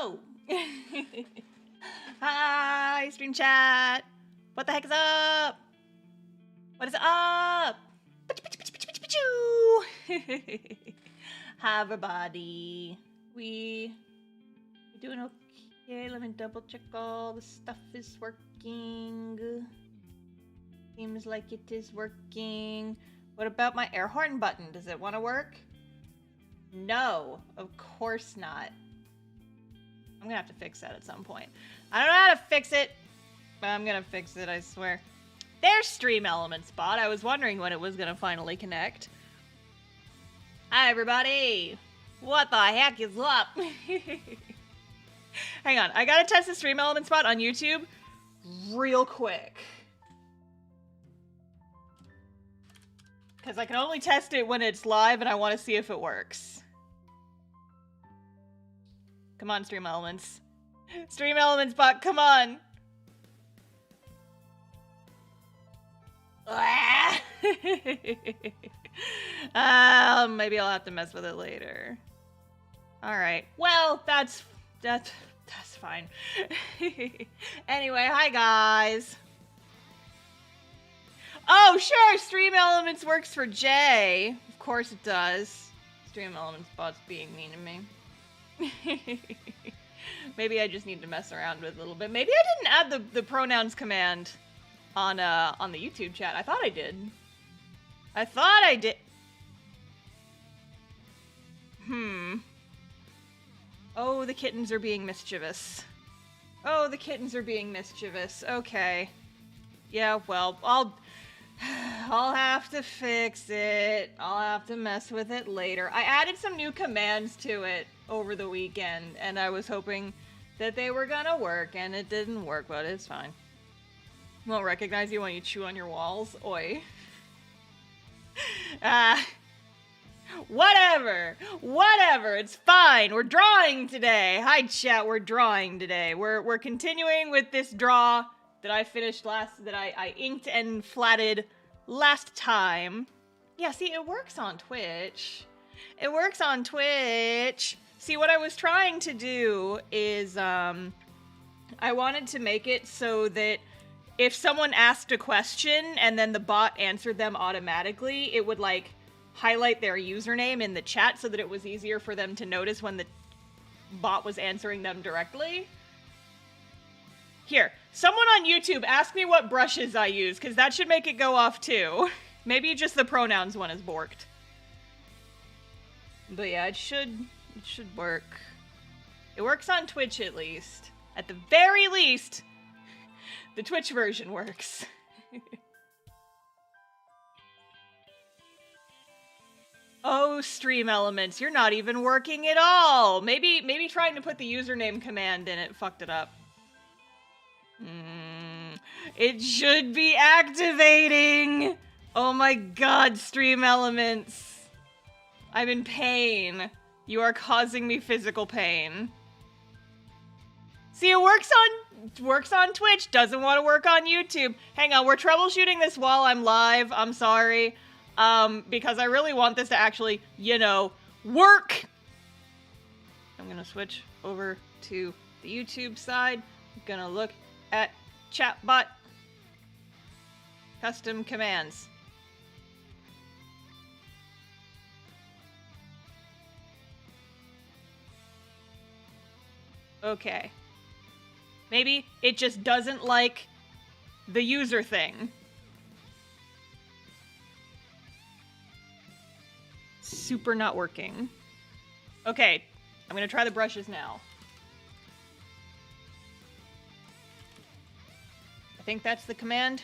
Hello! Hi, stream chat! What the heck is up? What is up? Hi, everybody. We doing okay? Let me double check all the stuff is working. Seems like it is working. What about my air horn button? Does it want to work? No, of course not. I'm gonna have to fix that at some point. I don't know how to fix it, but I'm gonna fix it, I swear. There's Stream Element Spot. I was wondering when it was gonna finally connect. Hi, everybody. What the heck is up? Hang on, I gotta test the Stream Element Spot on YouTube real quick. Because I can only test it when it's live and I want to see if it works. Come on, Stream Elements. Stream Elements Bot, come on! Maybe I'll have to mess with it later. Alright, well, that's fine. Anyway, hi guys! Oh, sure! Stream Elements works for Jay. Of course it does. Stream Elements Bot's being mean to me. Maybe I just need to mess around with it a little bit. Maybe I didn't add the pronouns command on the YouTube chat. I thought I did. I thought I did. Oh, the kittens are being mischievous. Oh, the kittens are being mischievous. Okay. Yeah, well, I'll have to fix it. I'll have to mess with it later. I added some new commands to it over the weekend, and I was hoping that they were gonna work, and it didn't work, but it's fine. Won't recognize you when you chew on your walls. Oi. Whatever. Whatever. It's fine. We're drawing today. Hi, chat. We're drawing today. We're continuing with this draw that I finished that I inked and flatted last time. Yeah, see, it works on Twitch. It works on Twitch. See, what I was trying to do is, I wanted to make it so that if someone asked a question and then the bot answered them automatically, it would, like, highlight their username in the chat so that it was easier for them to notice when the bot was answering them directly. Here, someone on YouTube, ask me what brushes I use, because that should make it go off too. Maybe just the pronouns one is borked. But yeah, it should work. It works on Twitch at least. At the very least, the Twitch version works. Oh, Stream Elements, you're not even working at all. Maybe trying to put the username command in it fucked it up. It should be activating! Oh my god, Stream Elements. I'm in pain. You are causing me physical pain. See, it works on Twitch, doesn't want to work on YouTube. Hang on, we're troubleshooting this while I'm live, I'm sorry. Because I really want this to actually, you know, work! I'm gonna switch over to the YouTube side. I'm gonna look at chatbot custom commands. Okay. Maybe it just doesn't like the user thing. Super not working. Okay, I'm gonna try the brushes now. I think that's the command.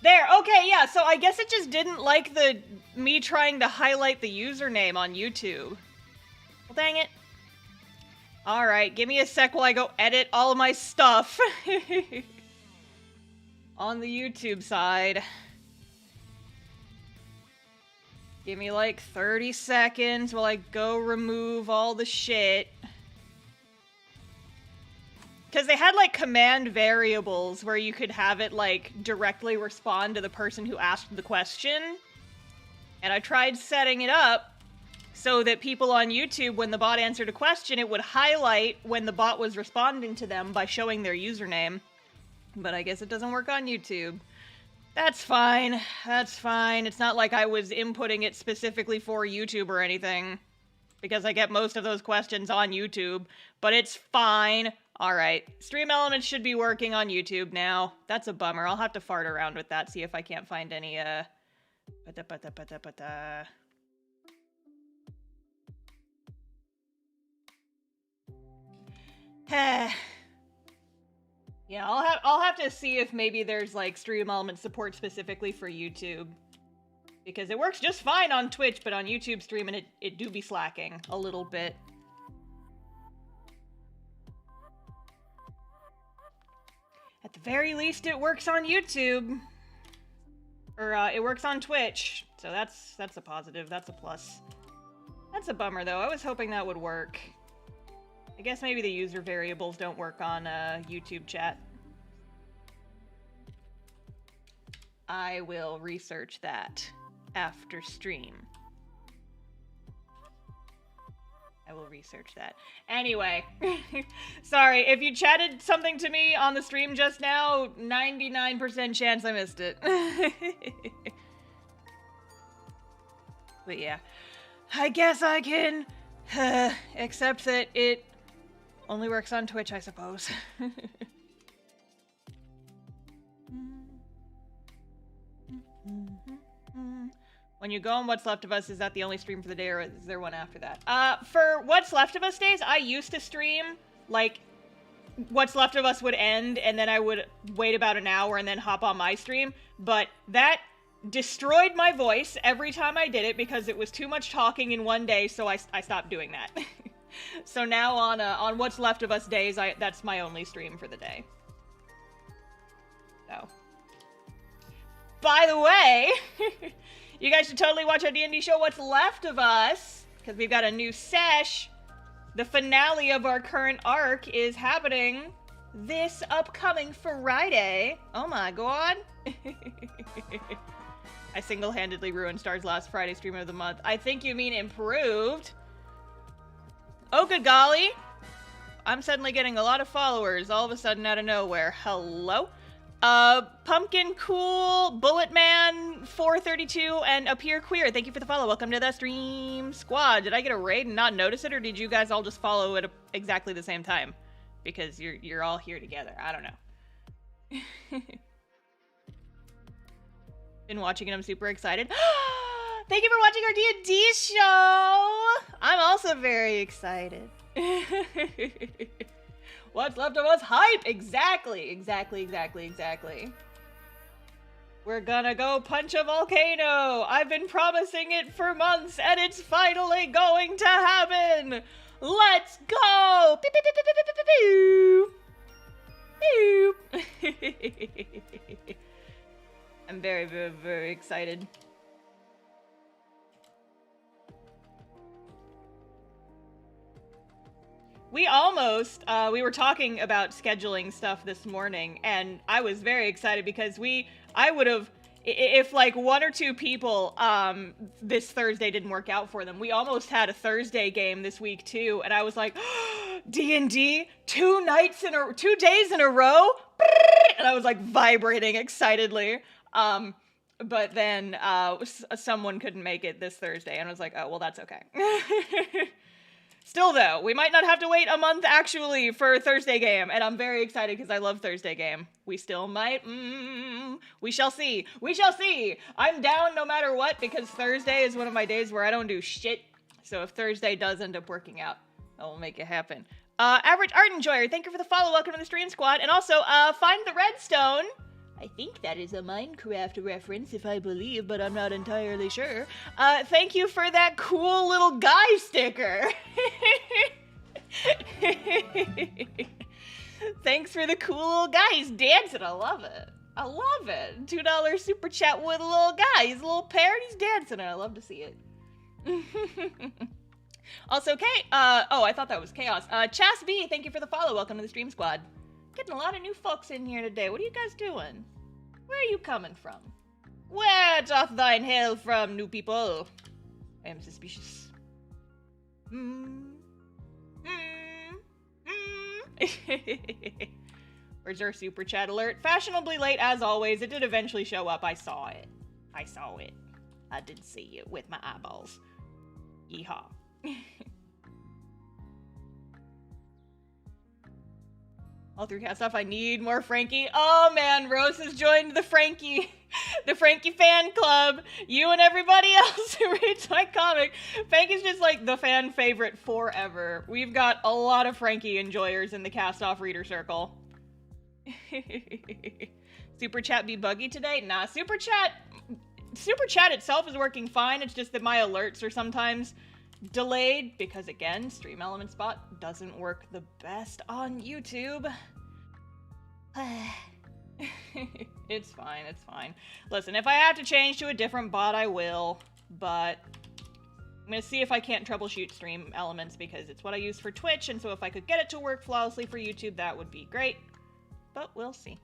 There, okay, yeah, so I guess it just didn't like me trying to highlight the username on YouTube. Well, dang it. Alright, give me a sec while I go edit all of my stuff. On the YouTube side. Give me like 30 seconds while I go remove all the shit. Because they had, like, command variables where you could have it, like, directly respond to the person who asked the question. And I tried setting it up so that people on YouTube, when the bot answered a question, it would highlight when the bot was responding to them by showing their username. But I guess it doesn't work on YouTube. That's fine. That's fine. It's not like I was inputting it specifically for YouTube or anything, because I get most of those questions on YouTube, but it's fine. All right. Stream Elements should be working on YouTube now. That's a bummer. I'll have to fart around with that, see if I can't find any, Yeah, I'll have to see if maybe there's like Stream Element support specifically for YouTube, because it works just fine on Twitch, but on YouTube stream and it do be slacking a little bit. At the very least, it works on YouTube, or it works on Twitch, so that's a positive. That's a plus. That's a bummer though. I was hoping that would work. I guess maybe the user variables don't work on YouTube chat. I will research that after stream. I will research that. Anyway, sorry, if you chatted something to me on the stream just now, 99% chance I missed it. But yeah, I guess I can accept that it only works on Twitch, I suppose. When you go on What's Left of Us, is that the only stream for the day, or is there one after that? For What's Left of Us days, I used to stream, like, What's Left of Us would end, and then I would wait about an hour and then hop on my stream, but that destroyed my voice every time I did it because it was too much talking in one day, so I stopped doing that. So now on What's Left of Us days, that's my only stream for the day. So. By the way, you guys should totally watch our D&D show, What's Left of Us, because we've got a new sesh. The finale of our current arc is happening this upcoming Friday. Oh my god. I single-handedly ruined Star's last Friday stream of the month. I think you mean improved. Oh, good golly. I'm suddenly getting a lot of followers all of a sudden out of nowhere. Hello? Pumpkin Cool, Bullet Man 432, and Appear Queer. Thank you for the follow. Welcome to the stream squad. Did I get a raid and not notice it, or did you guys all just follow at exactly the same time? Because you're all here together. I don't know. Been watching and I'm super excited. Thank you for watching our D&D show! I'm also very excited. What's Left of Us hype? Exactly. We're gonna go punch a volcano. I've been promising it for months and it's finally going to happen. Let's go! Pew, pew, pew, pew, pew, pew. I'm very, very, very excited. We almost, we were talking about scheduling stuff this morning, and I was very excited because I would have, if like one or two people this Thursday didn't work out for them, we almost had a Thursday game this week too, and I was like, D&D, 2 days in a row? And I was like vibrating excitedly. But then someone couldn't make it this Thursday, and I was like, oh, well, that's okay. Still, though, we might not have to wait a month, actually, for a Thursday game, and I'm very excited because I love Thursday game. We still might, we shall see. We shall see! I'm down no matter what, because Thursday is one of my days where I don't do shit, so if Thursday does end up working out, I will make it happen. Average Art Enjoyer, thank you for the follow, welcome to the stream squad, and also, find the redstone. I think that is a Minecraft reference, if I believe, but I'm not entirely sure. Thank you for that cool little guy sticker. Thanks for the cool little guy. He's dancing. I love it. I love it. $2 super chat with a little guy. He's a little pear and he's dancing, and I love to see it. Also, oh, I thought that was Chaos. Chas B, thank you for the follow. Welcome to the stream squad. Getting a lot of new folks in here today. What are you guys doing? Where are you coming from? Where doth thine hail from, new people? I am suspicious. Where's our super chat alert? Fashionably late as always. It did eventually show up. I saw it. I did see it with my eyeballs. Yeehaw. All through cat stuff. I need more Frankie. Oh man, Rose has joined the Frankie fan club. You and everybody else who reads my comic. Frankie's just like the fan favorite forever. We've got a lot of Frankie enjoyers in the cast off reader circle. Super chat be buggy today? Nah, super chat itself is working fine. It's just that my alerts are sometimes delayed because, again, Stream Element Spot doesn't work the best on YouTube. It's fine, it's fine. Listen, if I have to change to a different bot, I will, but I'm gonna see if I can't troubleshoot Stream Elements because it's what I use for Twitch, and so if I could get it to work flawlessly for YouTube, that would be great. But we'll see.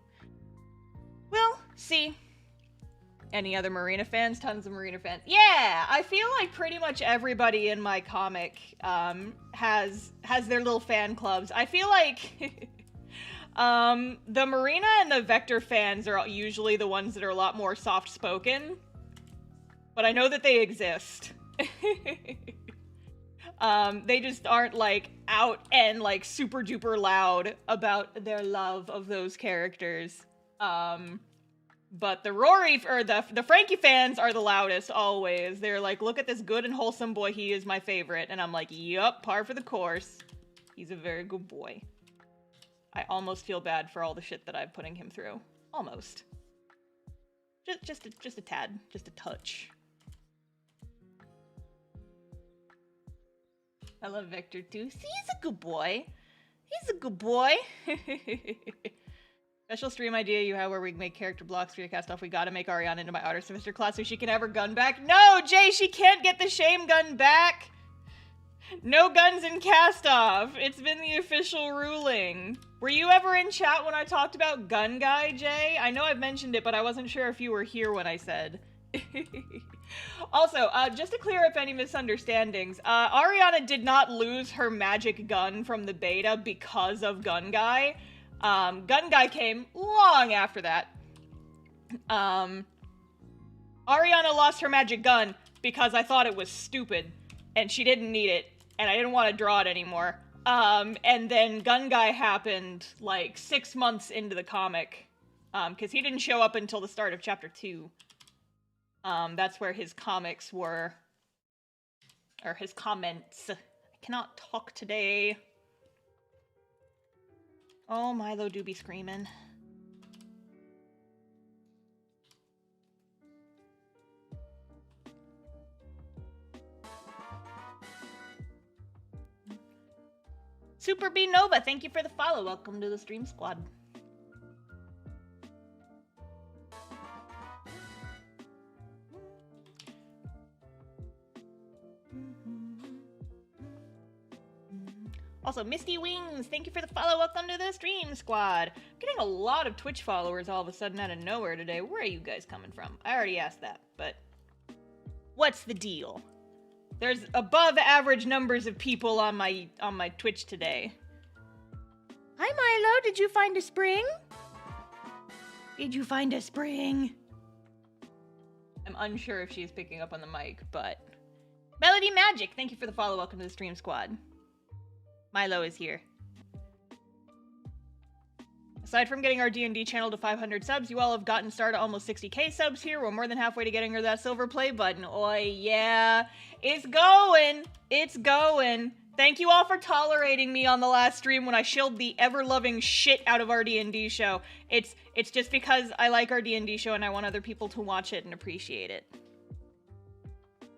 We'll see. Any other Marina fans? Tons of Marina fans. Yeah, I feel like pretty much everybody in my comic has their little fan clubs. I feel like the Marina and the Vector fans are usually the ones that are a lot more soft-spoken, but I know that they exist. They just aren't like out and like super duper loud about their love of those characters. But the Rory, or the Frankie fans are the loudest always. They're like, look at this good and wholesome boy, he is my favorite. And I'm like, yup, par for the course. He's a very good boy. I almost feel bad for all the shit that I'm putting him through. Almost. Just a tad, just a touch. I love Victor too. See, he's a good boy. He's a good boy. Special stream idea you have where we make character blocks for your cast off. We gotta make Ariana into my outer semester class so she can have her gun back. No, Jay, she can't get the shame gun back. No guns in cast off. It's been the official ruling. Were you ever in chat when I talked about Gun Guy, Jay? I know I've mentioned it, but I wasn't sure if you were here when I said. Also, just to clear up any misunderstandings, Ariana did not lose her magic gun from the beta because of Gun Guy. Gun Guy came long after that. Ariana lost her magic gun because I thought it was stupid, and she didn't need it, and I didn't want to draw it anymore. And then Gun Guy happened, like, 6 months into the comic, because he didn't show up until the start of Chapter 2. That's where his comics were, or his comments. I cannot talk today. Oh, Milo do be screaming. Super B Nova, thank you for the follow. Welcome to the stream squad. Also, Misty Wings, thank you for the follow. Welcome to the stream squad. I'm getting a lot of Twitch followers all of a sudden out of nowhere today. Where are you guys coming from? I already asked that, but what's the deal? There's above average numbers of people on my Twitch today. Hi Milo, did you find a spring? Did you find a spring? I'm unsure if she's picking up on the mic, but Melody Magic, thank you for the follow. Welcome to the stream squad. Milo is here. Aside from getting our D&D channel to 500 subs, you all have gotten Star to almost 60k subs here. We're more than halfway to getting her that silver play button. Oi, yeah. It's going. It's going. Thank you all for tolerating me on the last stream when I shilled the ever-loving shit out of our D&D show. It's just because I like our D&D show and I want other people to watch it and appreciate it.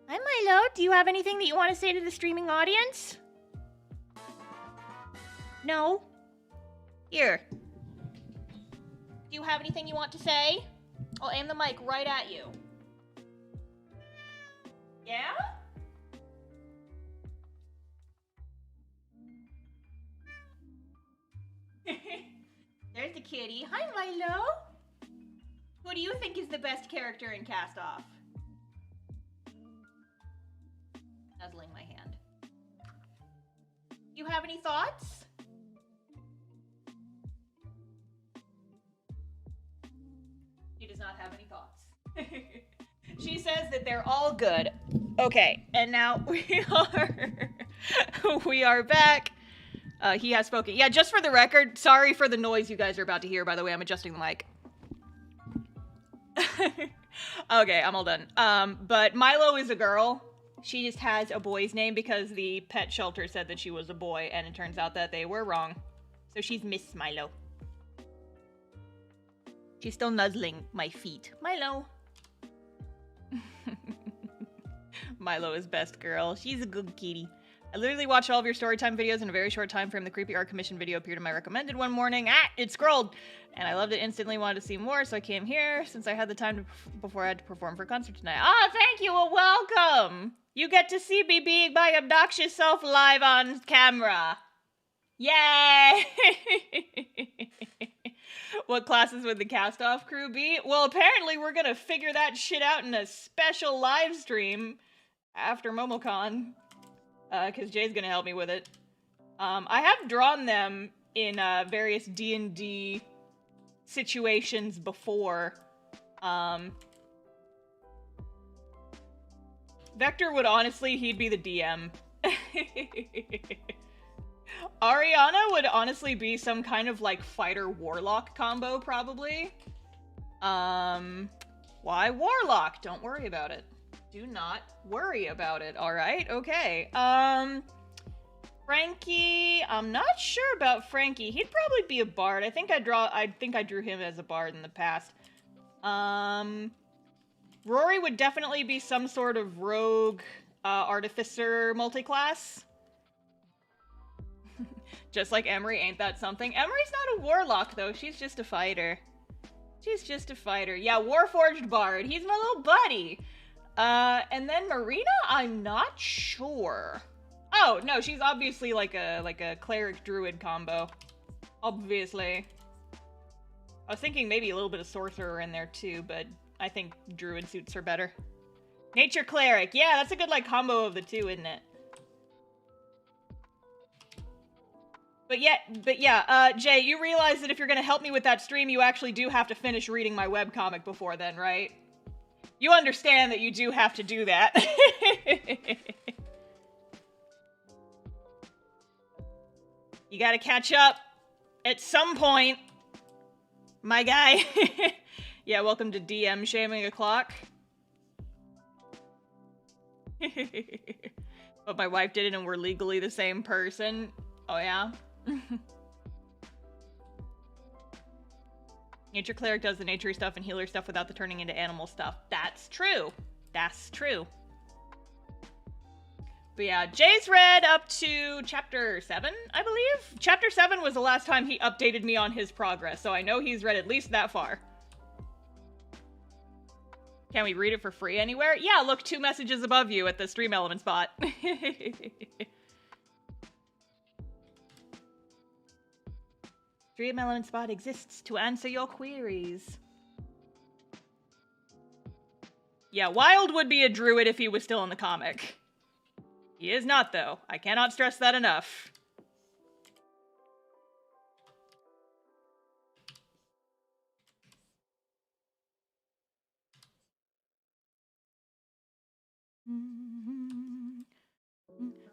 Hi, Milo. Do you have anything that you want to say to the streaming audience? No? Here. Do you have anything you want to say? I'll aim the mic right at you. Yeah? There's the kitty. Hi, Milo. Who do you think is the best character in Cast Off? Nuzzling my hand. Do you have any thoughts? She does not have any thoughts. She says that they're all good. Okay, and now we are back. He has spoken. Yeah, just for the record, sorry for the noise you guys are about to hear, by the way. I'm adjusting the mic. Okay, I'm all done. But Milo is a girl. She just has a boy's name because the pet shelter said that she was a boy, and it turns out that they were wrong. So she's Miss Milo. She's still nuzzling my feet. Milo. Milo is best girl. She's a good kitty. I literally watched all of your storytime videos in a very short time frame. The creepy art commission video appeared in my recommended one morning. It scrolled! And I loved it instantly, wanted to see more, so I came here since I had the time before I had to perform for a concert tonight. Oh, thank you! Well, welcome! You get to see me being my obnoxious self live on camera. Yay! What classes would the cast-off crew be? Well, apparently we're gonna figure that shit out in a special live stream after MomoCon. Because Jay's gonna help me with it. I have drawn them in various D&D situations before. Vector would honestly, he'd be the DM. Ariana would honestly be some kind of like fighter warlock combo, probably. Why warlock? Don't worry about it. Do not worry about it, alright? Okay. Frankie, I'm not sure about Frankie. He'd probably be a bard. I think I drew him as a bard in the past. Rory would definitely be some sort of rogue, artificer multiclass. Just like Emery, ain't that something? Emery's not a warlock, though. She's just a fighter. She's just a fighter. Yeah, Warforged bard. He's my little buddy. And then Marina, I'm not sure. Oh, no, she's obviously like a cleric druid combo. Obviously. I was thinking maybe a little bit of sorcerer in there too, but I think druid suits her better. Nature cleric. Yeah, that's a good like combo of the two, isn't it? But yeah, Jay, you realize that if you're gonna help me with that stream, you actually do have to finish reading my webcomic before then, right? You understand that you do have to do that. You gotta catch up at some point, my guy. Yeah, welcome to DM Shaming O'Clock. But my wife did it and we're legally the same person. Oh yeah? Nature cleric does the nature stuff and healer stuff without the turning into animal stuff. That's true. That's true. But yeah, Jay's read up to chapter 7, I believe? Chapter 7 was the last time he updated me on his progress, so I know he's read at least that far. Can we read it for free anywhere? Yeah, look, 2 messages above you at the stream element spot. Stream element spot exists to answer your queries. Yeah, Wild would be a druid if he was still in the comic. He is not, though. I cannot stress that enough.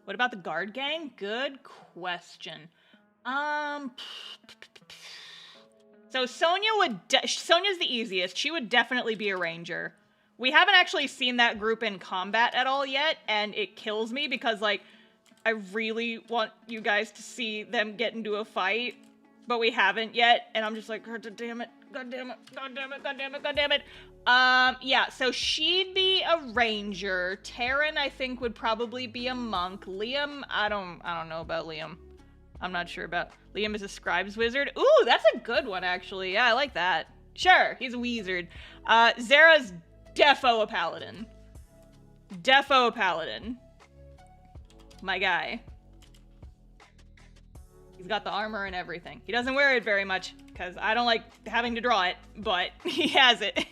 What about the guard gang? Good question. So Sonia's the easiest. She would definitely be a ranger. We haven't actually seen that group in combat at all yet, and it kills me because, like, I really want you guys to see them get into a fight, but we haven't yet, and I'm just like, God damn it, God damn it, God damn it, God damn it, God damn it. Yeah, so she'd be a ranger. Taryn, I think, would probably be a monk. Liam, I don't know about Liam. I'm not sure about... Liam is a scribe's wizard. Ooh, that's a good one, actually. Yeah, I like that. Sure, he's a wizard. Zara's defo a paladin. Defo a paladin. My guy. He's got the armor and everything. He doesn't wear it very much. because I don't like having to draw it, but he has it.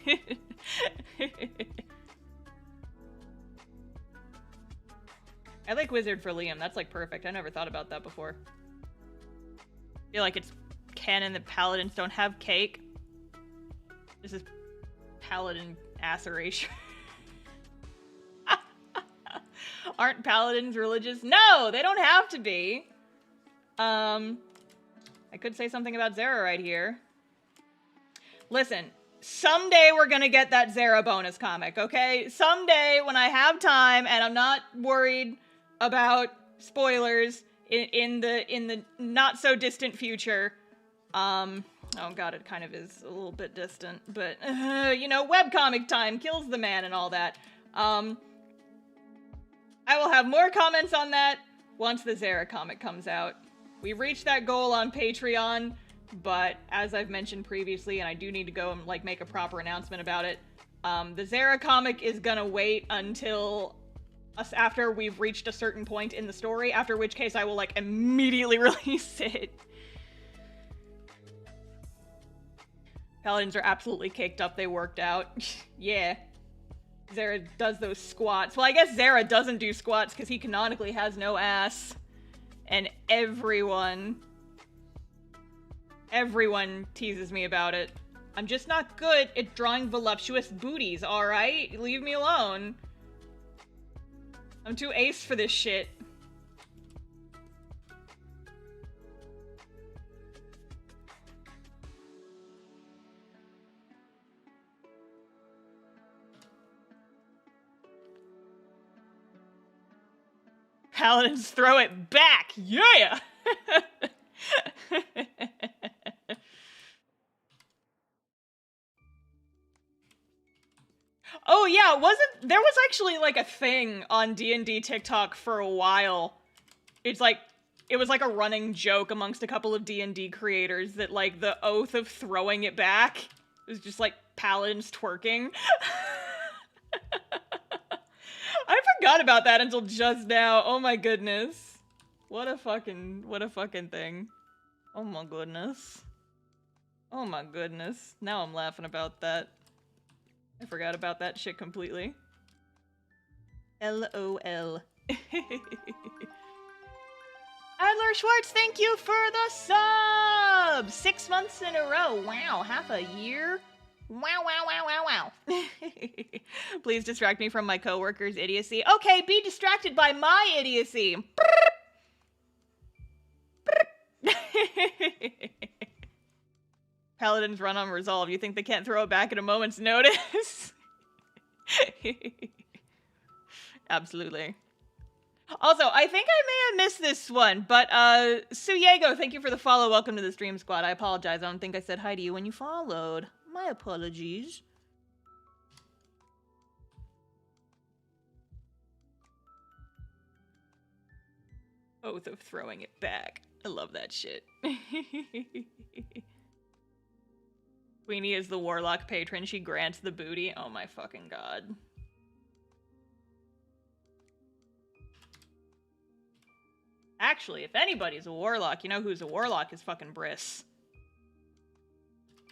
I like Wizard for Liam. That's like perfect. I never thought about that before. I feel like it's canon that paladins don't have cake. This is paladin asseration. Aren't paladins religious? No, they don't have to be. I could say something about Zara right here. Listen, someday we're gonna get that Zara bonus comic, okay? Someday when I have time and I'm not worried about spoilers in the not so distant future. Oh god, it kind of is a little bit distant, but you know, webcomic time kills the man and all that. I will have more comments on that once the Zara comic comes out. We've reached that goal on Patreon, but as I've mentioned previously, and I do need to go and like make a proper announcement about it, the Zara comic is gonna wait until us after we've reached a certain point in the story, after which case I will like immediately release it. Paladins are absolutely caked up, they worked out. Yeah. Zara does those squats. Well, I guess Zara doesn't do squats because he canonically has no ass. And everyone teases me about it. I'm just not good at drawing voluptuous booties, alright? Leave me alone. I'm too ace for this shit. Paladins throw it back! Yeah! Oh yeah, there was actually like a thing on D&D TikTok for a while. It was like a running joke amongst a couple of D&D creators that like the oath of throwing it back was just like paladins twerking. I forgot about that until just now. Oh my goodness. What a fucking thing. Oh my goodness. Oh my goodness. Now I'm laughing about that. I forgot about that shit completely. LOL. Adler Schwartz, thank you for the sub! 6 months in a row. Wow, half a year? Wow, wow, wow, wow, wow. Please distract me from my coworker's idiocy. Okay, be distracted by my idiocy. Paladins run on resolve. You think they can't throw it back at a moment's notice? Absolutely. Also, I think I may have missed this one, but Suyego, thank you for the follow. Welcome to the stream squad. I apologize. I don't think I said hi to you when you followed. My apologies. Oath of throwing it back. I love that shit. Queenie is the warlock patron. She grants the booty. Oh my fucking god. Actually, if anybody's a warlock, you know who's a warlock is fucking Briss.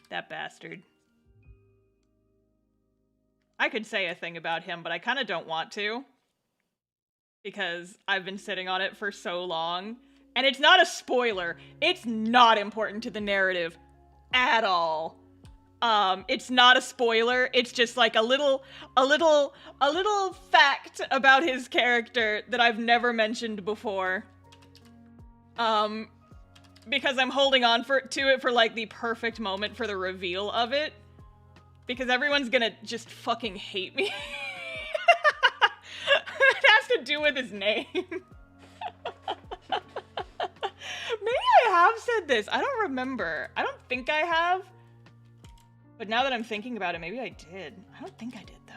That bastard. I could say a thing about him, but I kind of don't want to. Because I've been sitting on it for so long. And it's not a spoiler. It's not important to the narrative at all. It's not a spoiler. It's just like a little fact about his character that I've never mentioned before. Because I'm holding on to it for like the perfect moment for the reveal of it. Because everyone's gonna just fucking hate me. It has to do with his name. Maybe I have said this. I don't remember. I don't think I have. But now that I'm thinking about it, maybe I did. I don't think I did, though.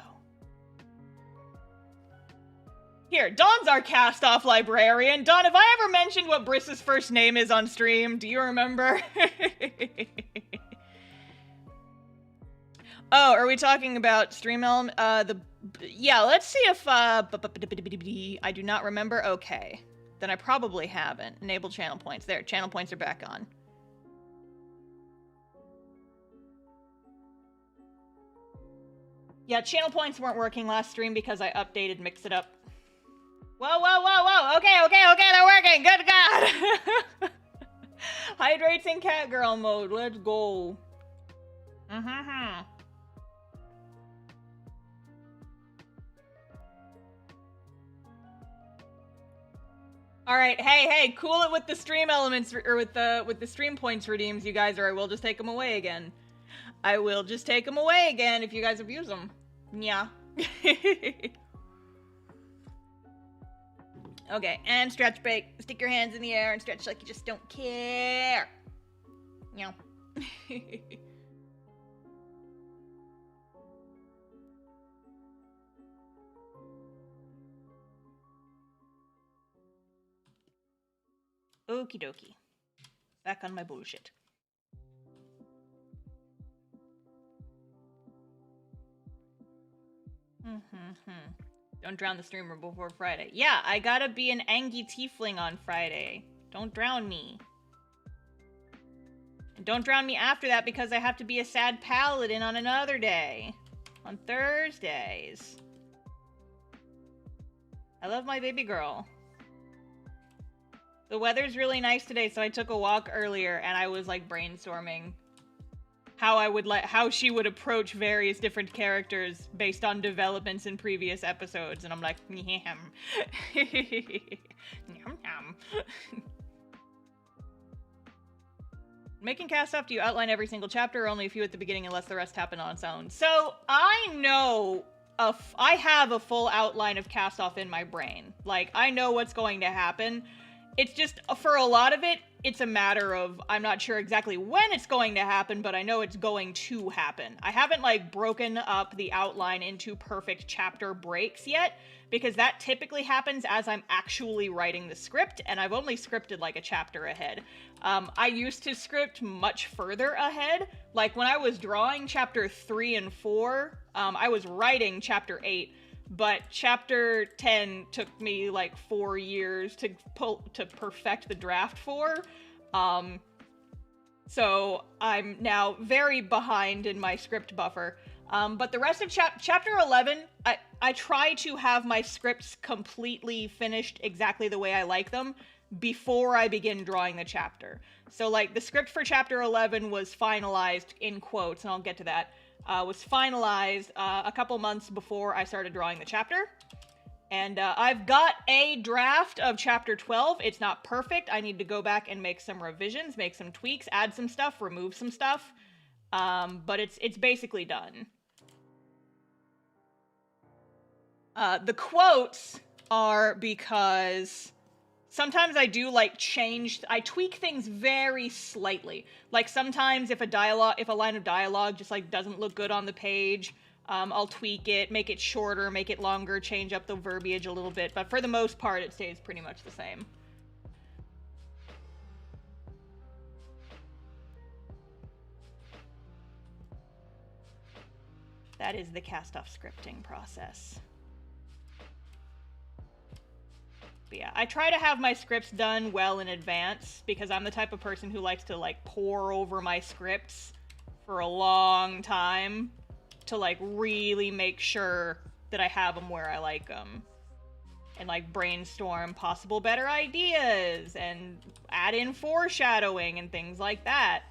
Here, Dawn's our cast-off librarian. Dawn, have I ever mentioned what Briss's first name is on stream? Do you remember? Oh, are we talking about Stream Elm? Yeah, let's see if, I do not remember. Okay. Then I probably haven't. Enable channel points. There, channel points are back on. Yeah, channel points weren't working last stream because I updated Mix It Up. Whoa, whoa, whoa, whoa. Okay, they're working. Good God. Hydrates in cat girl mode. Let's go. All right, hey, cool it with the stream elements or with the stream points redeems, you guys, or I will just take them away again. I will just take them away again if you guys abuse them. Yeah. Okay, and stretch break. Stick your hands in the air and stretch like you just don't care. Yeah. Okie dokie. Back on my bullshit. Don't drown the streamer before Friday. Yeah, I gotta be an Angie Tiefling on Friday. Don't drown me. And don't drown me after that because I have to be a sad paladin on another day. On Thursdays. I love my baby girl. The weather's really nice today, so I took a walk earlier and I was like brainstorming how she would approach various different characters based on developments in previous episodes, and I'm like, yum. Yum. Making cast off, do you outline every single chapter or only a few at the beginning unless the rest happen on its own? So I know I have a full outline of cast off in my brain. Like, I know what's going to happen. It's just, for a lot of it, it's a matter of, I'm not sure exactly when it's going to happen, but I know it's going to happen. I haven't, like, broken up the outline into perfect chapter breaks yet, because that typically happens as I'm actually writing the script, and I've only scripted, like, a chapter ahead. I used to script much further ahead. Like, when I was drawing chapter 3 and 4, I was writing chapter 8, but chapter 10 took me like 4 years to perfect the draft for. So I'm now very behind in my script buffer. But the rest of chapter 11, I try to have my scripts completely finished exactly the way I like them before I begin drawing the chapter. So like the script for chapter 11 was finalized, in quotes, and I'll get to that. Was finalized a couple months before I started drawing the chapter. And I've got a draft of chapter 12. It's not perfect. I need to go back and make some revisions, make some tweaks, add some stuff, remove some stuff. But it's basically done. The quotes are because sometimes I do like I tweak things very slightly. Like sometimes if a line of dialogue just like doesn't look good on the page, I'll tweak it, make it shorter, make it longer, change up the verbiage a little bit, but for the most part it stays pretty much the same. That is the cast-off scripting process. But yeah, I try to have my scripts done well in advance because I'm the type of person who likes to like pore over my scripts for a long time to like really make sure that I have them where I like them. And like brainstorm possible better ideas and add in foreshadowing and things like that.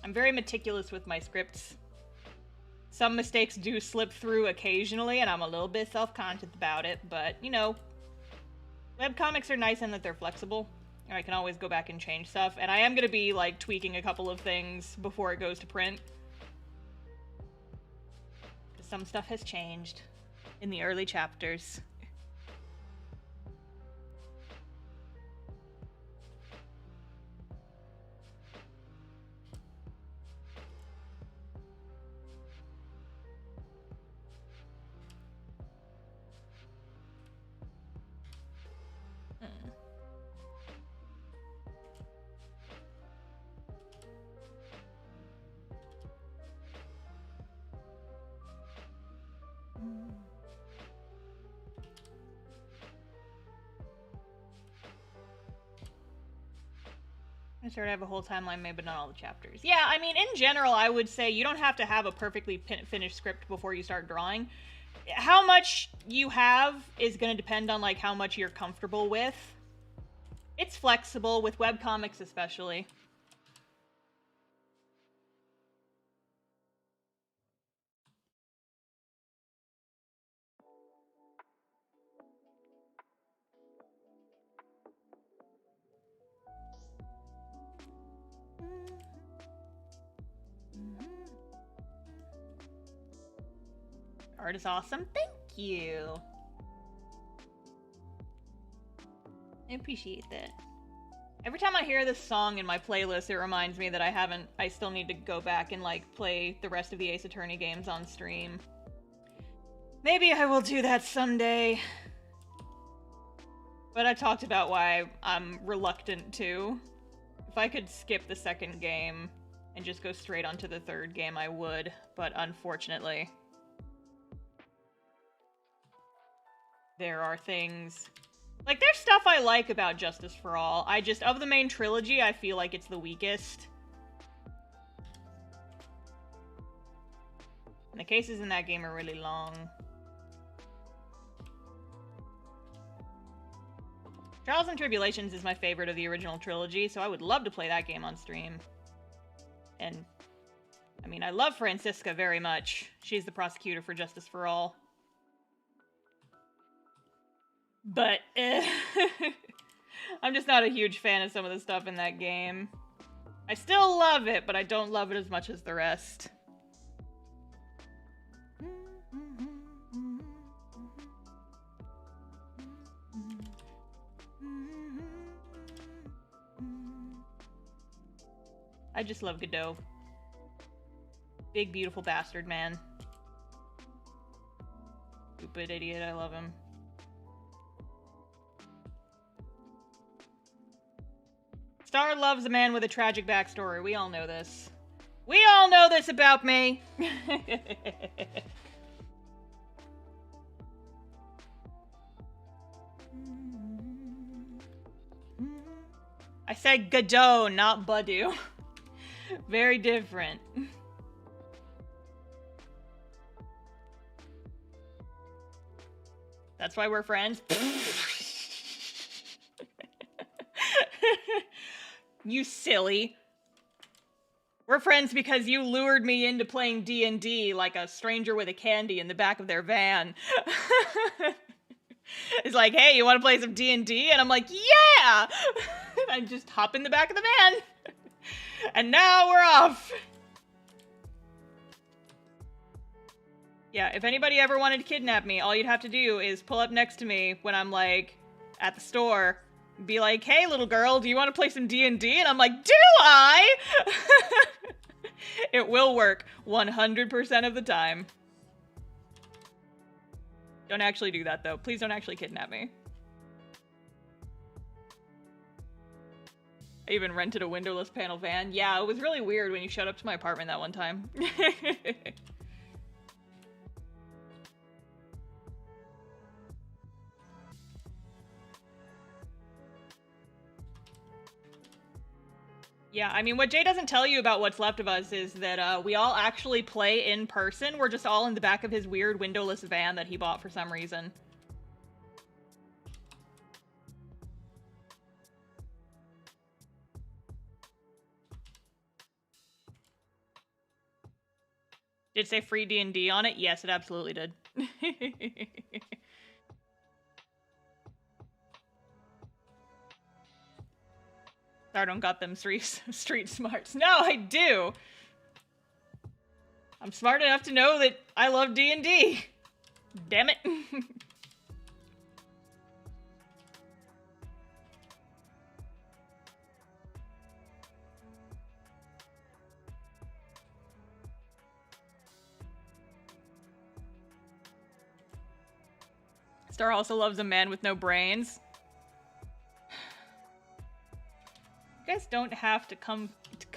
I'm very meticulous with my scripts. Some mistakes do slip through occasionally and I'm a little bit self-conscious about it, but you know, webcomics are nice in that they're flexible. I can always go back and change stuff, and I am going to be like tweaking a couple of things before it goes to print. Because some stuff has changed in the early chapters. Kickstarter have a whole timeline made, but not all the chapters. Yeah, I mean, in general, I would say you don't have to have a perfectly finished script before you start drawing. How much you have is going to depend on, like, how much you're comfortable with. It's flexible, with webcomics especially. Art is awesome. Thank you. I appreciate that. Every time I hear this song in my playlist, it reminds me that I still need to go back and, like, play the rest of the Ace Attorney games on stream. Maybe I will do that someday. But I talked about why I'm reluctant to. If I could skip the second game and just go straight onto the third game, I would. But unfortunately, there are things... Like, there's stuff I like about Justice for All. Of the main trilogy, I feel like it's the weakest. And the cases in that game are really long. Trials and Tribulations is my favorite of the original trilogy, so I would love to play that game on stream. And, I mean, I love Francisca very much. She's the prosecutor for Justice for All. But, I'm just not a huge fan of some of the stuff in that game. I still love it, but I don't love it as much as the rest. I just love Godot. Big, beautiful bastard, man. Stupid idiot, I love him. Star loves a man with a tragic backstory. We all know this. We all know this about me! I said Godot, not Badu. Very different. That's why we're friends. You silly. We're friends because you lured me into playing D&D like a stranger with a candy in the back of their van. It's like, hey, you want to play some D&D? And I'm like, yeah! And I just hop in the back of the van. And now we're off. Yeah, if anybody ever wanted to kidnap me, all you'd have to do is pull up next to me when I'm, like, at the store. Be like, hey, little girl, do you want to play some D&D? And I'm like, do I? It will work 100% of the time. Don't actually do that, though. Please don't actually kidnap me. I even rented a windowless panel van. Yeah, it was really weird when you showed up to my apartment that one time. Yeah, I mean, what Jay doesn't tell you about What's Left of Us is that we all actually play in person. We're just all in the back of his weird windowless van that he bought for some reason. Did it say free D&D on it? Yes, it absolutely did. I don't got them street smarts. No, I do. I'm smart enough to know that I love D&D. Damn it. Star also loves a man with no brains. You guys don't have to come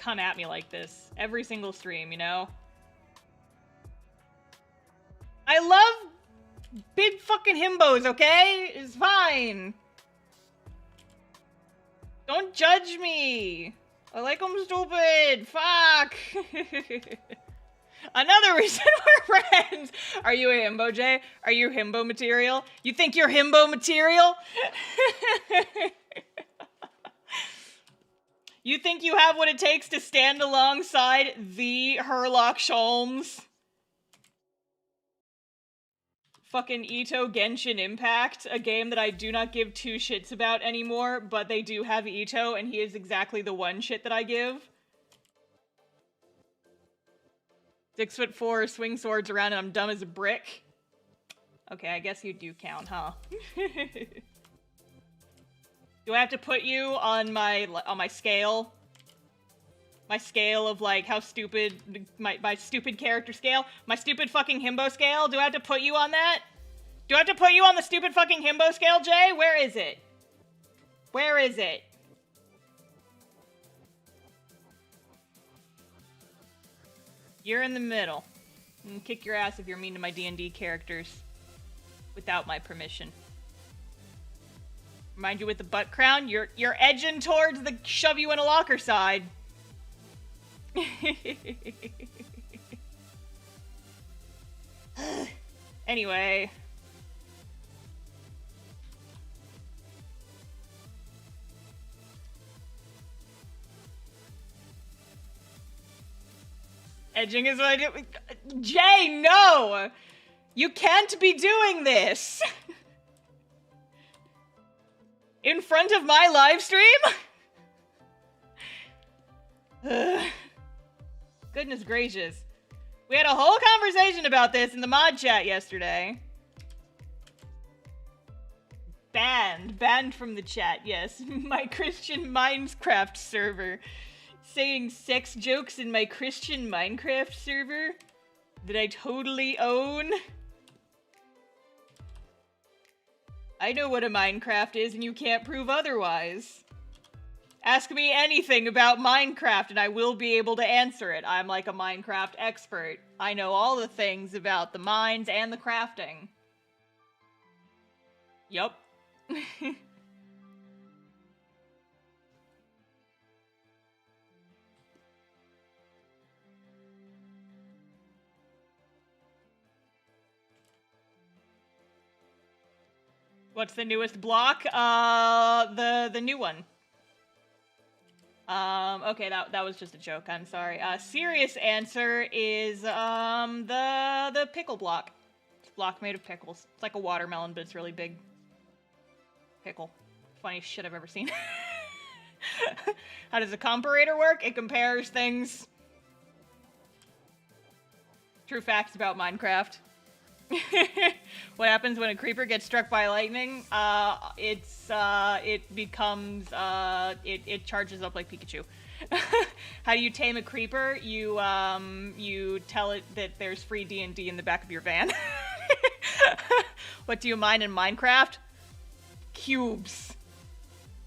at me like this every single stream, you know? I love big fucking himbos, okay? It's fine. Don't judge me. I like them stupid. Fuck. Another reason we're friends. Are you a himbo, Jay? Are you himbo material? You think you're himbo material? You think you have what it takes to stand alongside the Herlock Sholmes? Fucking Ito Genshin Impact, a game that I do not give two shits about anymore, but they do have Ito, and he is exactly the one shit that I give. 6'4", swing swords around, and I'm dumb as a brick. Okay, I guess you do count, huh? Do I have to put you on my scale? My scale of, like, how stupid... My stupid character scale? My stupid fucking himbo scale? Do I have to put you on that? Do I have to put you on the stupid fucking himbo scale, Jay? Where is it? Where is it? You're in the middle. I'm gonna kick your ass if you're mean to my D&D characters. Without my permission. Remind you with the butt crown, you're edging towards the shove you in a locker side. Anyway. Edging is what I do. Jay, no! You can't be doing this! In front of my live stream? Goodness gracious. We had a whole conversation about this in the mod chat yesterday. Banned from the chat, yes. My Christian Minecraft server. Saying sex jokes in my Christian Minecraft server that I totally own. I know what a Minecraft is and you can't prove otherwise. Ask me anything about Minecraft and I will be able to answer it. I'm like a Minecraft expert. I know all the things about the mines and the crafting. Yup. What's the newest block? The new one. Okay, that was just a joke, I'm sorry. Serious answer is, the pickle block. It's a block made of pickles. It's like a watermelon, but it's really big. Pickle. Funniest shit I've ever seen. How does a comparator work? It compares things. True facts about Minecraft. What happens when a creeper gets struck by lightning? It charges up like Pikachu. How do you tame a creeper? You tell it that there's free D&D in the back of your van. What do you mine in Minecraft? Cubes.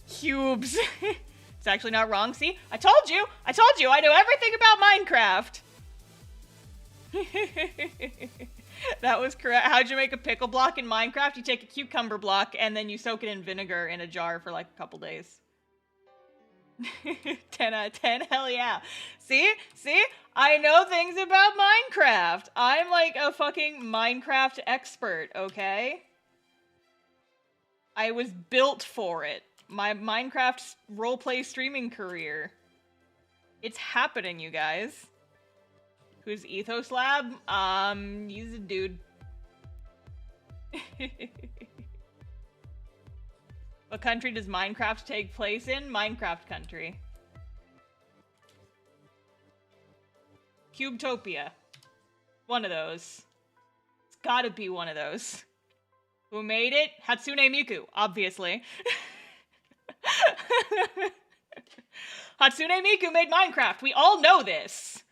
Cubes. It's actually not wrong. See? I told you! I know everything about Minecraft! That was correct. How'd you make a pickle block in Minecraft? You take a cucumber block and then you soak it in vinegar in a jar for like a couple days. 10 out of 10? Hell yeah. See? I know things about Minecraft. I'm like a fucking Minecraft expert, okay? I was built for it. My Minecraft roleplay streaming career. It's happening, you guys. Who's Ethos Lab? He's a dude. What country does Minecraft take place in? Minecraft country. Cubetopia. One of those. It's gotta be one of those. Who made it? Hatsune Miku, obviously. Hatsune Miku made Minecraft. We all know this.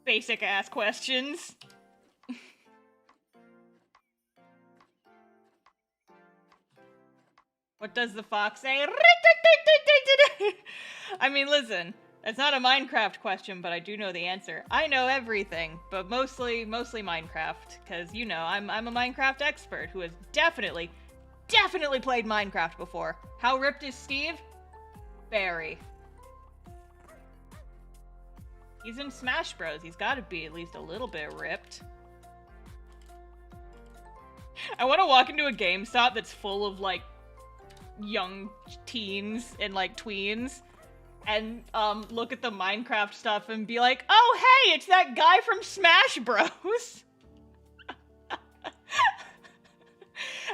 Basic ass questions. What does the fox say? I mean, listen, it's not a Minecraft question, but I do know the answer. I know everything, but mostly Minecraft, because, you know, I'm a Minecraft expert who has definitely definitely played Minecraft before. How ripped is Steve? Very. He's in Smash Bros. He's got to be at least a little bit ripped. I want to walk into a GameStop that's full of, like, young teens and, like, tweens and, look at the Minecraft stuff and be like, oh, hey, it's that guy from Smash Bros.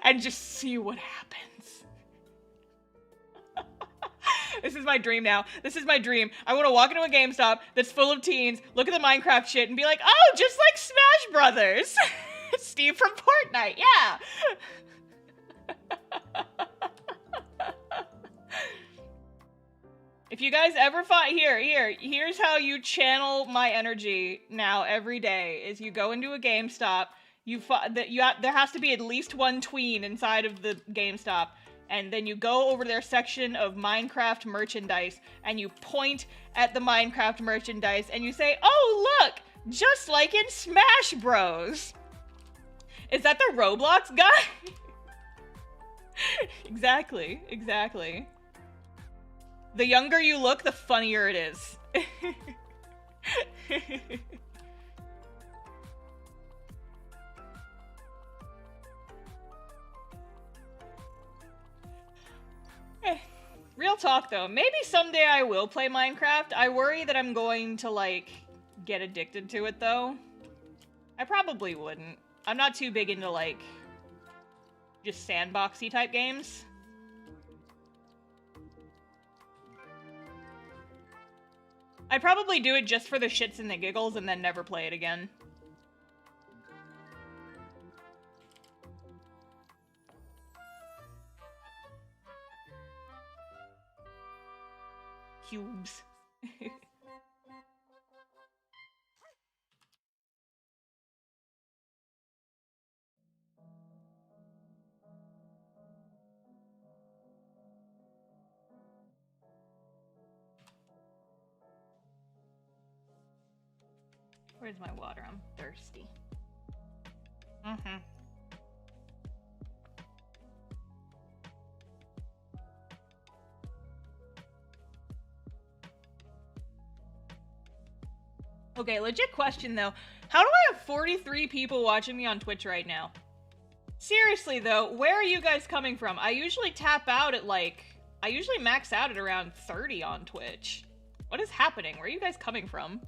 And just see what happens. This is my dream now. This is my dream. I want to walk into a GameStop that's full of teens, look at the Minecraft shit, and be like, oh, just like Smash Brothers. Steve from Fortnite, yeah. If you guys ever find, here's how you channel my energy now every day, is you go into a GameStop, there has to be at least one tween inside of the GameStop, and then you go over their section of Minecraft merchandise, and you point at the Minecraft merchandise, and you say, oh, look, just like in Smash Bros. Is that the Roblox guy? Exactly, exactly. The younger you look, the funnier it is. Real talk though, maybe someday I will play Minecraft. I worry that I'm going to, like, get addicted to it though. I probably wouldn't. I'm not too big into, like, just sandboxy type games. I'd probably do it just for the shits and the giggles and then never play it again. Cubes. Where's my water? I'm thirsty. Mm-hmm. Okay, legit question though. How do I have 43 people watching me on Twitch right now? Seriously though, where are you guys coming from? I usually tap out at I usually max out at around 30 on Twitch. What is happening? Where are you guys coming from?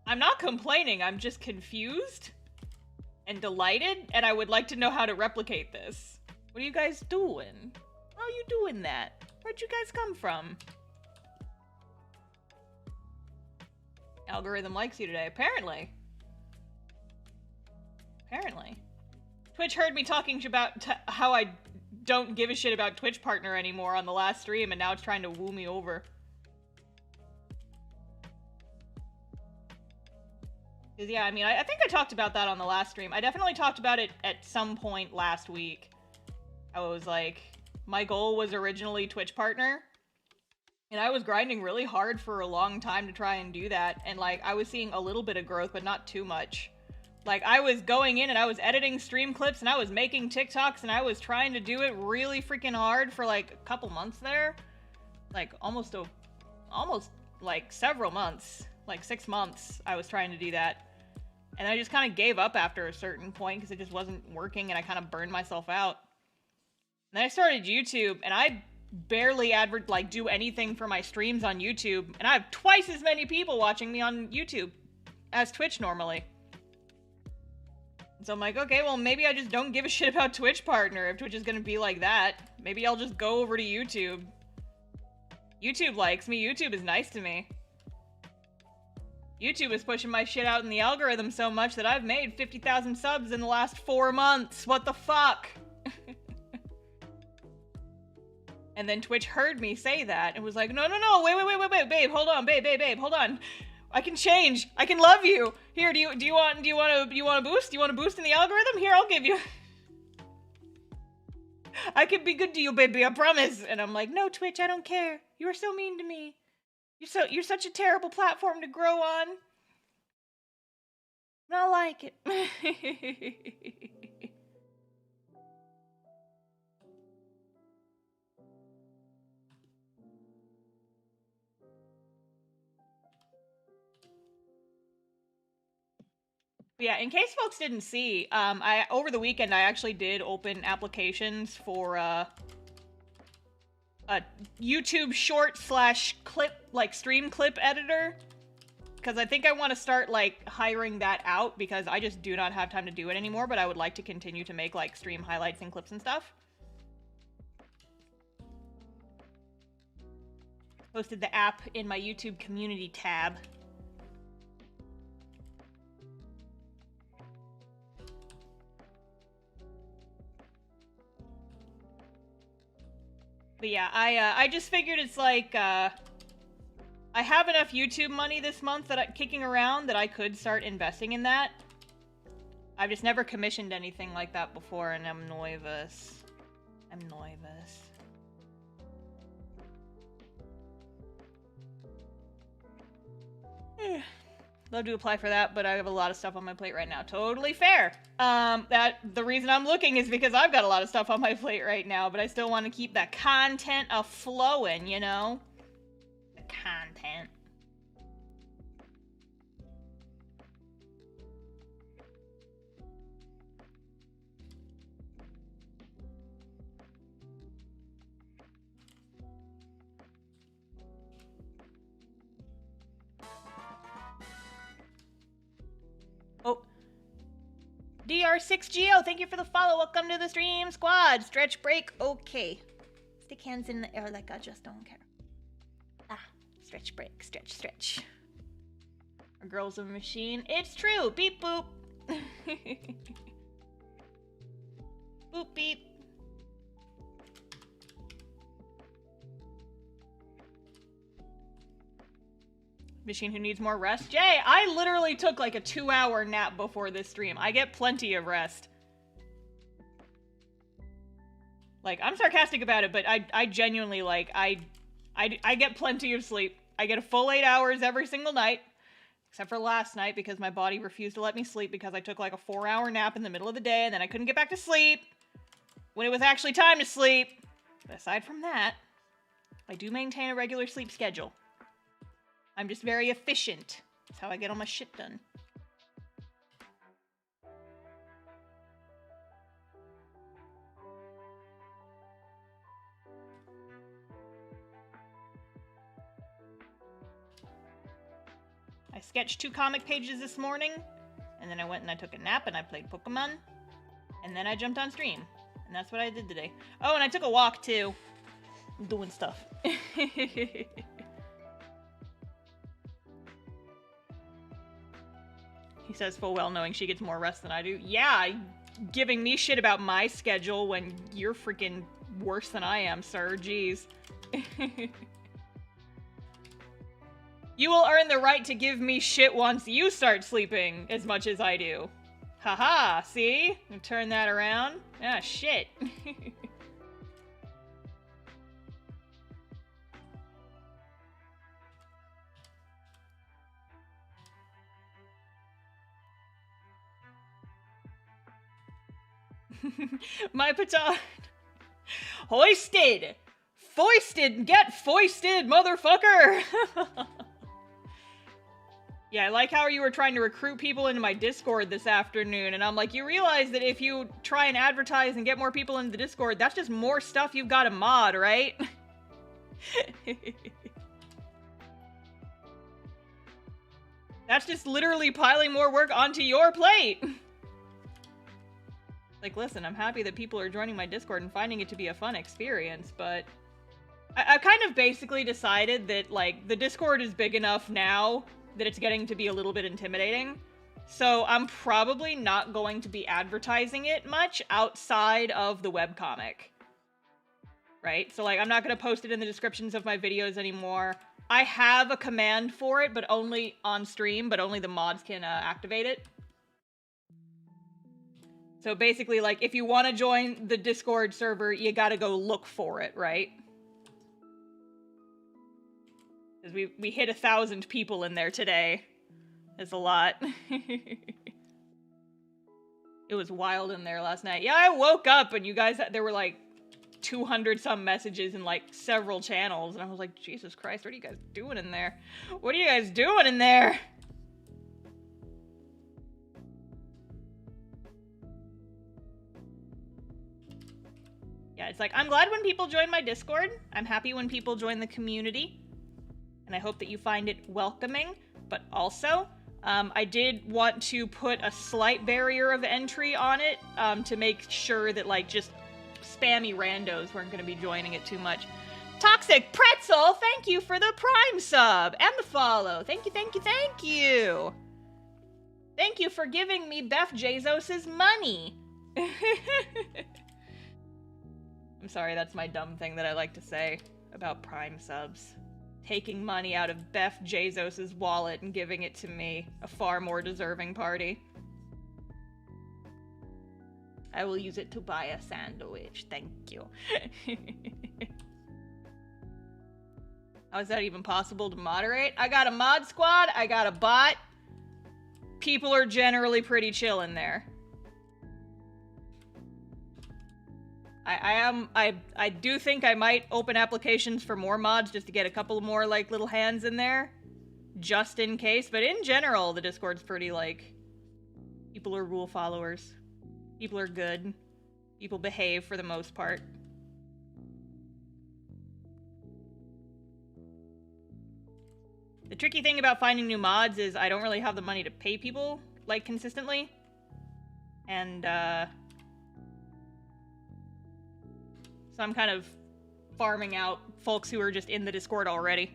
I'm not complaining, I'm just confused and delighted, and I would like to know how to replicate this. What are you guys doing? How are you doing that? Where'd you guys come from? Algorithm likes you today, apparently. Apparently. Twitch heard me talking about how I don't give a shit about Twitch partner anymore on the last stream, and now it's trying to woo me over. Yeah, I mean, I think I talked about that on the last stream. I definitely talked about it at some point last week. I was like, my goal was originally Twitch partner, and I was grinding really hard for a long time to try and do that, and, like, I was seeing a little bit of growth, but not too much. Like, I was going in and I was editing stream clips and I was making TikToks and I was trying to do it really freaking hard for, like, a couple months there. Like, almost, like, several months. Like, 6 months I was trying to do that. And I just kind of gave up after a certain point because it just wasn't working and I kind of burned myself out. And then I started YouTube and I barely do anything for my streams on YouTube. And I have twice as many people watching me on YouTube as Twitch normally. So I'm like, okay, well, maybe I just don't give a shit about Twitch partner if Twitch is gonna be like that. Maybe I'll just go over to YouTube. YouTube likes me. YouTube is nice to me. YouTube is pushing my shit out in the algorithm so much that I've made 50,000 subs in the last 4 months. What the fuck? And then Twitch heard me say that and was like, no, wait, babe, hold on, babe, hold on. I can change. I can love you. Here, do you want a boost? Do you want a boost in the algorithm? Here, I'll give you. I can be good to you, baby, I promise. And I'm like, no, Twitch, I don't care. You are so mean to me. You're such a terrible platform to grow on. Not like it. Yeah, in case folks didn't see, over the weekend I actually did open applications for a YouTube short / clip, like stream clip editor, because I think I want to start like hiring that out because I just do not have time to do it anymore, but I would like to continue to make like stream highlights and clips and stuff. Posted the app in my YouTube community tab. But yeah, I just figured it's like, I have enough YouTube money this month that kicking around that I could start investing in that. I've just never commissioned anything like that before, and I'm nervous. I'm nervous. Love to apply for that, but I have a lot of stuff on my plate right now. Totally fair. The reason I'm looking is because I've got a lot of stuff on my plate right now, but I still want to keep that content a-flowing, you know? The content. Oh. DR6GO, thank you for the follow. Welcome to the stream squad. Stretch break, okay. Stick hands in the air like I just don't care. Ah, stretch break, stretch, stretch. Our girl's a machine. It's true. Beep boop. Boop beep. Machine who needs more rest. Jay, I literally took like a 2-hour nap before this stream. I get plenty of rest. Like, I'm sarcastic about it, but I genuinely, like, I get plenty of sleep. I get a full 8 hours every single night. Except for last night, because my body refused to let me sleep because I took like a 4-hour nap in the middle of the day, and then I couldn't get back to sleep when it was actually time to sleep. But aside from that, I do maintain a regular sleep schedule. I'm just very efficient. That's how I get all my shit done. I sketched 2 comic pages this morning, and then I went and I took a nap and I played Pokemon, and then I jumped on stream. And that's what I did today. Oh, and I took a walk too. I'm doing stuff. He says full well knowing she gets more rest than I do. Yeah, giving me shit about my schedule when you're freaking worse than I am, sir. Jeez. You will earn the right to give me shit once you start sleeping as much as I do. Haha, see? Turn that around. Ah, shit. My petard. Hoisted! Foisted! Get foisted, motherfucker! Yeah, I like how you were trying to recruit people into my Discord this afternoon, and I'm like, you realize that if you try and advertise and get more people into the Discord, that's just more stuff you've got to mod, right? That's just literally piling more work onto your plate! Like, listen, I'm happy that people are joining my Discord and finding it to be a fun experience, but I've kind of basically decided that, like, the Discord is big enough now that it's getting to be a little bit intimidating. So I'm probably not going to be advertising it much outside of the webcomic. Right? So, like, I'm not going to post it in the descriptions of my videos anymore. I have a command for it, but only on stream, but only the mods can activate it. So basically, like, if you want to join the Discord server, you gotta go look for it, right? Because we hit 1,000 people in there today. It's a lot. It was wild in there last night. Yeah, I woke up and you guys, there were like 200 some messages in like several channels. And I was like, Jesus Christ, what are you guys doing in there? What are you guys doing in there? Yeah, it's like, I'm glad when people join my Discord. I'm happy when people join the community. And I hope that you find it welcoming. But also, I did want to put a slight barrier of entry on it to make sure that, like, just spammy randos weren't going to be joining it too much. Toxic Pretzel, thank you for the Prime sub and the follow. Thank you, thank you, thank you. Thank you for giving me Beth Jezos's money. I'm sorry, that's my dumb thing that I like to say about Prime subs. Taking money out of Beth Jezos's wallet and giving it to me, a far more deserving party. I will use it to buy a sandwich, thank you. How is that even possible to moderate? I got a mod squad, I got a bot. People are generally pretty chill in there. I do think I might open applications for more mods just to get a couple more, like, little hands in there. Just in case. But in general, the Discord's pretty, like... People are rule followers. People are good. People behave for the most part. The tricky thing about finding new mods is I don't really have the money to pay people, like, consistently. And, so I'm kind of farming out folks who are just in the Discord already.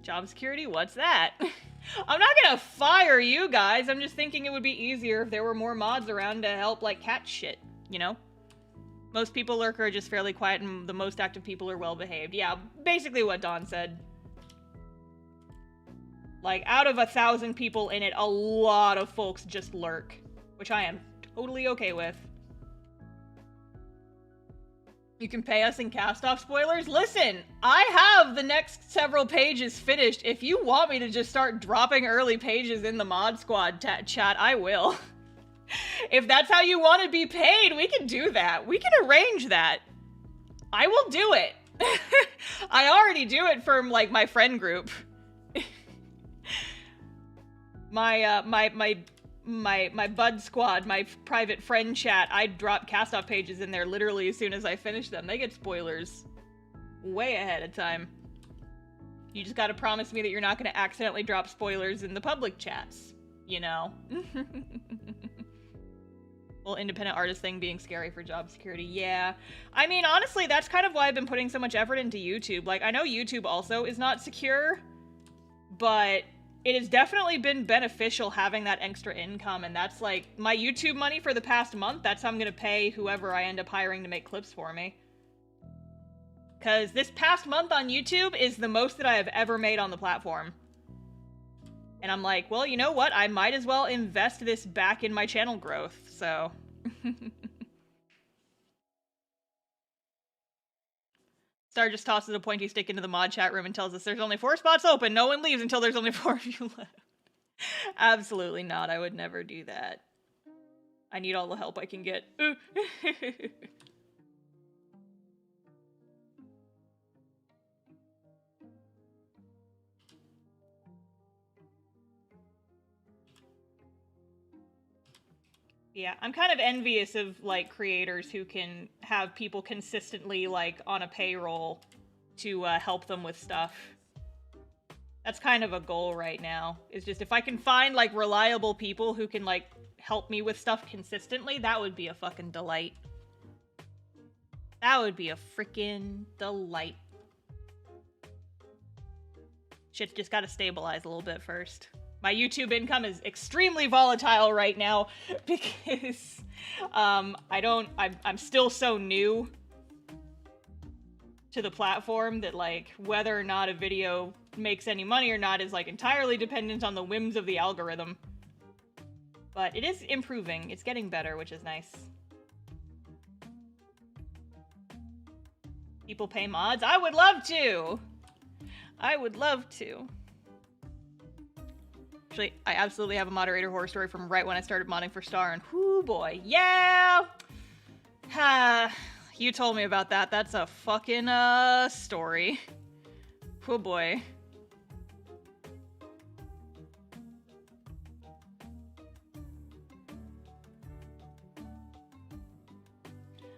Job security? What's that? I'm not gonna fire you guys. I'm just thinking it would be easier if there were more mods around to help, like, catch shit, you know? Most people lurk are just fairly quiet and the most active people are well behaved. Yeah, basically what Dawn said. Like, out of 1,000 people in it, a lot of folks just lurk. Which I am totally okay with. You can pay us in cast-off spoilers? Listen, I have the next several pages finished. If you want me to just start dropping early pages in the Mod Squad chat, I will. If that's how you want to be paid, we can do that. We can arrange that. I will do it. I already do it for, like, my friend group. My Bud Squad, my private friend chat, I drop cast-off pages in there literally as soon as I finish them. They get spoilers way ahead of time. You just gotta promise me that you're not gonna accidentally drop spoilers in the public chats, you know? Well, independent artist thing being scary for job security, yeah. I mean, honestly, that's kind of why I've been putting so much effort into YouTube. Like, I know YouTube also is not secure, but it has definitely been beneficial having that extra income, and that's, like, my YouTube money for the past month. That's how I'm gonna pay whoever I end up hiring to make clips for me. Because this past month on YouTube is the most that I have ever made on the platform. And I'm like, well, you know what? I might as well invest this back in my channel growth, so... Star just tosses a pointy stick into the mod chat room and tells us there's only 4 spots open. No one leaves until there's only 4 of you left. Absolutely not. I would never do that. I need all the help I can get. Yeah, I'm kind of envious of, like, creators who can have people consistently, like, on a payroll to help them with stuff. That's kind of a goal right now. Is just if I can find, like, reliable people who can, like, help me with stuff consistently, that would be a fucking delight. That would be a freaking delight. Shit's just gotta stabilize a little bit first. My YouTube income is extremely volatile right now because I'm still so new to the platform that, like, whether or not a video makes any money or not is, like, entirely dependent on the whims of the algorithm. But it is improving. It's getting better, which is nice. People pay mods? I would love to! I would love to. Actually, I absolutely have a moderator horror story from right when I started modding for Star, and whoo boy, yeah! You told me about that. That's a fucking, story. Whoo boy.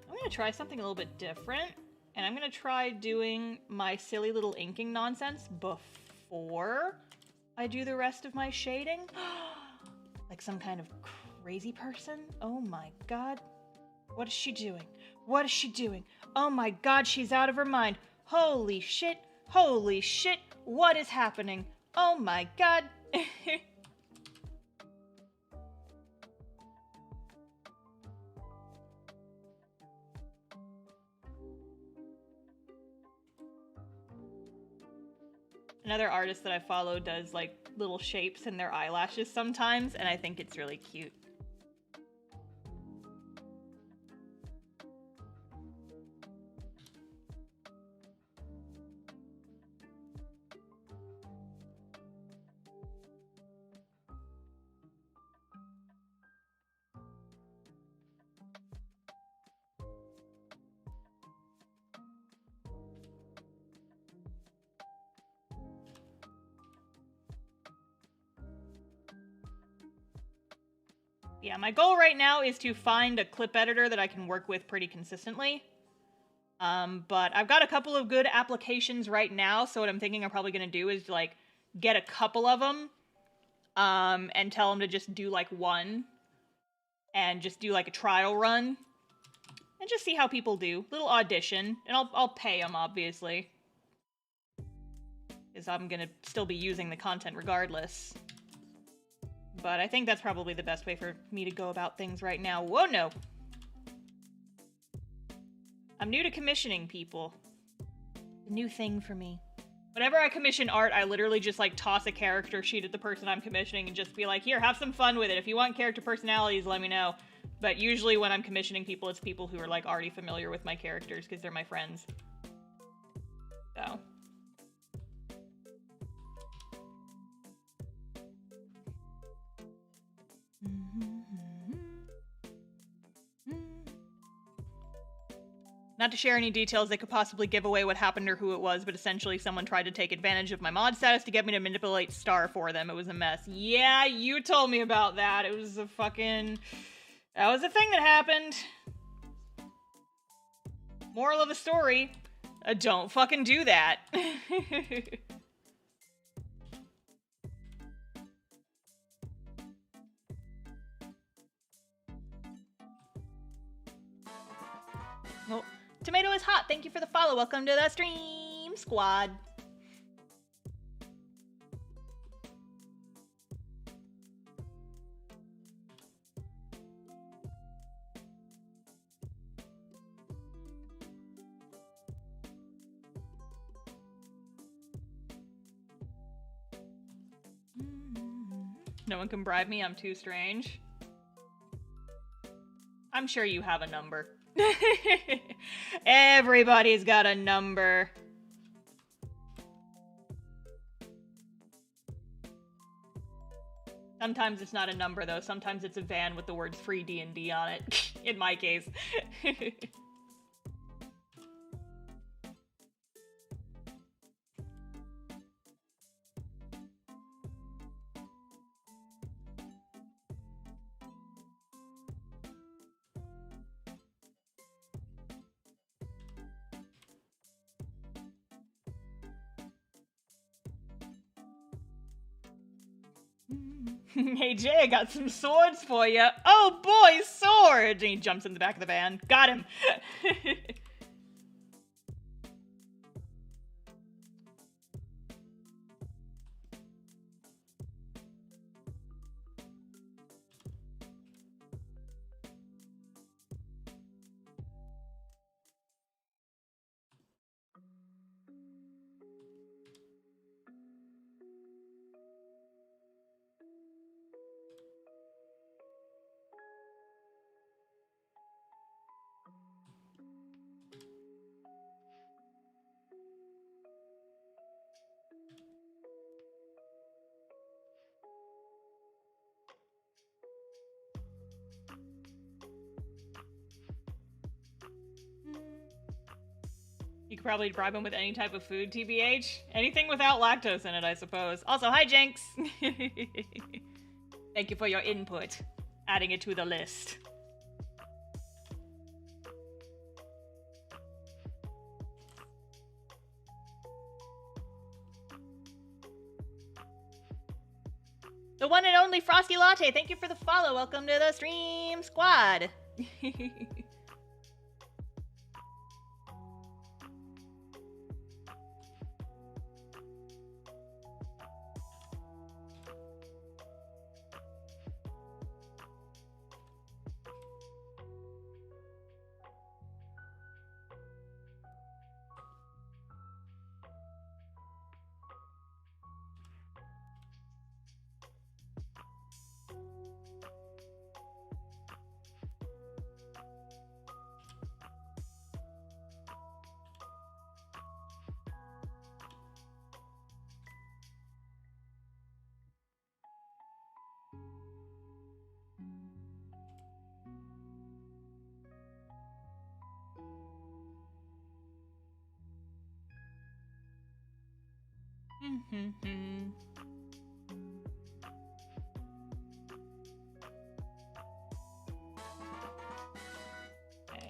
I'm gonna try something a little bit different, and I'm gonna try doing my silly little inking nonsense before I do the rest of my shading. Like some kind of crazy person? Oh my god. What is she doing? What is she doing? Oh my god, she's out of her mind. Holy shit. Holy shit. What is happening? Oh my god. Another artist that I follow does like little shapes in their eyelashes sometimes, and I think it's really cute. Yeah, my goal right now is to find a clip editor that I can work with pretty consistently. But I've got a couple of good applications right now, so what I'm thinking I'm probably going to do is, like, get a couple of them, and tell them to just do, like, one, and just do, like, a trial run, and just see how people do. Little audition, and I'll pay them, obviously. Because I'm going to still be using the content regardless. But I think that's probably the best way for me to go about things right now. Whoa, no! I'm new to commissioning people. A new thing for me. Whenever I commission art, I literally just, like, toss a character sheet at the person I'm commissioning and just be like, here, have some fun with it. If you want character personalities, let me know. But usually when I'm commissioning people, it's people who are, like, already familiar with my characters because they're my friends. So... Not to share any details that could possibly give away what happened or who it was, but essentially someone tried to take advantage of my mod status to get me to manipulate Star for them. It was a mess. Yeah, you told me about that. It was a fucking... That was a thing that happened. Moral of the story, don't fucking do that. Well, Tomato is hot. Thank you for the follow. Welcome to the stream squad. No one can bribe me. I'm too strange. I'm sure you have a number. Everybody's got a number. Sometimes it's not a number, though. Sometimes it's a van with the words free D&D on it. In my case. Hey Jay, I got some swords for you. Oh boy, swords! And he jumps in the back of the van. Got him. You could probably bribe him with any type of food, TBH. Anything without lactose in it, I suppose. Also, hi, Jenks! Thank you for your input. Adding it to the list. Lonely Frosty Latte, thank you for the follow. Welcome to the stream squad. Okay,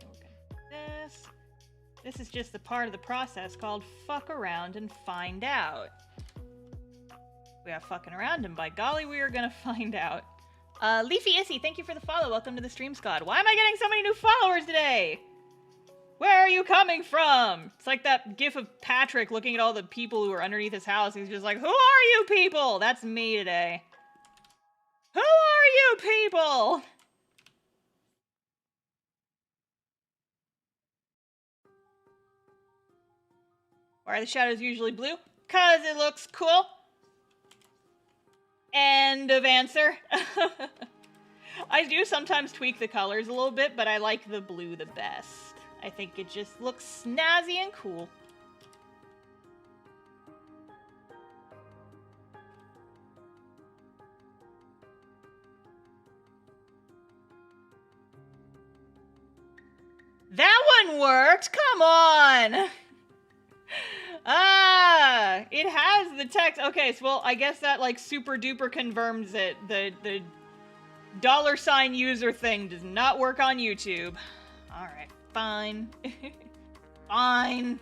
we're gonna do this. This is just the part of the process called fuck around and find out. We are fucking around, and by golly, we are gonna find out. Leafy Issy, thank you for the follow. Welcome to the stream squad. Why am I getting so many new followers today? Where are you coming from? It's like that gif of Patrick looking at all the people who are underneath his house. He's just like, who are you people? That's me today. Who are you people? Why are the shadows usually blue? 'Cause it looks cool. End of answer. I do sometimes tweak the colors a little bit, but I like the blue the best. I think it just looks snazzy and cool. That one worked! Come on! Ah! It has the text. Okay, so well, I guess that like super duper confirms it. The $ user thing does not work on YouTube. Alright. Fine. Fine.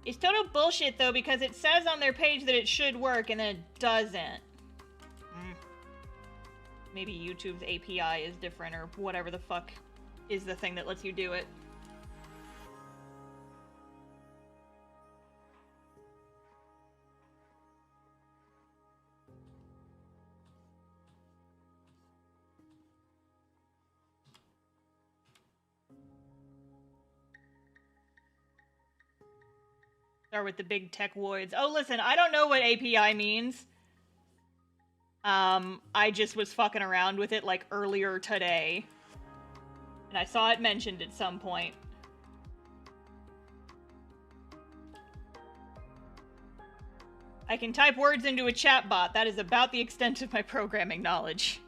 It's total bullshit, though, because it says on their page that it should work, and then it doesn't. Maybe YouTube's API is different, or whatever the fuck is the thing that lets you do it. Start with the big tech voids. Oh, listen, I don't know what API means. I just was fucking around with it, like, earlier today. And I saw it mentioned at some point. I can type words into a chatbot. That is about the extent of my programming knowledge.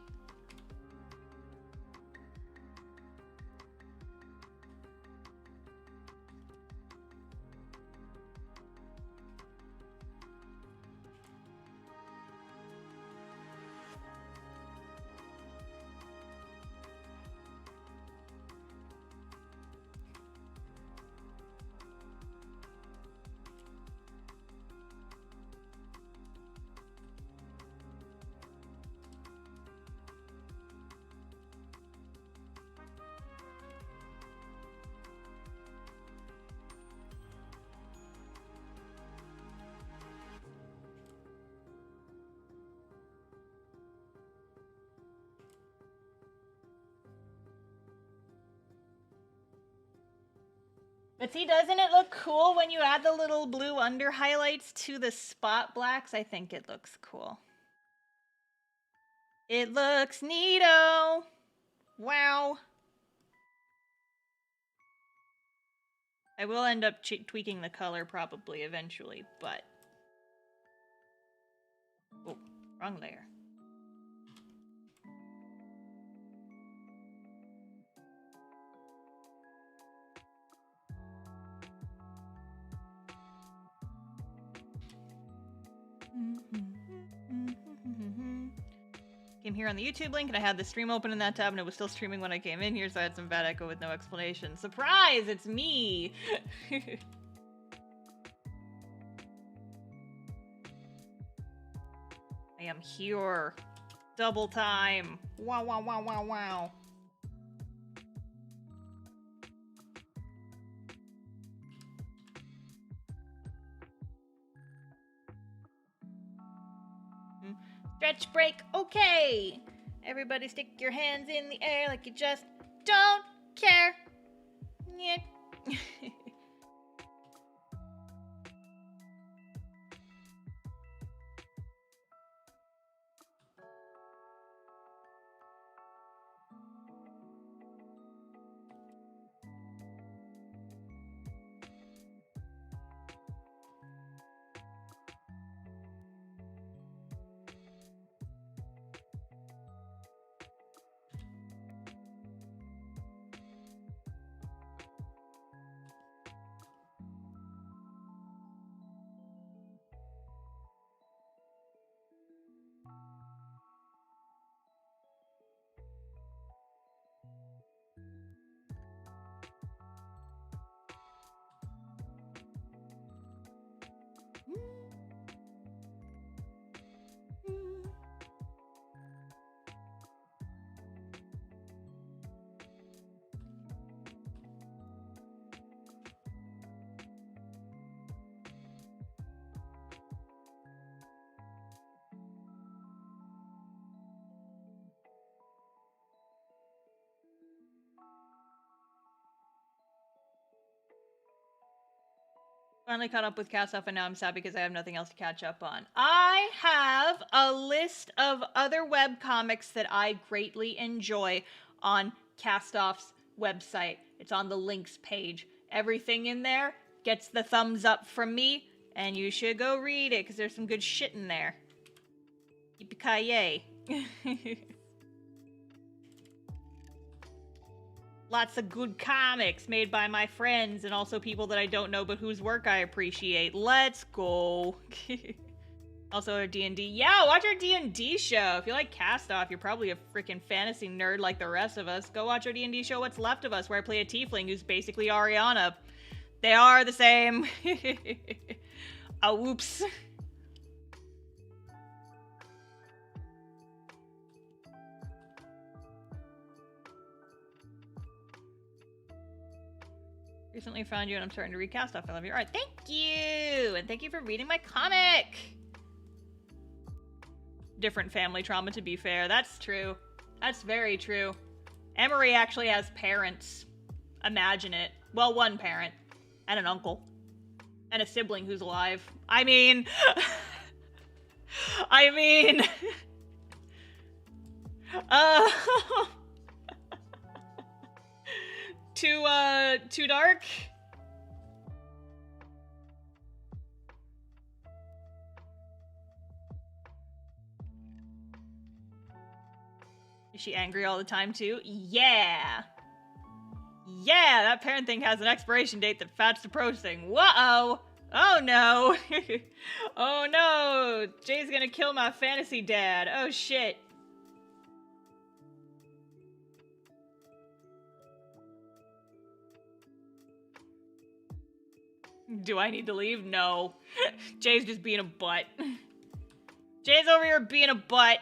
But see, doesn't it look cool when you add the little blue under highlights to the spot blacks? I think it looks cool. It looks neato. Wow. I will end up tweaking the color probably eventually, but... Oh, wrong layer. Came here on the YouTube link and I had the stream open in that tab and it was still streaming when I came in here, so I had some bad echo with no explanation. Surprise! It's me! I am here. Double time. Wow, wow, wow, wow, wow. Stretch break, okay. Everybody stick your hands in the air like you just don't care. Yeah. Finally caught up with cast stuff, and now I'm sad because I have nothing else to catch up on. I have a list of other webcomics that I greatly enjoy on Castoff's website. It's on the links page. Everything in there gets the thumbs up from me, and you should go read it because there's some good shit in there. Yippee-ki-yay. Lots of good comics made by my friends and also people that I don't know but whose work I appreciate. Let's go. Also our D&D. Yeah, watch our D&D show. If you like Cast Off, you're probably a freaking fantasy nerd like the rest of us. Go watch our D&D show, What's Left of Us, where I play a tiefling who's basically Ariana. They are the same. Oh, whoops. Recently found you and I'm starting to recast off. I love you. All right, thank you! And thank you for reading my comic! Different family trauma, to be fair. That's true. That's very true. Emery actually has parents. Imagine it. Well, one parent. And an uncle. And a sibling who's alive. I mean... Too dark? Is she angry all the time too? Yeah! Yeah, that parent thing has an expiration date that fast approaching. Whoa! Oh no! Oh no! Jay's gonna kill my fantasy dad. Oh shit. Do I need to leave? No. Jay's just being a butt. Jay's over here being a butt.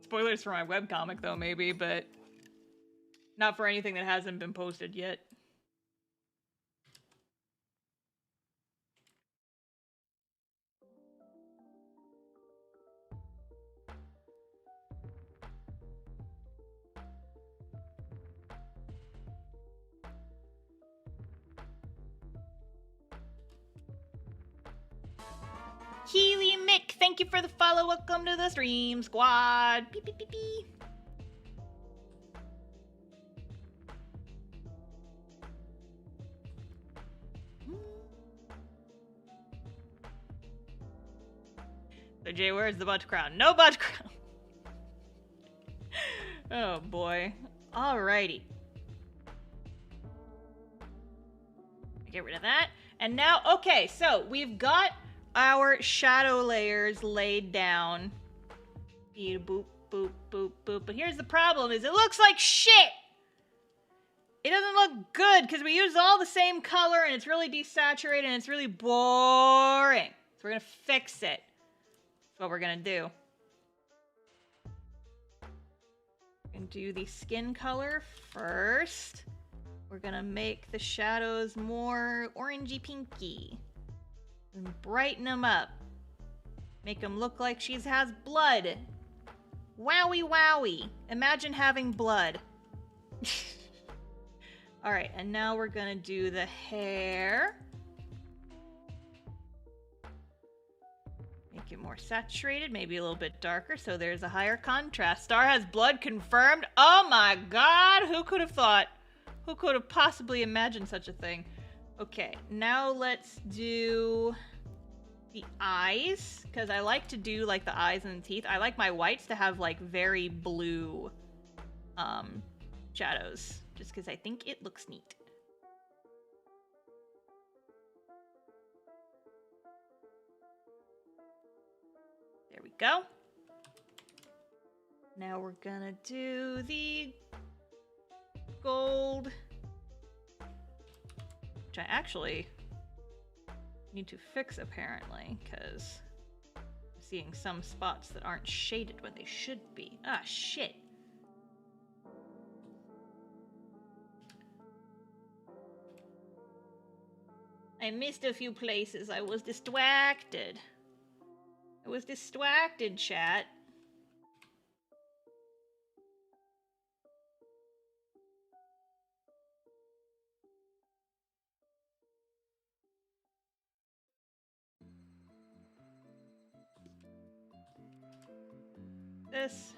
Spoilers for my webcomic though, maybe, but not for anything that hasn't been posted yet. Healy Mick, thank you for the follow. Welcome to the stream squad. Beep, beep, beep, beep. So Jay, where's the butt crown? No butt crown. Oh boy. Alrighty. Get rid of that. And now, okay, so we've got our shadow layers laid down. Boop, boop, boop, boop. But here's the problem, is it looks like shit! It doesn't look good, because we used all the same color, and it's really desaturated, and it's really boring. So we're gonna fix it. what we're gonna do. We're gonna do the skin color first. We're gonna make the shadows more orangey pinky. And brighten them up. Make them look like she has blood. Wowie wowie. Imagine having blood. Alright, and now we're gonna do the hair. Make it more saturated, maybe a little bit darker, so there's a higher contrast. Star has blood confirmed. Oh my god, who could have thought? Who could have possibly imagined such a thing? Okay, now let's do the eyes, because I like to do like the eyes and the teeth. I like my whites to have like very blue shadows, just because I think it looks neat. There we go. Now we're gonna do the gold, which I actually need to fix apparently, because I'm seeing some spots that aren't shaded when they should be. Ah, shit. I missed a few places. I was distracted. Chat. This.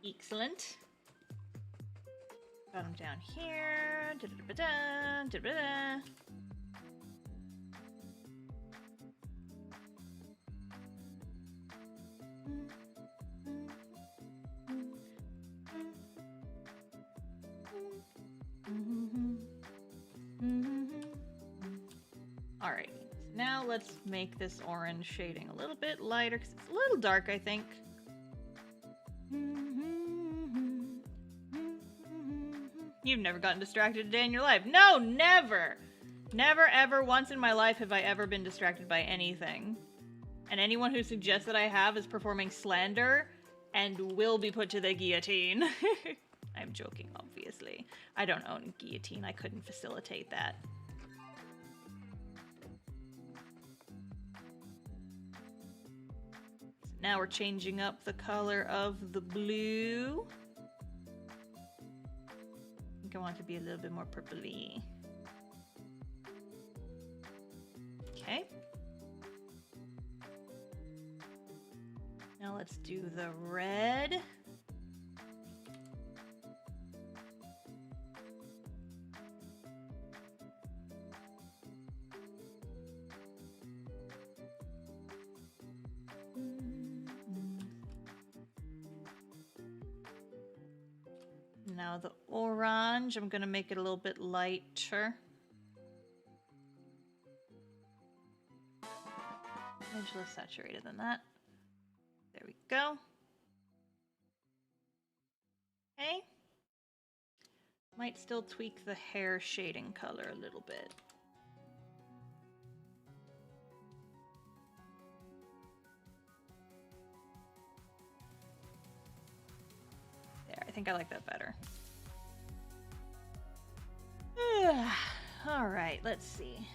Excellent. Got them down here. Da-da-da-da-da, da-da-da-da. All right, now let's make this orange shading a little bit lighter because it's a little dark, I think. You've never gotten distracted a day in your life. No, never. Never, ever, once in my life have I ever been distracted by anything. And anyone who suggests that I have is performing slander and will be put to the guillotine. I'm joking, obviously. I don't own a guillotine. I couldn't facilitate that. Now we're changing up the color of the blue. I think I want it to be a little bit more purpley. Okay. Now let's do the red. Now the orange, I'm gonna make it a little bit lighter. Maybe less saturated than that. There we go. Okay. Might still tweak the hair shading color a little bit. There, I think I like that better. All right, let's see.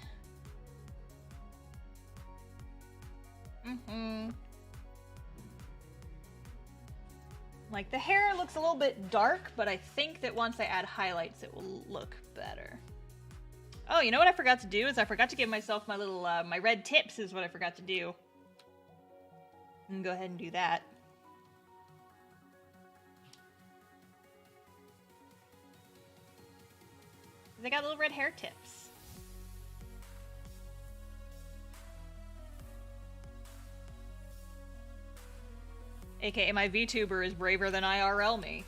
Like, the hair looks a little bit dark, but I think that once I add highlights, it will look better. Oh, you know what I forgot to do is I forgot to give myself my little, my red tips is what I forgot to do. And go ahead and do that. They got little red hair tips. AKA my VTuber is braver than IRL me.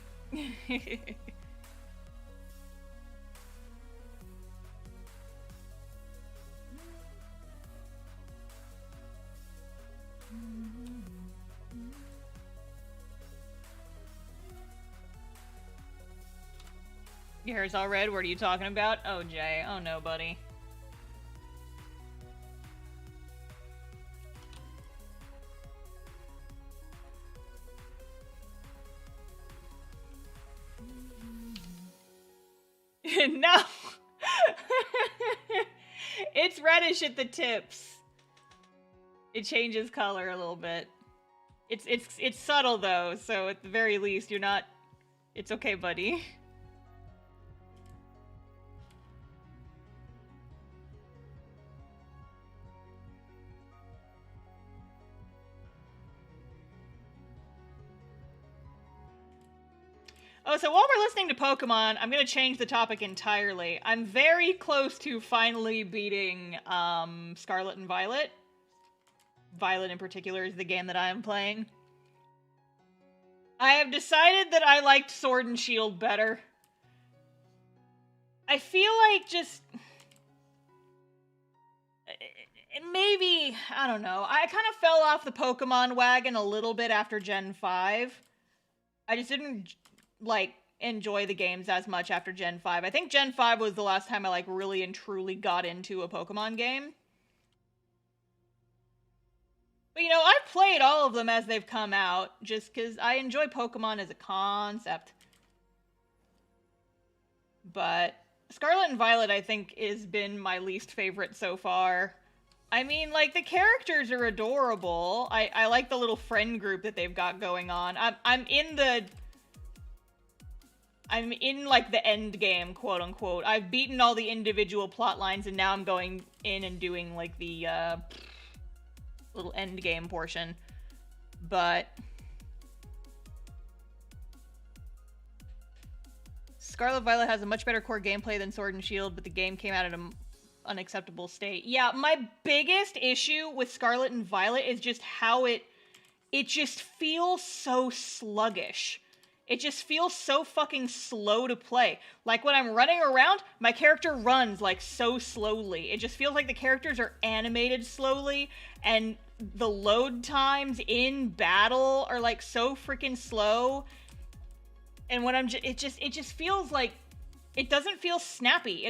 Your hair's all red? What are you talking about? Oh, Jay. Oh, no, buddy. No! It's reddish at the tips. It changes color a little bit. It's subtle, though, so at the very least, you're not... It's okay, buddy. Oh, so while we're listening to Pokemon, I'm gonna change the topic entirely. I'm very close to finally beating, Scarlet and Violet. Violet in particular is the game that I am playing. I have decided that I liked Sword and Shield better. I feel like just... Maybe, I don't know. I kind of fell off the Pokemon wagon a little bit after Gen 5. I just didn't... like, enjoy the games as much after Gen 5. I think Gen 5 was the last time I, like, really and truly got into a Pokemon game. But, you know, I've played all of them as they've come out, just because I enjoy Pokemon as a concept. But Scarlet and Violet, I think, has been my least favorite so far. I mean, like, the characters are adorable. I like the little friend group that they've got going on. I'm in, like, the end game, quote-unquote. I've beaten all the individual plot lines, and now I'm going in and doing, like, the, little end game portion. But... Scarlet Violet has a much better core gameplay than Sword and Shield, but the game came out at an unacceptable state. Yeah, my biggest issue with Scarlet and Violet is just how it just feels so sluggish. It just feels so fucking slow to play. Like, when I'm running around, my character runs, like, so slowly. It just feels like the characters are animated slowly, and the load times in battle are, like, so freaking slow. And when it just feels like, it doesn't feel snappy.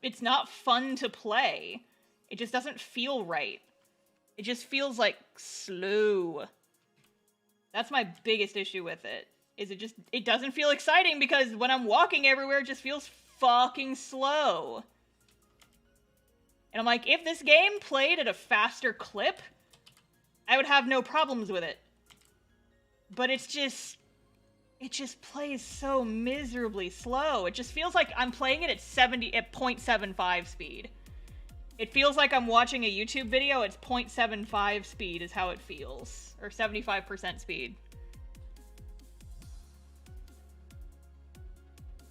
It's not fun to play. It just doesn't feel right. It just feels, like, slow. That's my biggest issue with it. It doesn't feel exciting because when I'm walking everywhere, it just feels fucking slow. And I'm like, if this game played at a faster clip, I would have no problems with it. But it just plays so miserably slow. It just feels like I'm playing it at 0.75 speed. It feels like I'm watching a YouTube video at 0.75 speed is how it feels. Or 75% speed.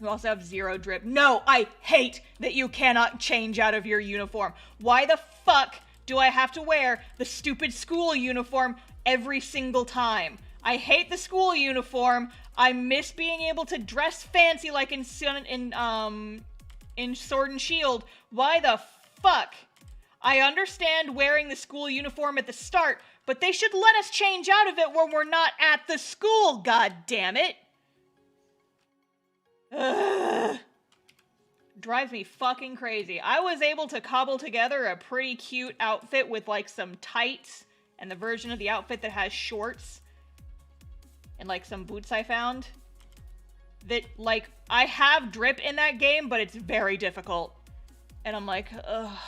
You also have 0 drip. No, I hate that you cannot change out of your uniform. Why the fuck do I have to wear the stupid school uniform every single time? I hate the school uniform. I miss being able to dress fancy like in Sword and Shield. Why the fuck? I understand wearing the school uniform at the start, but they should let us change out of it when we're not at the school, god damn it. Ugh. Drives me fucking crazy. I was able to cobble together a pretty cute outfit with, like, some tights and the version of the outfit that has shorts and, like, some boots I found. That, like, I have drip in that game, but it's very difficult. And I'm like, ugh.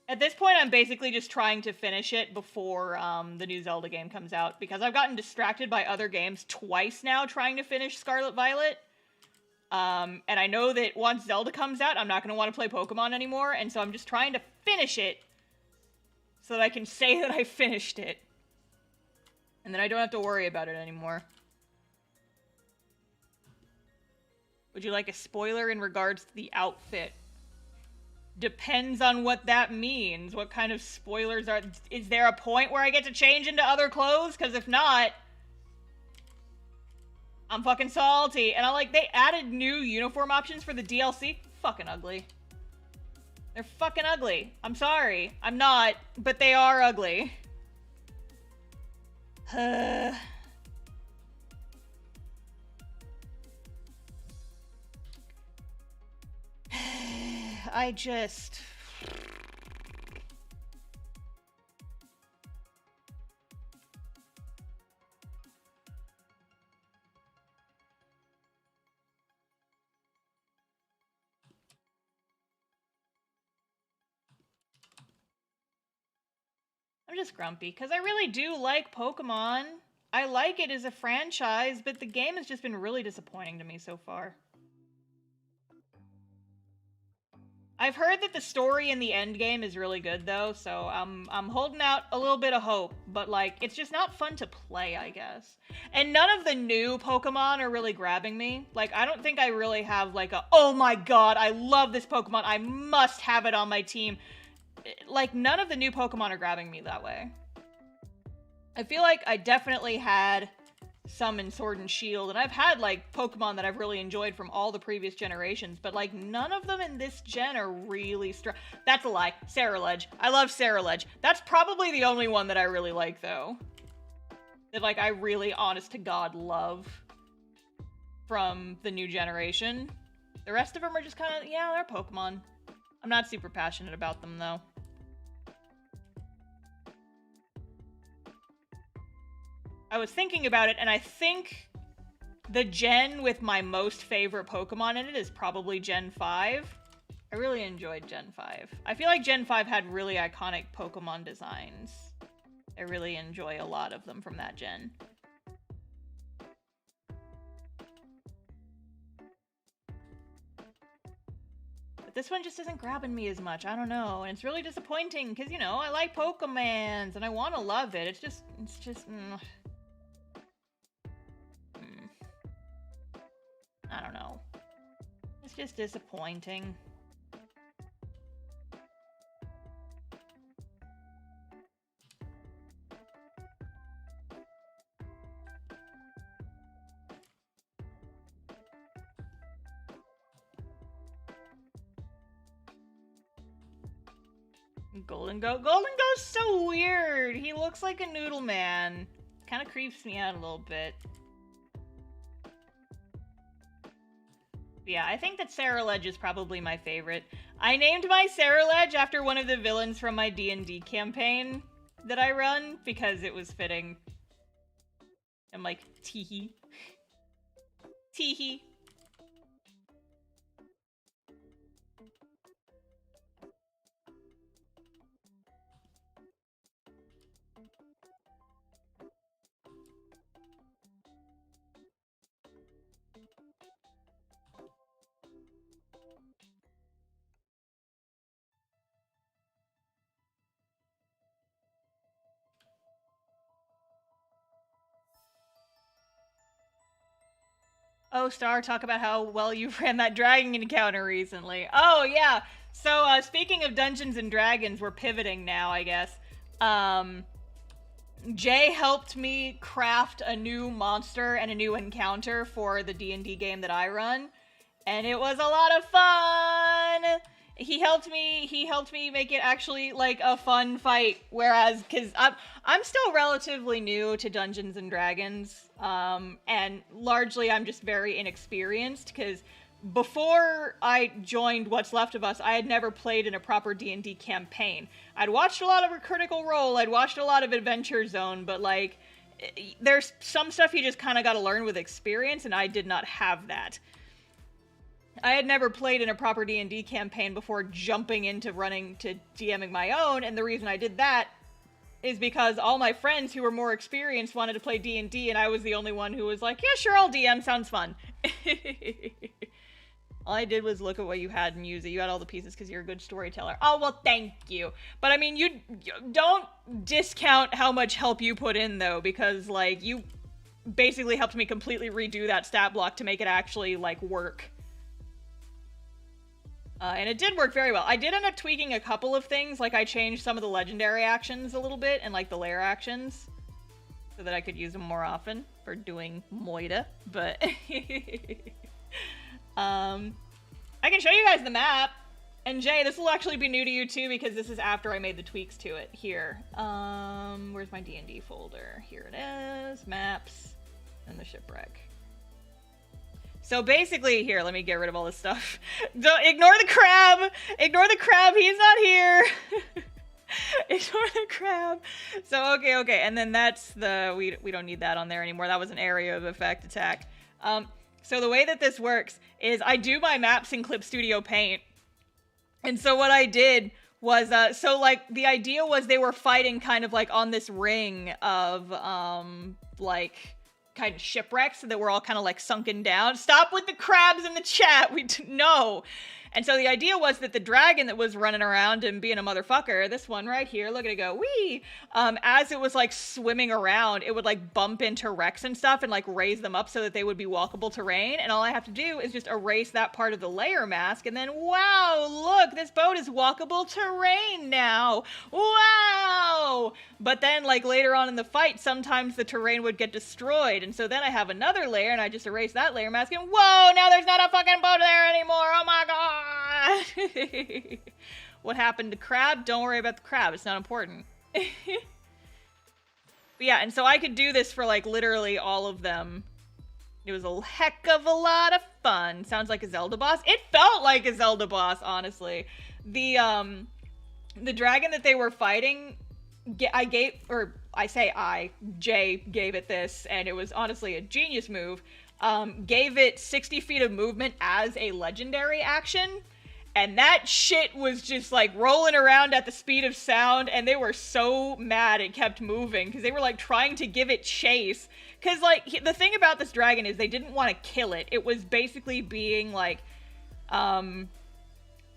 At this point, I'm basically just trying to finish it before the new Zelda game comes out, because I've gotten distracted by other games twice now trying to finish Scarlet Violet. And I know that once Zelda comes out, I'm not going to want to play Pokemon anymore, and so I'm just trying to finish it so that I can say that I finished it. And then I don't have to worry about it anymore. Would you like a spoiler in regards to the outfit? Depends on what that means. What kind of spoilers are... Is there a point where I get to change into other clothes? Because if not, I'm fucking salty. And they added new uniform options for the DLC. Fucking ugly. They're fucking ugly. I'm sorry. I'm not, but they are ugly. I just... I'm just grumpy, because I really do like Pokemon. I like it as a franchise, but the game has just been really disappointing to me so far. I've heard that the story in the end game is really good, though, so I'm holding out a little bit of hope, but, like, it's just not fun to play, I guess. And none of the new Pokemon are really grabbing me. Like, I don't think I really have, like, a, oh my god, I love this Pokemon, I must have it on my team. Like, none of the new Pokemon are grabbing me that way. I feel like I definitely had some in Sword and Shield, and I've had, like, Pokemon that I've really enjoyed from all the previous generations, but, like, none of them in this gen are really strong. That's a lie. Ceruledge. I love Ceruledge. That's probably the only one that I really like, though. That, like, I really, honest to God, love from the new generation. The rest of them are just kind of, yeah, they're Pokemon. I'm not super passionate about them, though. I was thinking about it, and I think the gen with my most favorite Pokemon in it is probably Gen 5. I really enjoyed Gen 5. I feel like Gen 5 had really iconic Pokemon designs. I really enjoy a lot of them from that gen. But this one just isn't grabbing me as much. I don't know, and it's really disappointing, because, you know, I like Pokemans, and I want to love it. It's just... I don't know. It's just disappointing. Golden Goat's so weird. He looks like a noodle man. Kind of creeps me out a little bit. Yeah, I think that Ceruledge is probably my favorite. I named my Ceruledge after one of the villains from my D&D campaign that I run, because it was fitting. I'm like, teehee. Teehee. Oh, Star, talk about how well you ran that dragon encounter recently. Oh, yeah. So, speaking of Dungeons and Dragons, we're pivoting now, I guess. Jay helped me craft a new monster and a new encounter for the D&D game that I run, and it was a lot of fun! He helped me make it actually, like, a fun fight, whereas, because I'm still relatively new to Dungeons and Dragons, and largely I'm just very inexperienced, because before I joined What's Left of Us, I had never played in a proper D&D campaign. I'd watched a lot of Critical Role, I'd watched a lot of Adventure Zone, but, like, there's some stuff you just kind of gotta learn with experience, and I did not have that. I had never played in a proper D&D campaign before jumping into running to DMing my own, and the reason I did that is because all my friends who were more experienced wanted to play D&D, and I was the only one who was like, yeah, sure, I'll DM, sounds fun. All I did was look at what you had and use it. You had all the pieces because you're a good storyteller. Oh, well, thank you. But, I mean, you don't discount how much help you put in, though, because, like, you basically helped me completely redo that stat block to make it actually, like, work. And it did work very well. I did end up tweaking a couple of things, like I changed some of the legendary actions a little bit, and like the lair actions, so that I could use them more often for doing Moida, but... I can show you guys the map, and Jay, this will actually be new to you too, because this is after I made the tweaks to it. Here, where's my D&D folder? Here it is, maps, and the shipwreck. So basically, here, let me get rid of all this stuff. Don't ignore the crab. Ignore the crab. He's not here. Ignore the crab. So okay, and then that's the we don't need that on there anymore. That was an area of effect attack. So the way that this works is I do my maps in Clip Studio Paint, and so what I did was so like the idea was they were fighting kind of like on this ring of like kind of shipwrecks that were all kind of like sunken down. Stop with the crabs in the chat. No. And so the idea was that the dragon that was running around and being a motherfucker, this one right here, look at it go, wee! As it was like swimming around, it would like bump into wrecks and stuff and like raise them up so that they would be walkable terrain. And all I have to do is just erase that part of the layer mask. And then, wow, look, this boat is walkable terrain now. Wow! But then like later on in the fight, sometimes the terrain would get destroyed. And so then I have another layer and I just erase that layer mask and whoa, now there's not a fucking boat there anymore. Oh my god! What happened to crab? Don't worry about the crab. It's not important. But yeah, and so I could do this for like literally all of them. It was a heck of a lot of fun. Sounds like a Zelda boss. It felt like a Zelda boss, honestly. The dragon that they were fighting, Jay gave it this, and it was honestly a genius move. Gave it 60 feet of movement as a legendary action, and that shit was just like rolling around at the speed of sound, and they were so mad it kept moving because they were like trying to give it chase. Because like the thing about this dragon is they didn't want to kill it. It was basically being like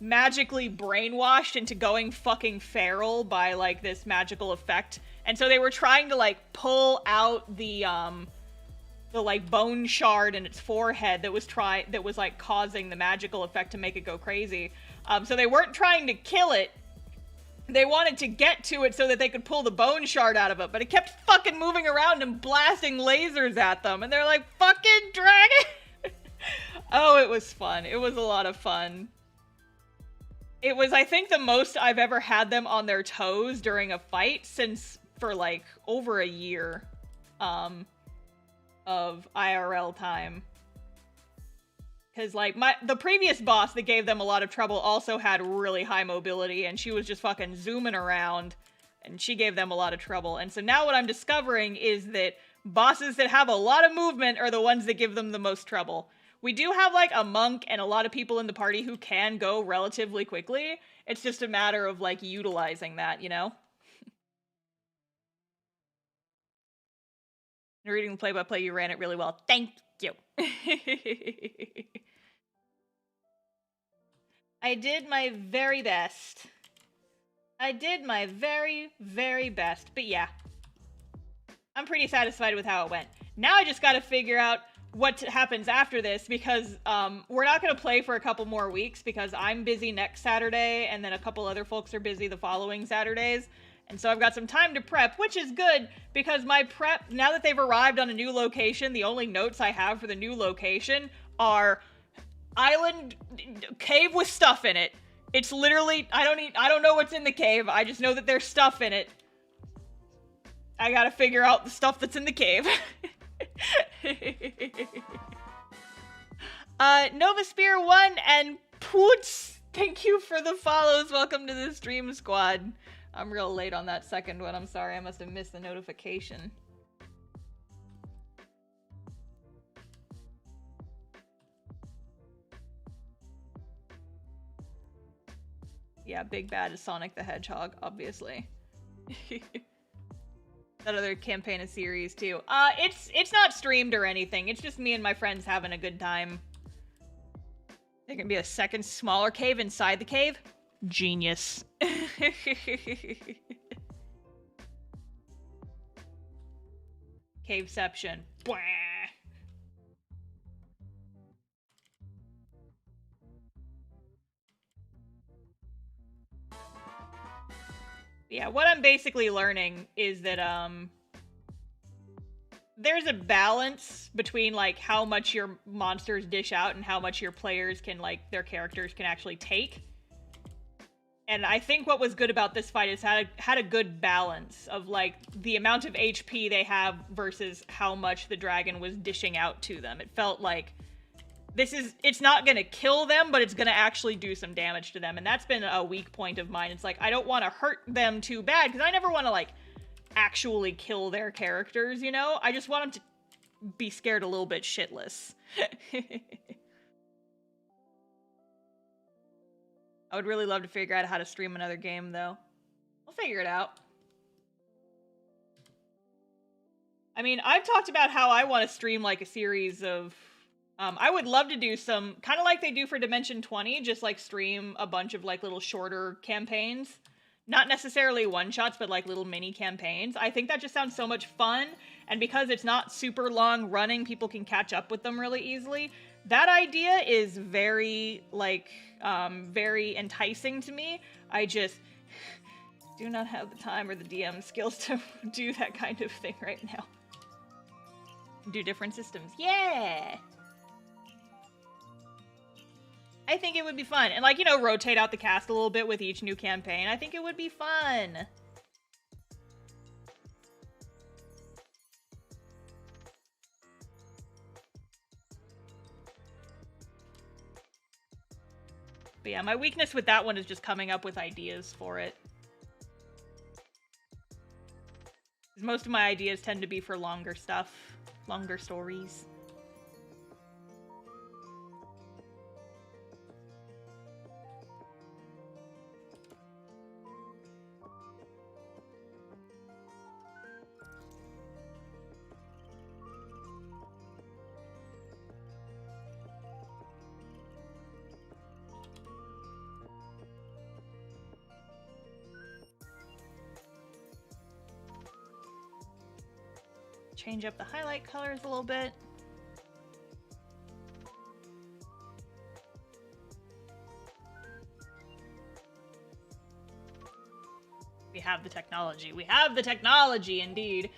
magically brainwashed into going fucking feral by like this magical effect, and so they were trying to like pull out the like bone shard in its forehead that was like causing the magical effect to make it go crazy. So they weren't trying to kill it. They wanted to get to it so that they could pull the bone shard out of it, but it kept fucking moving around and blasting lasers at them, and they're like, fucking dragon! Oh, it was fun. It was a lot of fun. It was, I think, the most I've ever had them on their toes during a fight for like over a year. Of IRL time. Because like the previous boss that gave them a lot of trouble also had really high mobility, and she was just fucking zooming around, and she gave them a lot of trouble. And so now what I'm discovering is that bosses that have a lot of movement are the ones that give them the most trouble. We do have like a monk and a lot of people in the party who can go relatively quickly. It's just a matter of like utilizing that, you know? Reading the play-by-play, you ran it really well. Thank you. I did my very best. I did my very, very best. But yeah, I'm pretty satisfied with how it went. Now I just gotta figure out what happens after this, because we're not gonna play for a couple more weeks because I'm busy next Saturday, and then a couple other folks are busy the following Saturdays. And so I've got some time to prep, which is good, because my prep, now that they've arrived on a new location, the only notes I have for the new location are island cave with stuff in it. It's literally, I don't know what's in the cave. I just know that there's stuff in it. I gotta figure out the stuff that's in the cave. Novasphere 1 and Poots, thank you for the follows. Welcome to the stream squad. I'm real late on that second one. I'm sorry. I must have missed the notification. Yeah, big bad is Sonic the Hedgehog, obviously. That other campaign is series too. It's not streamed or anything. It's just me and my friends having a good time. There can be a second smaller cave inside the cave. Genius. Caveception. Bwah. Yeah, what I'm basically learning is that there's a balance between like how much your monsters dish out and how much your players can, like, their characters can actually take. And I think what was good about this fight is had a good balance of like the amount of HP they have versus how much the dragon was dishing out to them. It felt like it's not gonna kill them, but it's gonna actually do some damage to them. And that's been a weak point of mine. It's like, I don't want to hurt them too bad, because I never want to, like, actually kill their characters, you know? I just want them to be scared a little bit shitless. I would really love to figure out how to stream another game, though. I'll figure it out. I mean, I've talked about how I want to stream, like, a series of... I would love to do some, kind of like they do for Dimension 20, just, like, stream a bunch of, like, little shorter campaigns. Not necessarily one-shots, but, like, little mini campaigns. I think that just sounds so much fun, and because it's not super long running, people can catch up with them really easily. That idea is very, like, very enticing to me. I just do not have the time or the DM skills to do that kind of thing right now. Do different systems. Yeah! I think it would be fun. And, like, you know, rotate out the cast a little bit with each new campaign. I think it would be fun. But yeah, my weakness with that one is just coming up with ideas for it. Because most of my ideas tend to be for longer stuff. Longer stories. Change up the highlight colors a little bit. We have the technology. We have the technology, indeed.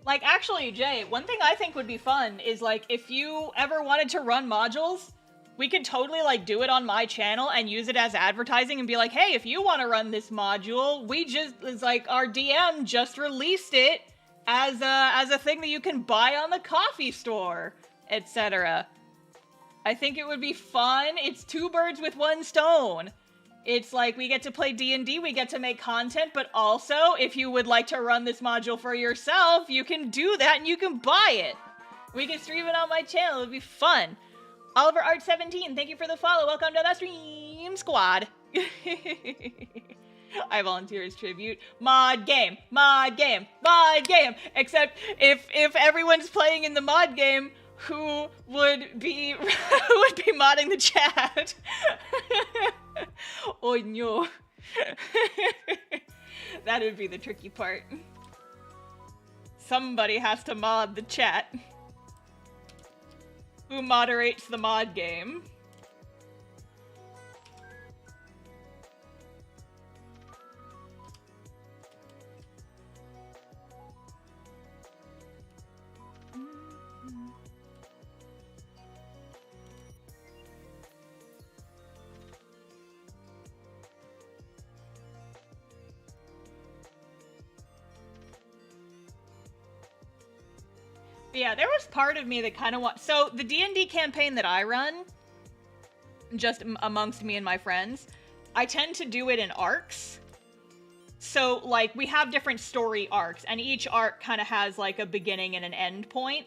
Like, actually, Jay, one thing I think would be fun is, like, if you ever wanted to run modules, we could totally, like, do it on my channel and use it as advertising and be like, hey, if you want to run this module, it's like, our DM just released it as a thing that you can buy on the coffee store, etc. I think it would be fun. It's two birds with one stone. It's like, we get to play D&D, we get to make content, but also, if you would like to run this module for yourself, you can do that and you can buy it. We can stream it on my channel. It would be fun. Oliver Art 17, thank you for the follow. Welcome to the stream squad. I volunteer as tribute. Mod game, mod game, mod game. Except if everyone's playing in the mod game, who would be modding the chat? Oh no. That would be the tricky part. Somebody has to mod the chat. Who moderates the mod game? Yeah, there was part of me that kind of so the D&D campaign that I run, just amongst me and my friends, I tend to do it in arcs. So, like, we have different story arcs, and each arc kind of has, like, a beginning and an end point.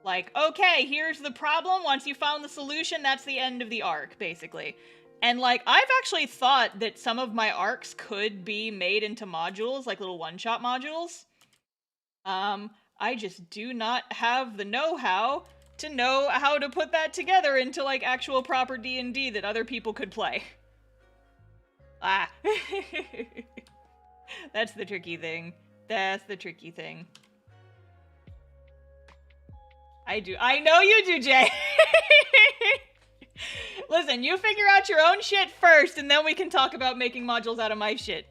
Like, okay, here's the problem. Once you found the solution, that's the end of the arc, basically. And, like, I've actually thought that some of my arcs could be made into modules, like little one-shot modules. I just do not have the know-how to know how to put that together into, like, actual proper D&D that other people could play. Ah. That's the tricky thing. That's the tricky thing. I know you do, Jay! Listen, you figure out your own shit first, and then we can talk about making modules out of my shit.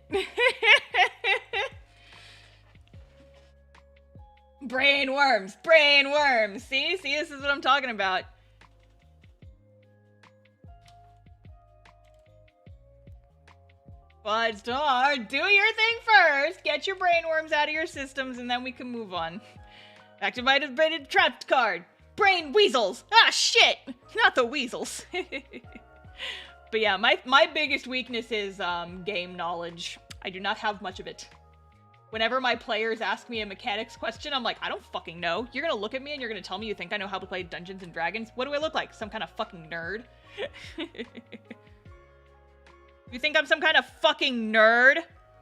Brain worms! Brain worms! See? See, this is what I'm talking about. But Star, do your thing first! Get your brain worms out of your systems, and then we can move on. Activated trapped card. Brain weasels. Ah, shit. Not the weasels. But yeah, my biggest weakness is game knowledge. I do not have much of it. Whenever my players ask me a mechanics question, I'm like, I don't fucking know. You're gonna look at me and you're gonna tell me you think I know how to play Dungeons and Dragons? What do I look like? Some kind of fucking nerd? You think I'm some kind of fucking nerd?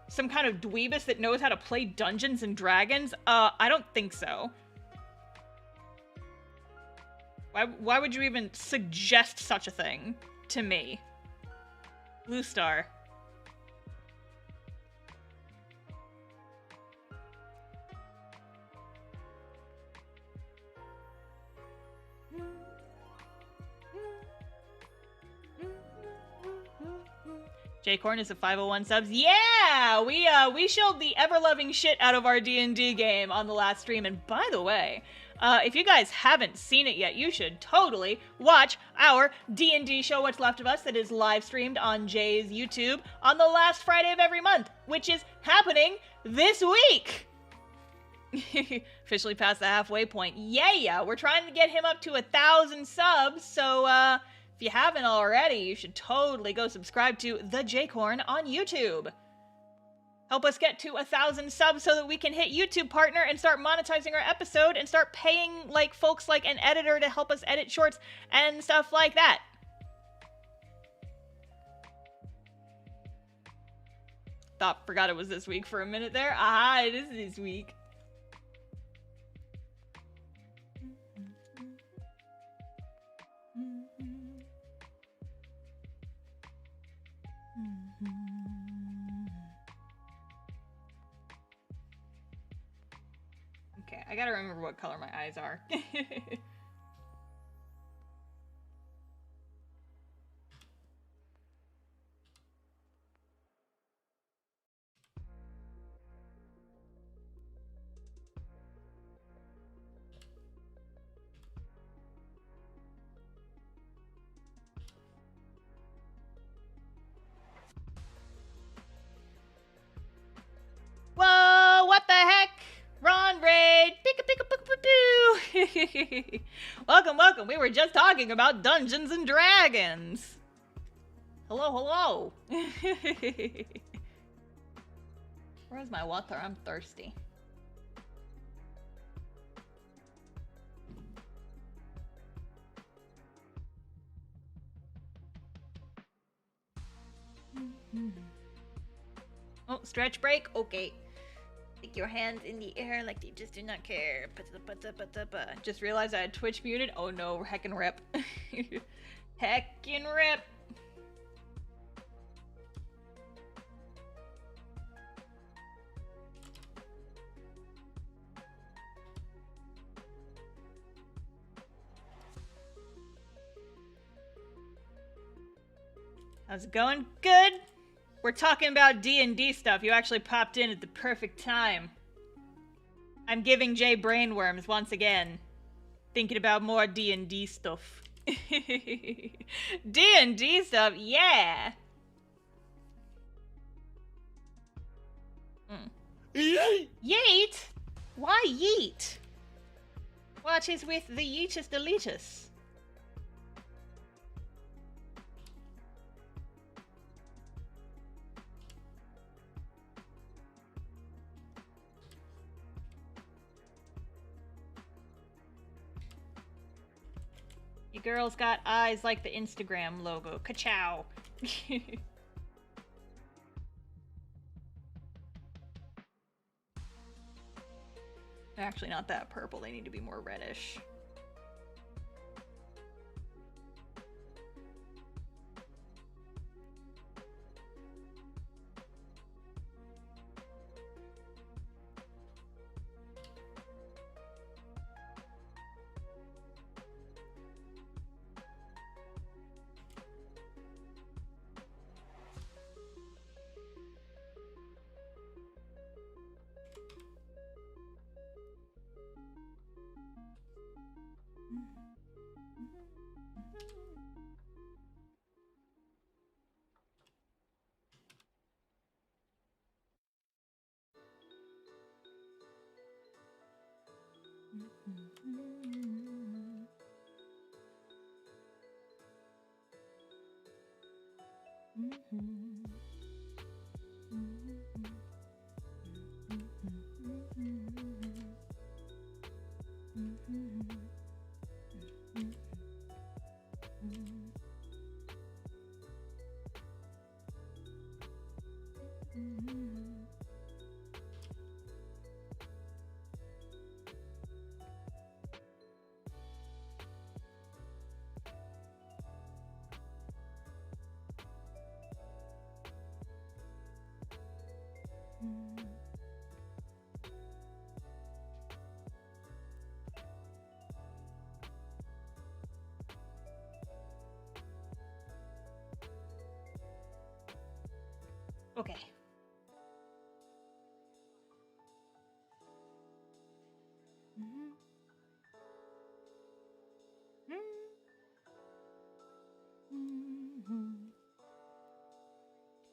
Some kind of dweebus that knows how to play Dungeons and Dragons? I don't think so. Why would you even suggest such a thing to me? Blue Star. J-Corn is a 501 subs. Yeah! We showed the ever-loving shit out of our D&D game on the last stream. And by the way, if you guys haven't seen it yet, you should totally watch our D&D show, What's Left of Us, that is live streamed on Jay's YouTube on the last Friday of every month, which is happening this week. Officially past the halfway point. Yeah, we're trying to get him up to 1,000 subs, so if you haven't already, you should totally go subscribe to The J-Corn on YouTube. Help us get to 1,000 subs so that we can hit YouTube Partner and start monetizing our episode and start paying like folks like an editor to help us edit shorts and stuff like that. Forgot it was this week for a minute there. Ah, it is this week. Okay, I gotta remember what color my eyes are. Whoa, what the heck? Ron Raid! Pika-pika-pika-poo! Welcome. We were just talking about Dungeons and Dragons. Hello. Where's my water? I'm thirsty. Oh, stretch break? Okay. Stick your hands in the air like they just do not care. Just realized I had Twitch muted. Oh no, heckin' rip. Heckin' rip. How's it going? Good. We're talking about D&D stuff. You actually popped in at the perfect time. I'm giving Jay brainworms once again. Thinking about more D&D stuff. D&D stuff, yeah! Yeet? Why yeet? What is with the yeetus deletus? You girls got eyes like the Instagram logo. Ka-chow. They're actually not that purple. They need to be more reddish. Okay.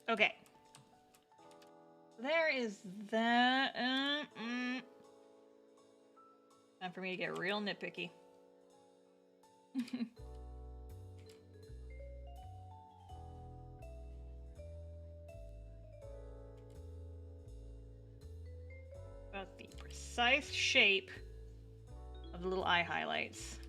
Okay. There is that. Time for me to get real nitpicky. About the precise shape of the little eye highlights.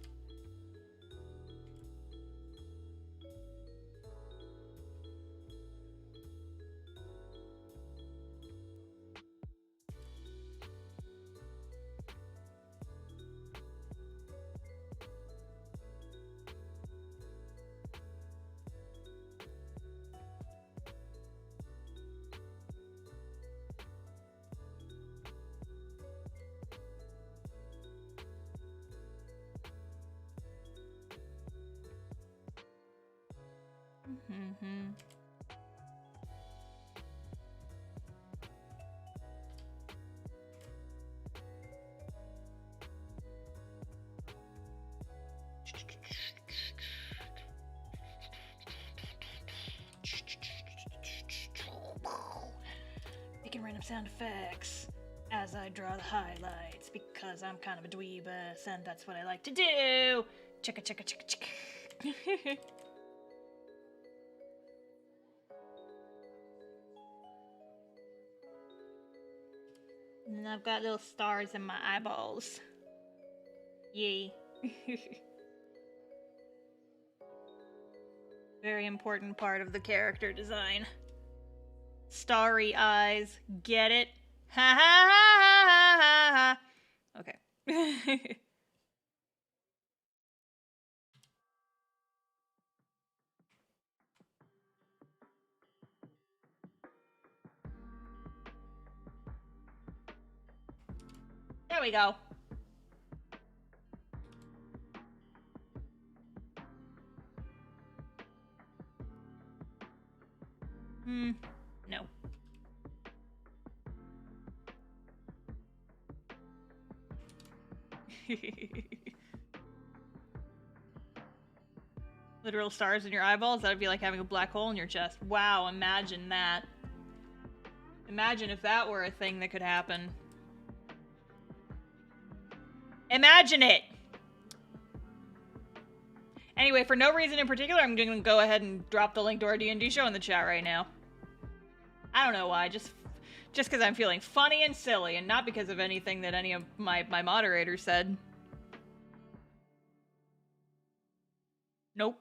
Making random sound effects as I draw the highlights because I'm kind of a dweebus and that's what I like to do. Chicka chicka chicka chicka. And I've got little stars in my eyeballs. Yay. Very important part of the character design. Starry eyes. Get it? Ha ha ha ha ha ha. Okay. There we go. No. Literal stars in your eyeballs? That would be like having a black hole in your chest. Wow, imagine that. Imagine if that were a thing that could happen. Imagine it! Anyway, for no reason in particular, I'm gonna go ahead and drop the link to our D&D show in the chat right now. I don't know why, just because I'm feeling funny and silly, and not because of anything that any of my moderators said. Nope.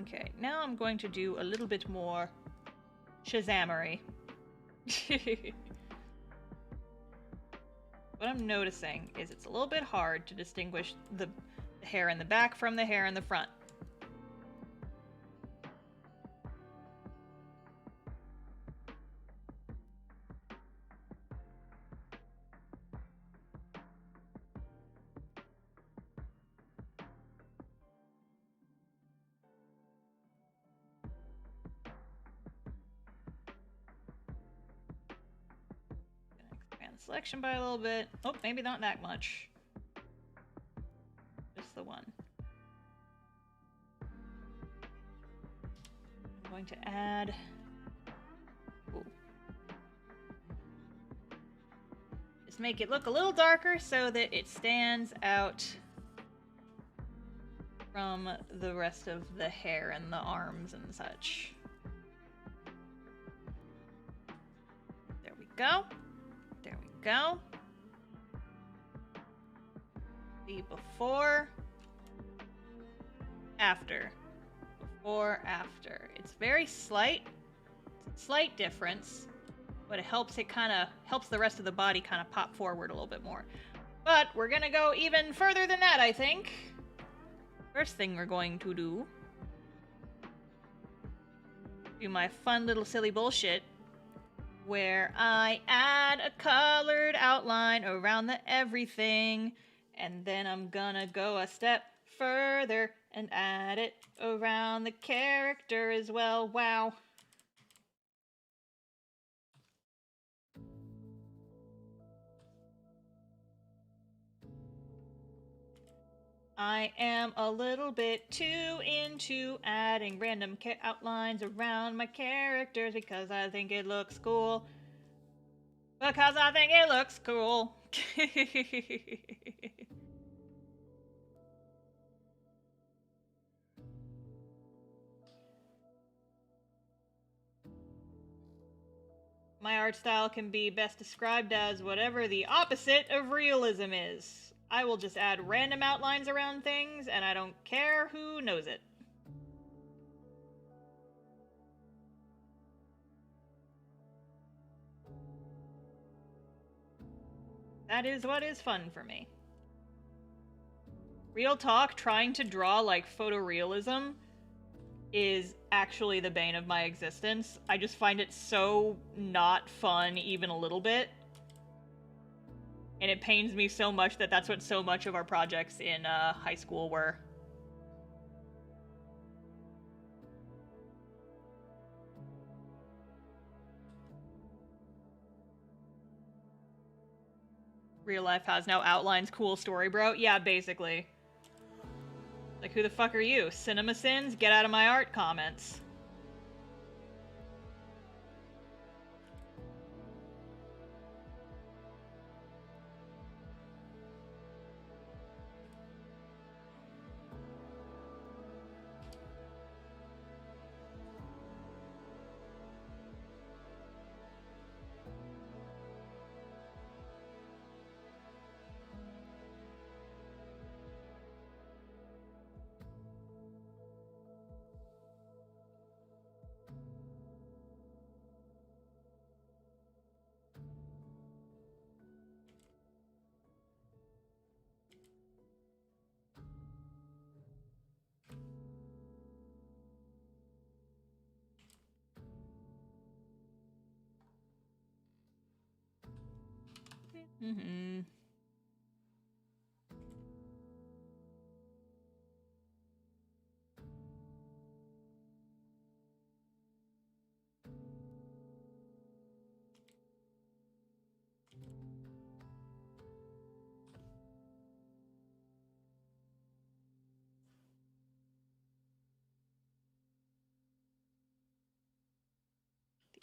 Okay, now I'm going to do a little bit more Shazamery. What I'm noticing is it's a little bit hard to distinguish the hair in the back from the hair in the front. Selection by a little bit. Oh, maybe not that much. Just the one. I'm going to add... Ooh. This Let's make it look a little darker so that it stands out from the rest of the hair and the arms and such. There we go. There we go. The before, after. Before, after. It's very slight. It's a slight difference, but it helps the rest of the body kind of pop forward a little bit more. But we're gonna go even further than that, I think. First thing we're going to do my fun little silly bullshit where I add a colored outline around the everything, and then I'm gonna go a step further and add it around the character as well. Wow. I am a little bit too into adding random outlines around my characters because I think it looks cool. Because I think it looks cool. My art style can be best described as whatever the opposite of realism is. I will just add random outlines around things, and I don't care who knows it. That is what is fun for me. Real talk, trying to draw like photorealism is actually the bane of my existence. I just find it so not fun even a little bit. And it pains me so much that that's what so much of our projects in high school were. Real life has no outlines, cool story, bro. Yeah, basically. Like, who the fuck are you? Cinema Sins? Get out of my art comments. Mm-hmm.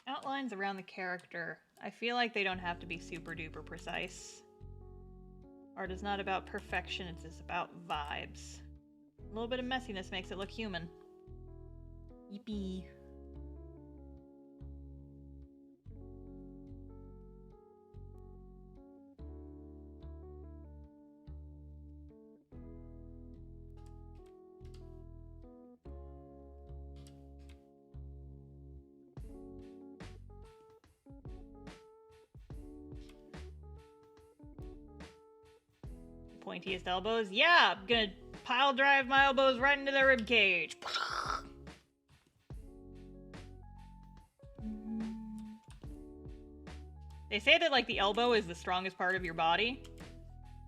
The outlines around the character, I feel like they don't have to be super duper precise. Art is not about perfection, it's just about vibes. A little bit of messiness makes it look human. Yippee. Pointiest elbows? Yeah, I'm gonna pile drive my elbows right into the rib cage. They say that, like, the elbow is the strongest part of your body.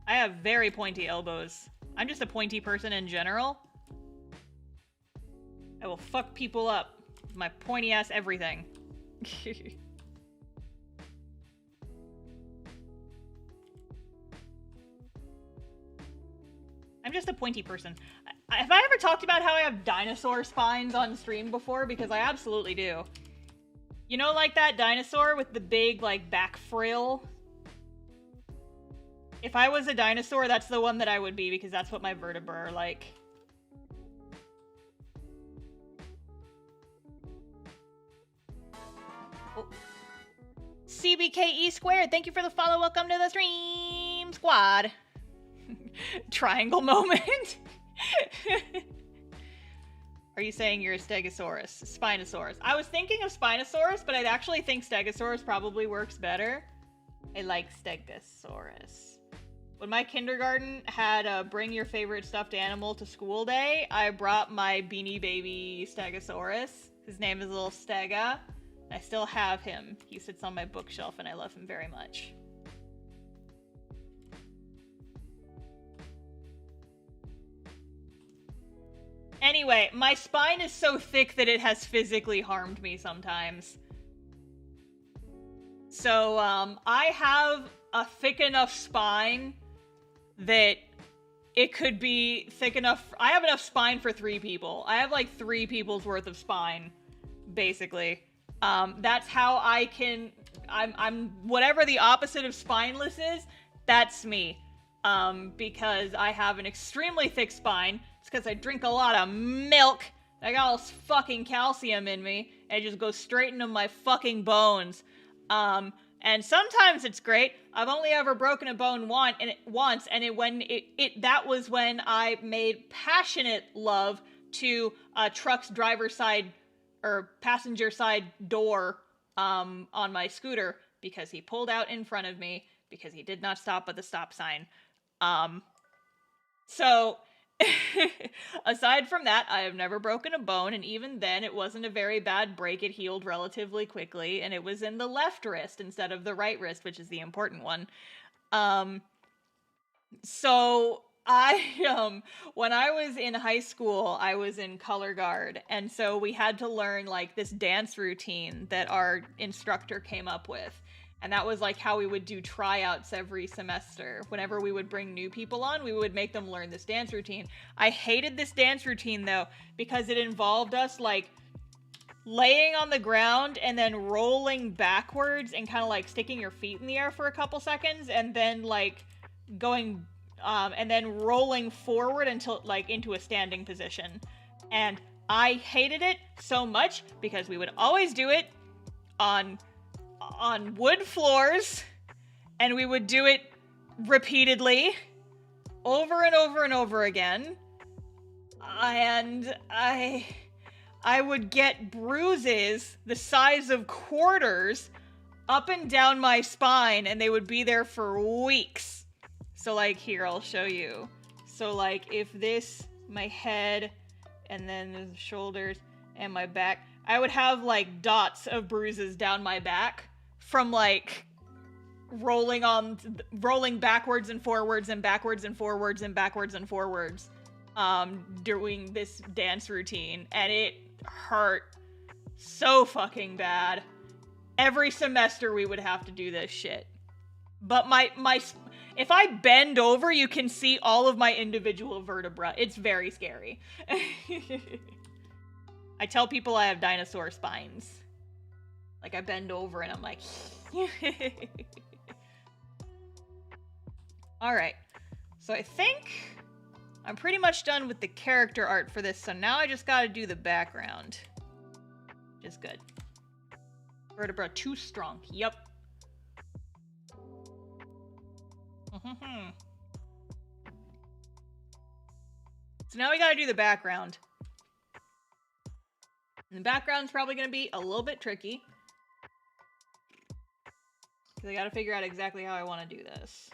I have very pointy elbows. I'm just a pointy person in general. I will fuck people up with my pointy ass everything. I'm just a pointy person. Have I ever talked about how I have dinosaur spines on stream before? Because I absolutely do. You know, like that dinosaur with the big, like, back frill? If I was a dinosaur, that's the one that I would be, because that's what my vertebrae are like. Oh. CBKE squared, thank you for the follow. Welcome to the stream squad. Triangle moment. Are you saying you're a Stegosaurus? Spinosaurus. I was thinking of Spinosaurus, but I actually think Stegosaurus probably works better. I like Stegosaurus. When my kindergarten had a bring your favorite stuffed animal to school day, I brought my Beanie Baby Stegosaurus. His name is Little Stega. I still have him. He sits on my bookshelf and I love him very much. Anyway, my spine is so thick that it has physically harmed me sometimes. So, I have a thick enough spine that it could be thick enough. I have enough spine for 3 people. I have like 3 people's worth of spine, basically. That's how I can, I'm whatever the opposite of spineless is, that's me. Because I have an extremely thick spine. It's because I drink a lot of milk. I got all this fucking calcium in me. And it just goes straight into my fucking bones. And sometimes it's great. I've only ever broken a bone once, and that was when I made passionate love to a truck's driver's side or passenger side door on my scooter because he pulled out in front of me because he did not stop at the stop sign. So aside from that, I have never broken a bone, and even then it wasn't a very bad break. It healed relatively quickly, and it was in the left wrist instead of the right wrist, which is the important one. So I, when I was in high school, I was in color guard, and so we had to learn, like, this dance routine that our instructor came up with. And that was like how we would do tryouts every semester. Whenever we would bring new people on, we would make them learn this dance routine. I hated this dance routine though, because it involved us like laying on the ground and then rolling backwards and kind of like sticking your feet in the air for a couple seconds and then like going, and then rolling forward until like into a standing position. And I hated it so much because we would always do it on wood floors, and we would do it repeatedly over and over and over again, and I would get bruises the size of quarters up and down my spine, and they would be there for weeks. So like here, I'll show you. So like if this, my head, and then the shoulders and my back, I would have like dots of bruises down my back from like rolling backwards and forwards and backwards and forwards and backwards and forwards doing this dance routine, and it hurt so fucking bad. Every semester we would have to do this shit. But my if I bend over, you can see all of my individual vertebrae. It's very scary. I tell people I have dinosaur spines. Like, I bend over and I'm like... Alright. So I think I'm pretty much done with the character art for this, so now I just gotta do the background. Which is good. Vertebra too strong. Yep. So now we gotta do the background. And the background's probably gonna be a little bit tricky. Because I gotta figure out exactly how I want to do this.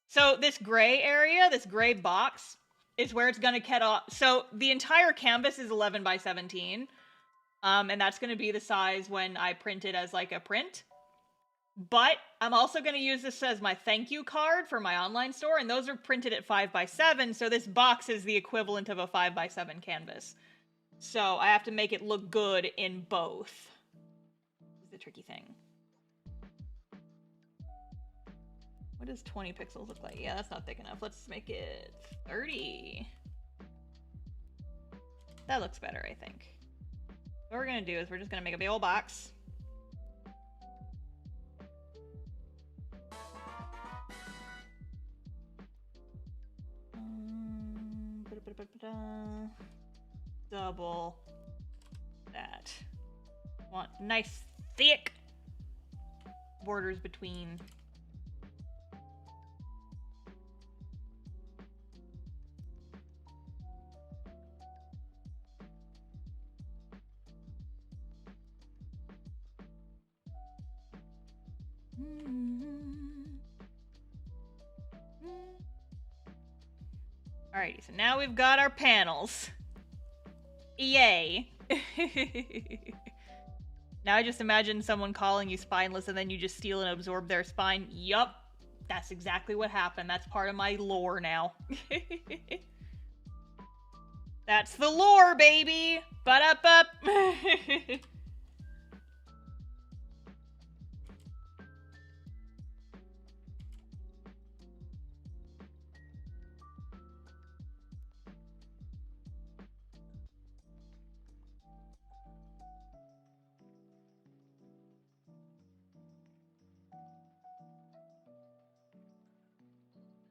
So this gray area, this gray box, is where it's gonna cut off. So the entire canvas is 11 by 17. And that's gonna be the size when I print it as like a print. But I'm also gonna use this as my thank you card for my online store, and those are printed at 5 by 7, so this box is the equivalent of a 5 by 7 canvas. So I have to make it look good in both. This is the tricky thing. What does 20 pixels look like? Yeah, that's not thick enough. Let's make it 30. That looks better, I think. What we're gonna do is we're just gonna make a big old box. Double that. Want nice thick borders between. Alrighty, so now we've got our panels. Yay. Now I just imagine someone calling you spineless and then you just steal and absorb their spine. Yup. That's exactly what happened. That's part of my lore now. That's the lore, baby! Ba-da-bup!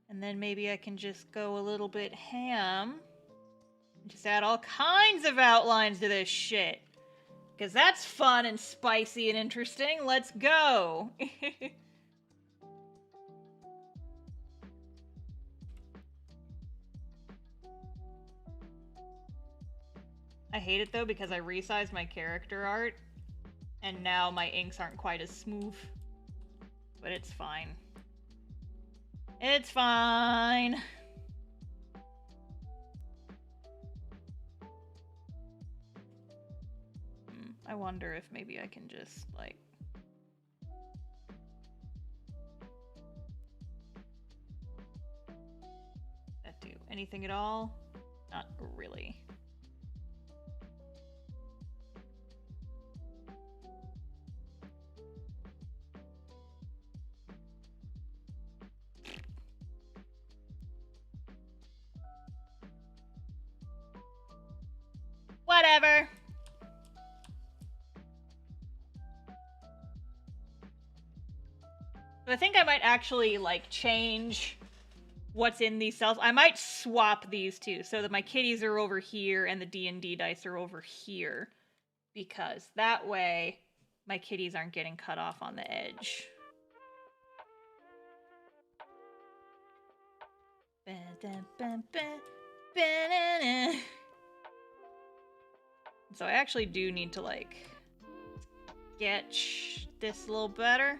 And then maybe I can just go a little bit ham. Just add all kinds of outlines to this shit. Because that's fun and spicy and interesting. Let's go! I hate it though because I resized my character art. And now my inks aren't quite as smooth. But it's fine. It's fine. I wonder if maybe I can just, like... that do anything at all? Not really. Whatever. I think I might actually, like, change what's in these cells. I might swap these two so that my kitties are over here and the D&D dice are over here. Because that way, my kitties aren't getting cut off on the edge. So I actually do need to, like, sketch this a little better.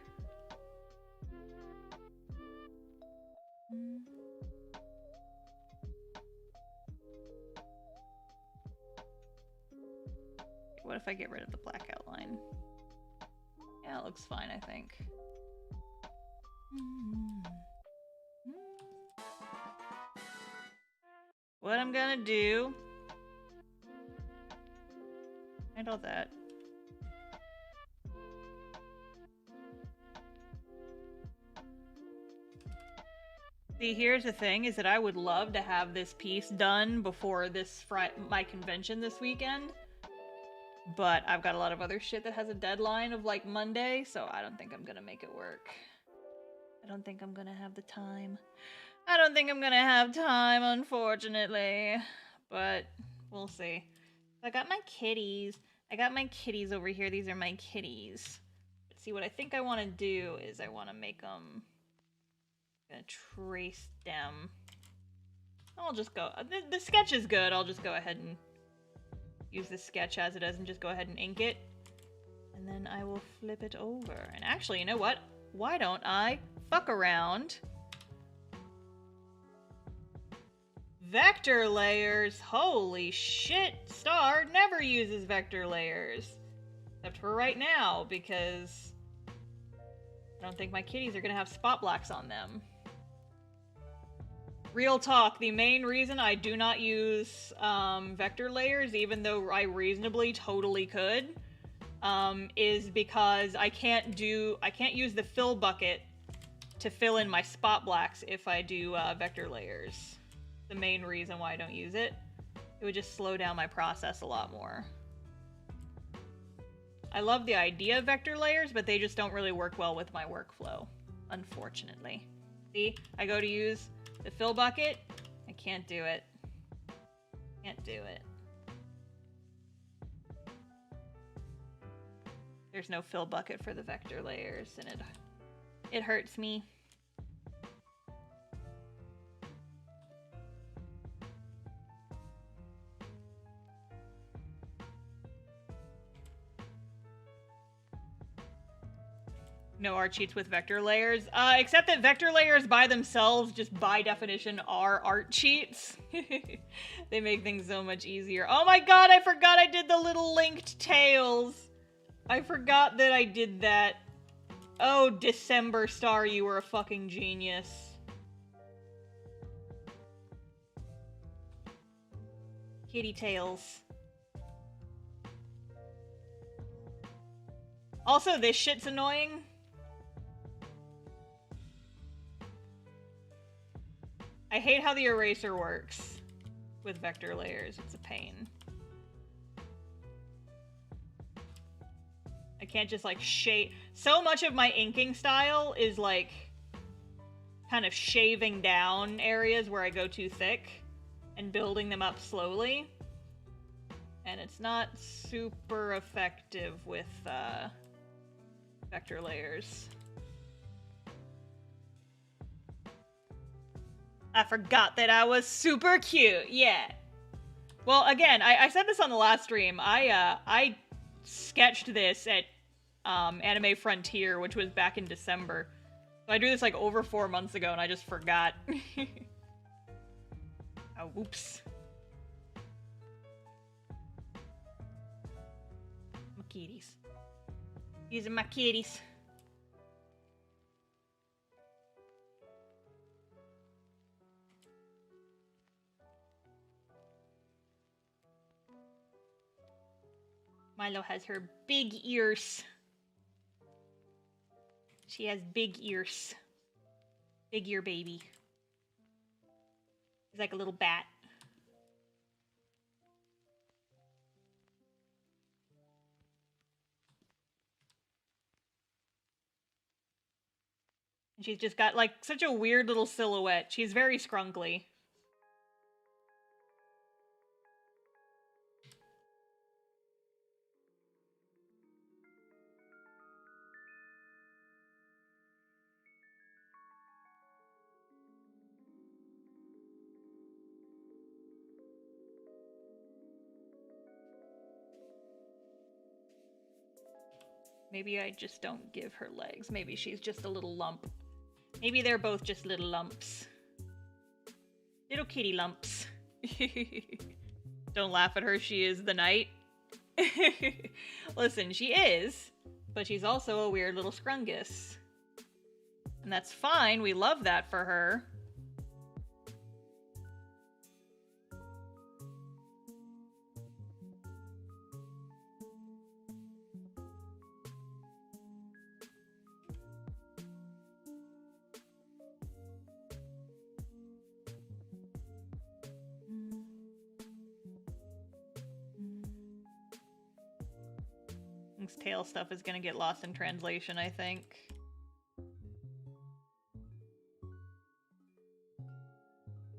What if I get rid of the black outline? Yeah, it looks fine, I think. What I'm gonna do... and all that. See, here's the thing, is that I would love to have this piece done before this my convention this weekend. But I've got a lot of other shit that has a deadline of, like, Monday, so I don't think I'm gonna make it work. I don't think I'm gonna have the time. I don't think I'm gonna have time, unfortunately. But we'll see. I got my kitties. I got my kitties over here. These are my kitties. But see, what I think I want to do is I want to make them... I'm gonna trace them. I'll just go... The sketch is good. I'll just go ahead and use the sketch as it is and just go ahead and ink it. And then I will flip it over. And actually, you know what? Why don't I fuck around? Vector layers! Holy shit! Star never uses vector layers. Except for right now, because I don't think my kitties are gonna have spot blacks on them. Real talk, the main reason I do not use vector layers, even though I reasonably totally could, is because I can't use the fill bucket to fill in my spot blacks if I do vector layers. The main reason why I don't use it. It would just slow down my process a lot more. I love the idea of vector layers, but they just don't really work well with my workflow, unfortunately. See, I go to use the fill bucket, I can't do it. Can't do it. There's no fill bucket for the vector layers, and it hurts me. No art sheets with vector layers. Except that vector layers by themselves, just by definition, are art sheets. They make things so much easier. Oh my god, I forgot I did the little linked tails. I forgot that I did that. Oh, December Star, you were a fucking genius. Kitty tails. Also, this shit's annoying. I hate how the eraser works with vector layers. It's a pain. I can't just like shade. So much of my inking style is like kind of shaving down areas where I go too thick and building them up slowly. And it's not super effective with vector layers. I forgot that I was super cute. Yeah. Well, again, I said this on the last stream. I sketched this at Anime Frontier, which was back in December. So I drew this like over 4 months ago, and I just forgot. Oh, whoops. My kitties. These are my kitties. Milo has her big ears. She has big ears. Big ear baby. He's like a little bat. And she's just got like such a weird little silhouette. She's very scrunkly. Maybe I just don't give her legs. Maybe she's just a little lump. Maybe they're both just little lumps. Little kitty lumps. Don't laugh at her, she is the knight. Listen, she is, but she's also a weird little scrungus. And that's fine, we love that for her. This tail stuff is gonna get lost in translation, I think.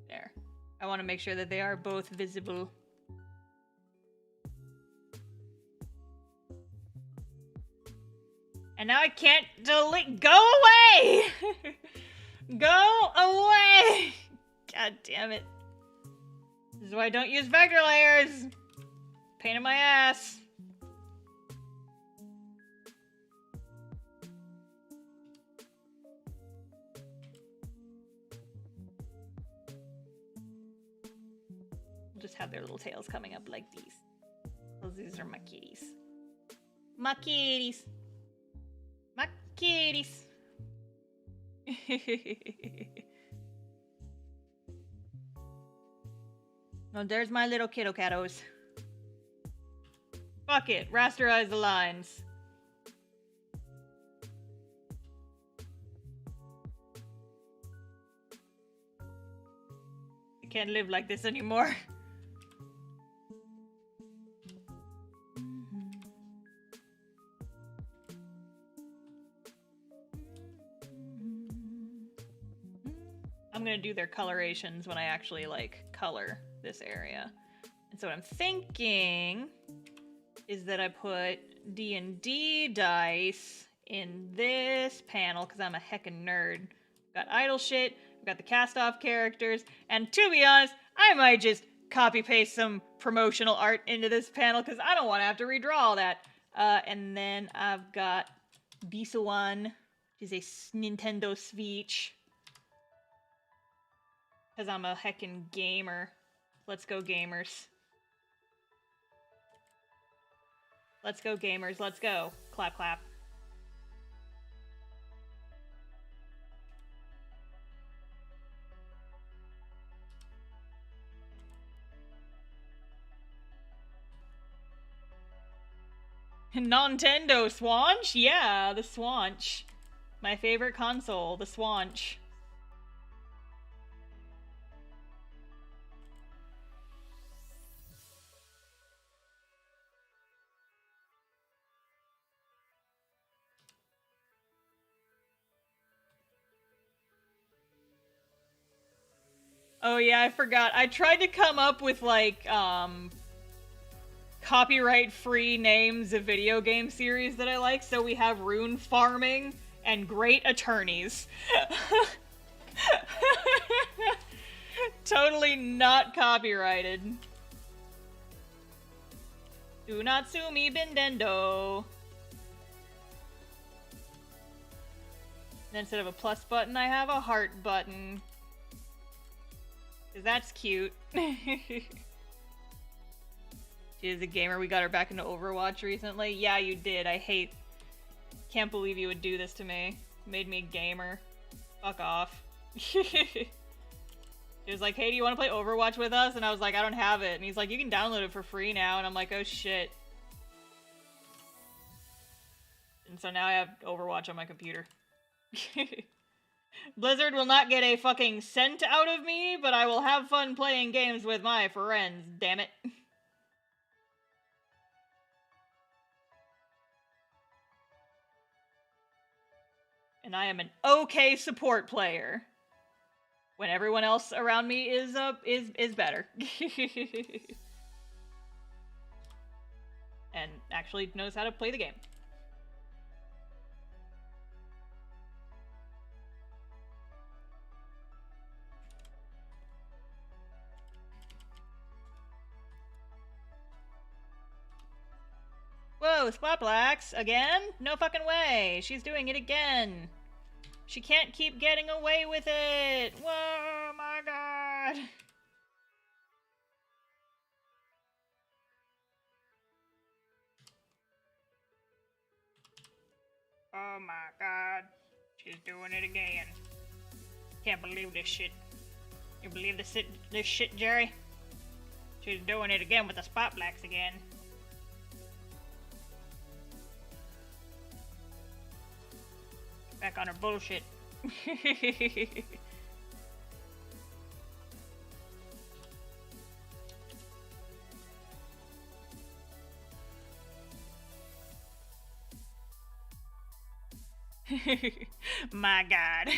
There. I want to make sure that they are both visible. And now I can't delete. Go away! Go away! God damn it. This is why I don't use vector layers. Pain in my ass. Just have their little tails coming up like these. Because these are my kitties. My kitties. My kitties. Oh, there's my little kiddo cattos. Fuck it. Rasterize the lines. I can't live like this anymore. I'm gonna do their colorations when I actually, like, color this area. And so what I'm thinking is that I put D&D dice in this panel, because I'm a heckin' nerd. Got idle shit, I've got the cast-off characters, and to be honest, I might just copy-paste some promotional art into this panel, because I don't want to have to redraw all that. And then I've got Bisa1, which is a Nintendo Switch. Because I'm a heckin' gamer. Let's go, gamers. Let's go, gamers. Let's go. Clap, clap. Nintendo Swanch? Yeah, the Swanch. My favorite console, the Swanch. Oh yeah, I forgot. I tried to come up with, like, copyright-free names of video game series that I like, so we have Rune Farming and Great Attorneys. Totally not copyrighted. Do not sue me, Bindendo. And instead of a plus button, I have a heart button. 'Cause that's cute. She is a gamer. We got her back into Overwatch recently. Yeah, you did. Can't believe you would do this to me. Made me a gamer. Fuck off. She was like, hey, do you want to play Overwatch with us? And I was like, I don't have it. And he's like, you can download it for free now. And I'm like, oh shit. And so now I have Overwatch on my computer. Blizzard will not get a fucking cent out of me, but I will have fun playing games with my friends, damn it. And I am an okay support player. When everyone else around me is better. And actually knows how to play the game. Whoa, Spot Blacks, again? No fucking way. She's doing it again. She can't keep getting away with it. Whoa, my god. Oh my god. She's doing it again. Can't believe this shit. You believe this shit, Jerry? She's doing it again with the Spot Blacks again. Back on her bullshit. My god.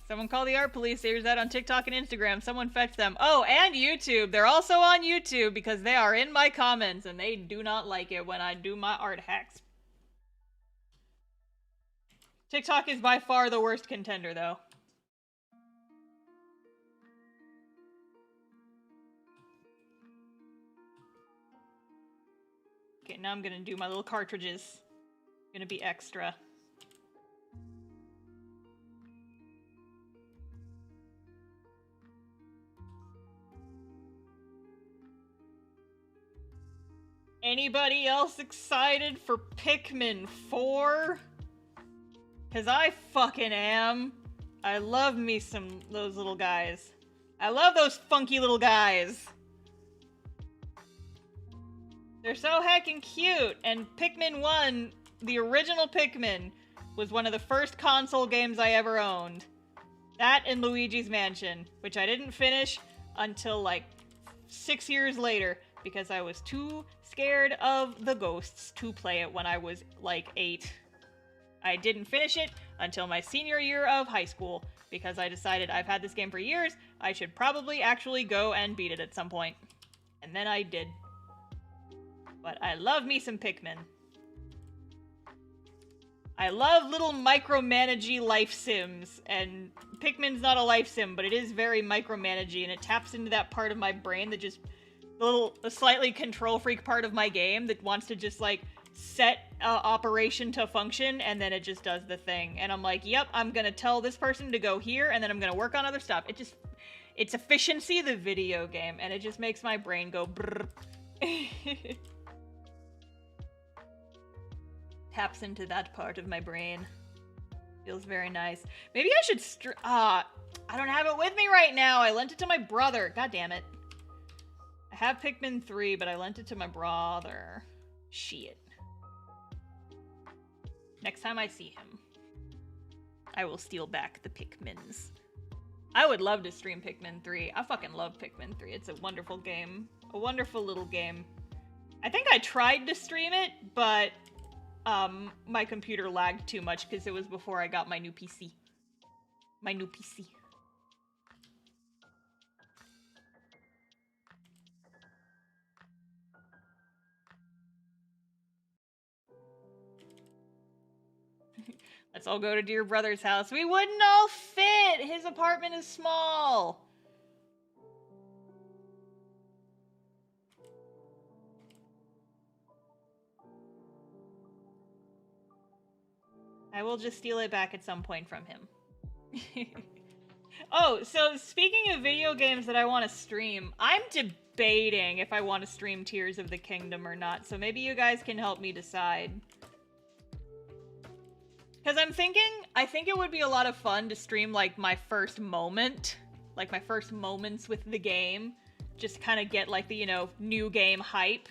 Someone call the art police. There's that on TikTok and Instagram. Someone fetch them. Oh, and YouTube. They're also on YouTube because they are in my comments and they do not like it when I do my art hacks. TikTok is by far the worst contender, though. Okay, now I'm gonna do my little cartridges. Gonna be extra. Anybody else excited for Pikmin 4? Cause I fucking am. I love me some those little guys. I love those funky little guys. They're so heckin' cute. And Pikmin 1, the original Pikmin, was one of the first console games I ever owned. That and Luigi's Mansion, which I didn't finish until like 6 years later because I was too scared of the ghosts to play it when I was like 8. I didn't finish it until my senior year of high school because I decided I've had this game for years, I should probably actually go and beat it at some point. And then I did. But I love me some Pikmin. I love little micromanagey life sims, and Pikmin's not a life sim, but it is very micromanagey, and it taps into that part of my brain that just, a slightly control freak part of my game that wants to just, like, set operation to function, and then it just does the thing. And I'm like, yep, I'm gonna tell this person to go here, and then I'm gonna work on other stuff. It's efficiency, the video game, and it just makes my brain go brrr. Taps into that part of my brain. Feels very nice. Maybe I should I don't have it with me right now. I lent it to my brother. God damn it. I have Pikmin 3, but I lent it to my brother. Shit. Next time I see him, I will steal back the Pikmins. I would love to stream Pikmin 3. I fucking love Pikmin 3. It's a wonderful game. A wonderful little game. I think I tried to stream it, but my computer lagged too much because it was before I got my new PC. My new PC. Let's all go to dear brother's house. We wouldn't all fit! His apartment is small! I will just steal it back at some point from him. Oh, so speaking of video games that I want to stream, I'm debating if I want to stream Tears of the Kingdom or not, so maybe you guys can help me decide. Because I think it would be a lot of fun to stream, like, my first moment, like, my first moments with the game, just kind of get, like, the, you know, new game hype.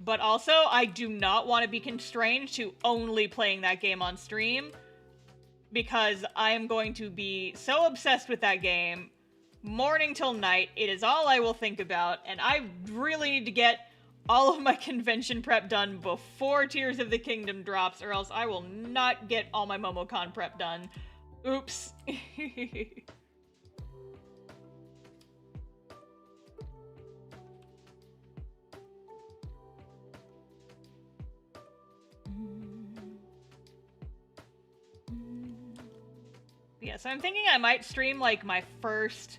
But also, I do not want to be constrained to only playing that game on stream, because I am going to be so obsessed with that game, morning till night. It is all I will think about, and I really need to get all of my convention prep done before Tears of the Kingdom drops, or else I will not get all my MomoCon prep done. Oops. Yeah, so I'm thinking I might stream, like, my first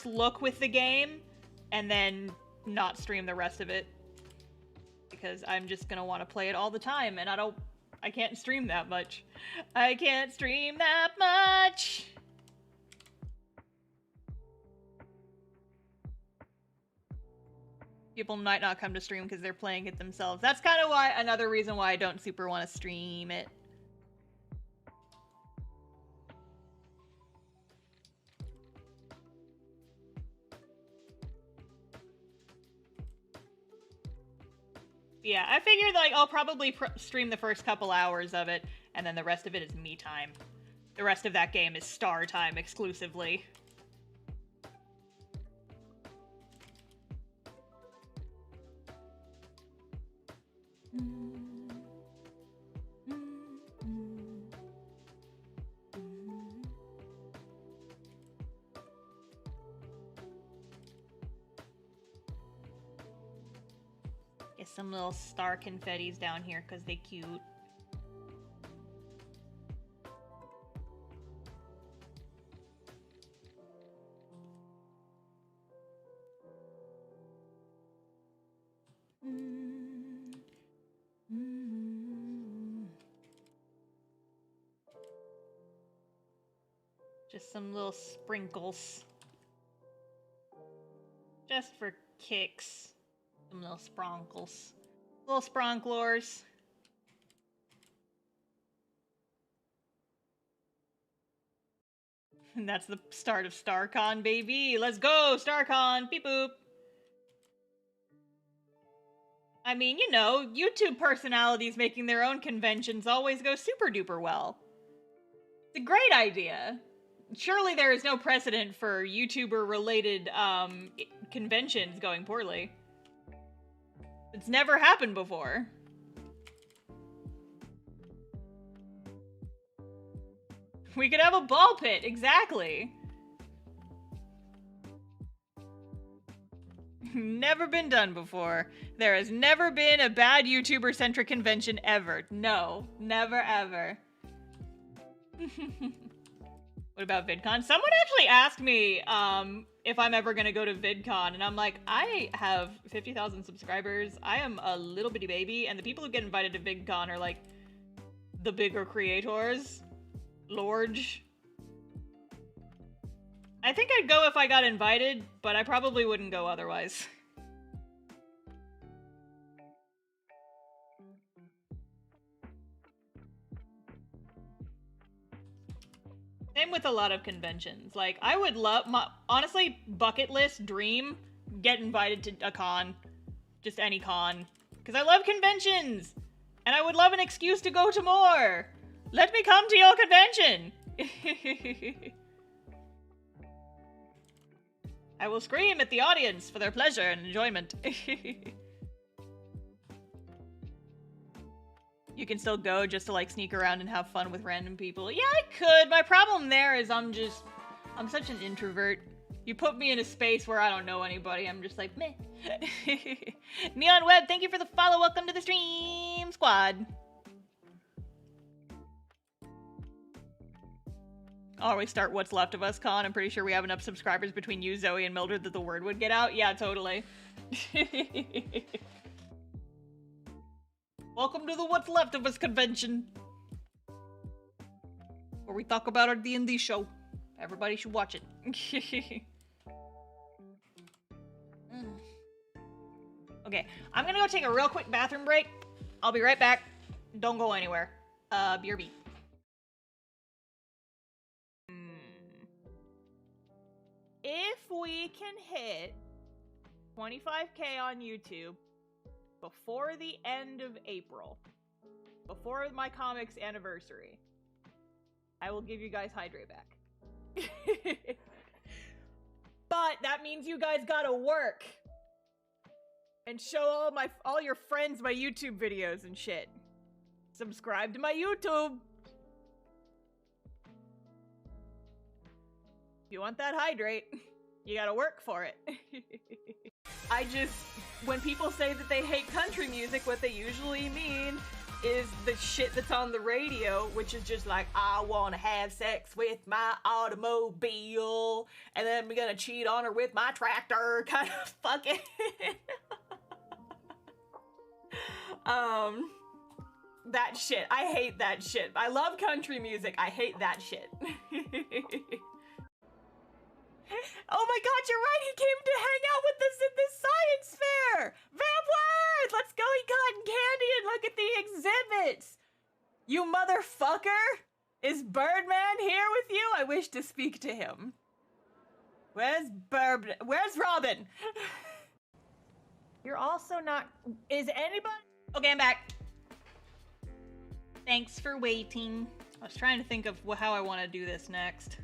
look with the game, and then not stream the rest of it. Because I'm just gonna want to play it all the time, and I can't stream that much. I can't stream that much! People might not come to stream because they're playing it themselves. That's kind of another reason why I don't super want to stream it. Yeah, I figured, like, I'll probably stream the first couple hours of it, and then the rest of it is me time. The rest of that game is Star time exclusively. Get some little star confettis down here because they cute. Just some little sprinkles. Just for kicks. Some little spronkles. Little spronklors. And that's the start of StarCon, baby! Let's go, StarCon! Beep boop! I mean, you know, YouTube personalities making their own conventions always go super duper well. It's a great idea. Surely there is no precedent for YouTuber-related, conventions going poorly. It's never happened before. We could have a ball pit, exactly. Never been done before. There has never been a bad YouTuber-centric convention ever. No, never ever. What about VidCon? Someone actually asked me if I'm ever gonna go to VidCon, and I'm like, I have 50,000 subscribers. I am a little bitty baby, and the people who get invited to VidCon are like the bigger creators. Lorge. I think I'd go if I got invited, but I probably wouldn't go otherwise. Same with a lot of conventions. Like, I would love, honestly, bucket list, dream, get invited to a con. Just any con. Because I love conventions! And I would love an excuse to go to more! Let me come to your convention! I will scream at the audience for their pleasure and enjoyment. You can still go just to like sneak around and have fun with random people. Yeah, I could. My problem there is I'm such an introvert. You put me in a space where I don't know anybody, I'm just like, meh. Neon Web, thank you for the follow. Welcome to the stream squad. Always start What's Left of Us Con. I'm pretty sure we have enough subscribers between you, Zoe, and Mildred that the word would get out. Yeah, totally. Welcome to the What's Left of Us convention, where we talk about our D&D show. Everybody should watch it. Okay, I'm gonna go take a real quick bathroom break. I'll be right back. Don't go anywhere. BRB. If we can hit 25K on YouTube before the end of April, before my comic's anniversary, I will give you guys Hydrate back. But that means you guys gotta work and show all your friends my YouTube videos and shit. Subscribe to my YouTube. If you want that hydrate, you gotta work for it. When people say that they hate country music, what they usually mean is the shit that's on the radio, which is just like, I wanna have sex with my automobile, and then I'm gonna cheat on her with my tractor, kind of fucking. That shit. I hate that shit. I love country music. I hate that shit. Oh my god, you're right! He came to hang out with us at this science fair! Vampires! Let's go eat cotton candy and look at the exhibits! You motherfucker! Is Birdman here with you? I wish to speak to him. Where's Robin? You're also not... Is anybody... Okay, I'm back. Thanks for waiting. I was trying to think of how I want to do this next.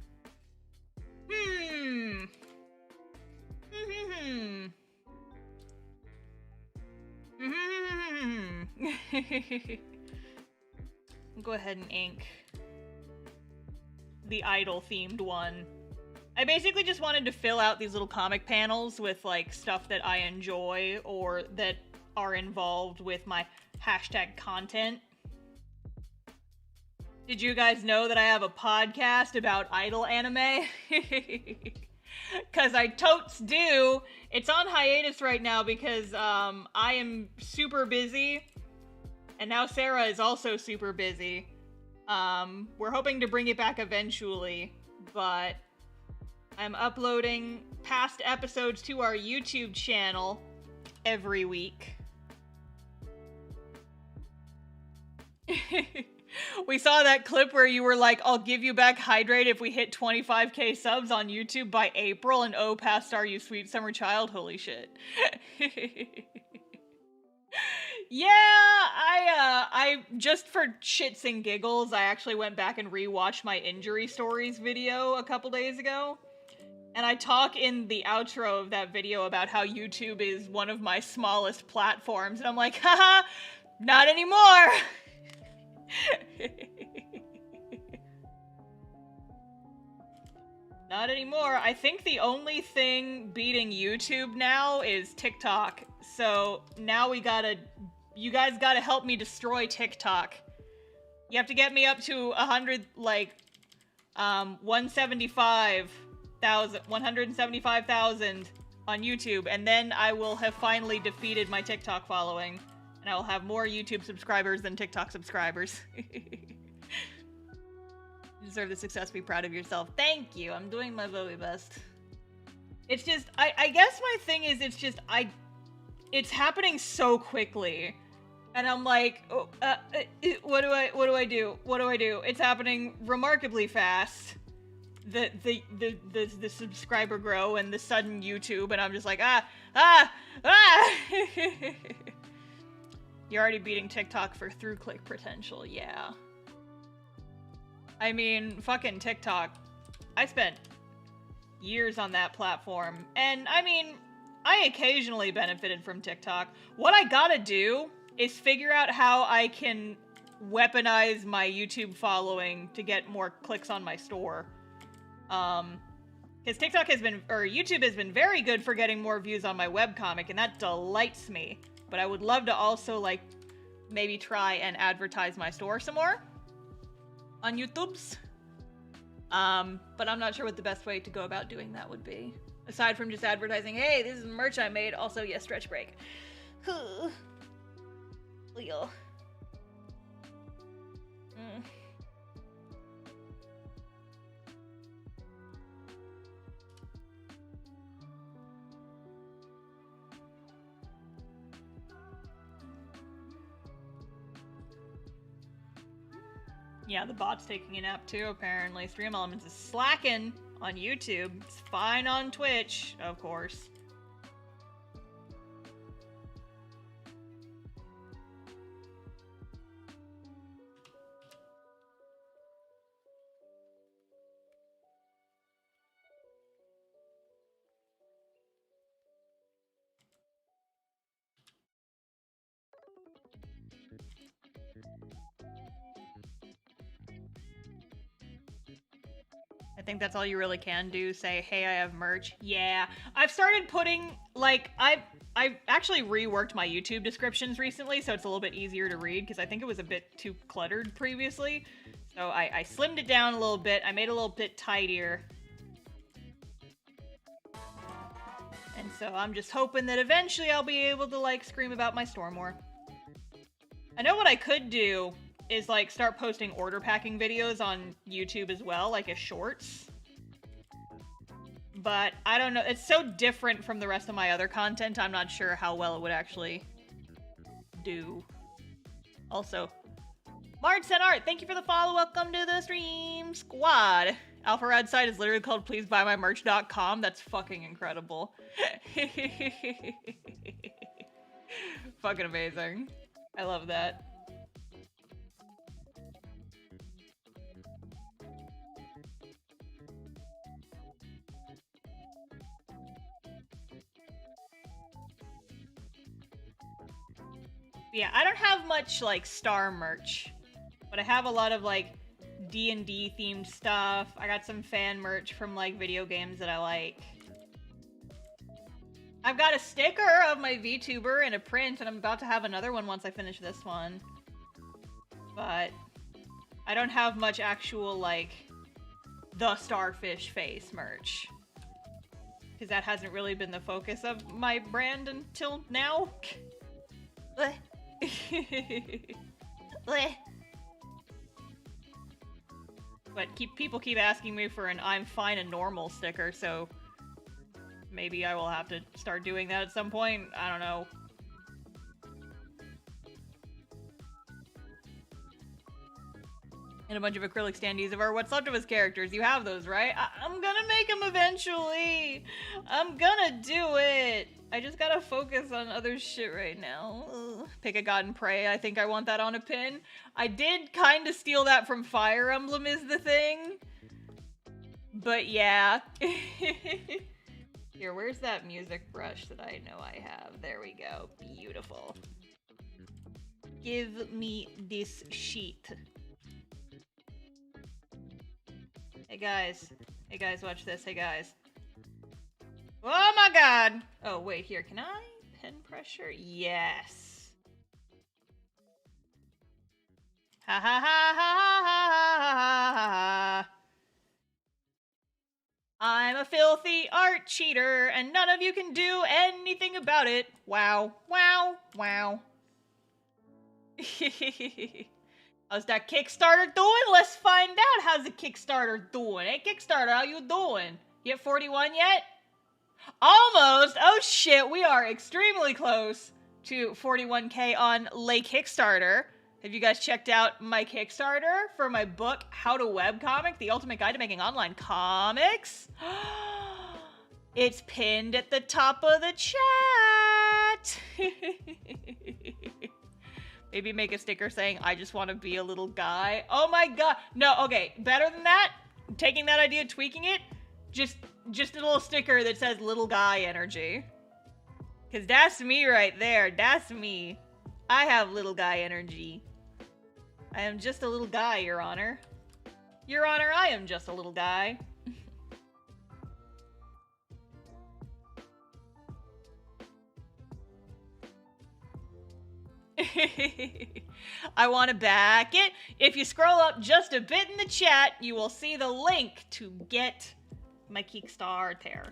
Go ahead and ink the idol themed one. I basically just wanted to fill out these little comic panels with like stuff that I enjoy or that are involved with my hashtag content. Did you guys know that I have a podcast about idol anime? Cause I totes do. It's on hiatus right now because I am super busy. And now Sarah is also super busy. We're hoping to bring it back eventually, but I'm uploading past episodes to our YouTube channel every week. We saw that clip where you were like, I'll give you back Hydrate if we hit 25K subs on YouTube by April, and oh, past star, you sweet summer child. Holy shit. Yeah, I just for shits and giggles, I actually went back and rewatched my injury stories video a couple days ago. And I talk in the outro of that video about how YouTube is one of my smallest platforms. And I'm like, haha, not anymore. Not anymore. I think the only thing beating YouTube now is TikTok. So now you guys gotta help me destroy TikTok. You have to get me up to 175,000 on YouTube, and then I will have finally defeated my TikTok following, and I will have more YouTube subscribers than TikTok subscribers. You deserve the success, be proud of yourself. Thank you, I'm doing my very best. It's just, I guess my thing is, it's happening so quickly. And I'm like, oh, what do I do? What do I do? It's happening remarkably fast. The subscriber grow and the sudden YouTube, and I'm just like, You're already beating TikTok for through-click potential, yeah. I mean, fucking TikTok. I spent years on that platform, and I mean, I occasionally benefited from TikTok. What I gotta do is figure out how I can weaponize my YouTube following to get more clicks on my store. Because YouTube has been very good for getting more views on my webcomic, and that delights me. But I would love to also, like, maybe try and advertise my store some more on YouTube's. But I'm not sure what the best way to go about doing that would be. Aside from just advertising, hey, this is merch I made, also, yes, stretch break. Leo. Yeah, the bot's taking a nap too, apparently. Stream Elements is slacking on YouTube. It's fine on Twitch, of course. I think that's all you really can do, say, hey, I have merch. Yeah. I've started putting, like, I actually reworked my YouTube descriptions recently, so it's a little bit easier to read, because I think it was a bit too cluttered previously. So I slimmed it down a little bit, I made it a little bit tidier. And so I'm just hoping that eventually I'll be able to, like, scream about my store more. I know what I could do is, like, start posting order packing videos on YouTube as well, like as shorts. But I don't know, it's so different from the rest of my other content, I'm not sure how well it would actually do. Also, Marge Sen Art, thank you for the follow, welcome to the stream squad. Alpha Rad site is literally called pleasebuyMymerch.com, that's fucking incredible. Fucking amazing. I love that. Yeah, I don't have much, like, Star merch, but I have a lot of, like, D&D themed stuff. I got some fan merch from, like, video games that I like. I've got a sticker of my VTuber and a print, and I'm about to have another one once I finish this one. But I don't have much actual, like, TheStarfishface merch. Because that hasn't really been the focus of my brand until now. But people keep asking me for an I'm fine and normal sticker, so maybe I will have to start doing that at some point. I don't know. And a bunch of acrylic standees of our What's Left of Us characters. You have those, right? I'm gonna make them eventually. I'm gonna do it. I just gotta focus on other shit right now. Ugh. Pick a god and pray. I think I want that on a pin. I did kind of steal that from Fire Emblem is the thing. But yeah. Here, where's that music brush that I know I have? There we go. Beautiful. Give me this sheet. Hey guys, Hey guys, watch this. Hey guys. Oh my god! Oh, wait, here. Can I pen pressure? Yes. Ha ha ha ha ha ha ha ha. I'm a filthy art cheater, and none of you can do anything about it. Wow. Wow. Wow. How's that Kickstarter doing? Let's find out. How's the Kickstarter doing? Hey, Kickstarter, how you doing? You at 41 yet? Almost! Oh shit, we are extremely close to 41k on Lake Kickstarter. Have you guys checked out my Kickstarter for my book, How to Webcomic, the ultimate guide to making online comics? It's pinned at the top of the chat. Maybe make a sticker saying, I just want to be a little guy. Oh my god. No, okay, better than that, taking that idea, tweaking it, just a little sticker that says little guy energy. Because that's me right there. That's me. I have little guy energy. I am just a little guy, Your Honor. Your Honor, I am just a little guy. I want to back it. If you scroll up just a bit in the chat, you will see the link to get my Kickstarter.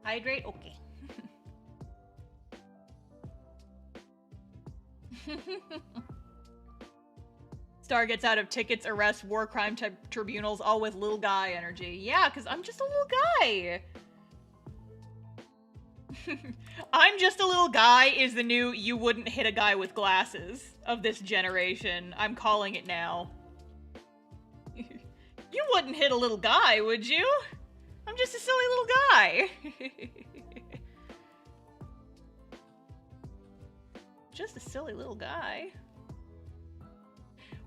Hydrate? Okay. Star gets out of tickets, arrests, war crime tribunals, all with little guy energy. Yeah, because I'm just a little guy. I'm just a little guy is the new you wouldn't hit a guy with glasses of this generation. I'm calling it now. You wouldn't hit a little guy, would you? I'm just a silly little guy. Just a silly little guy.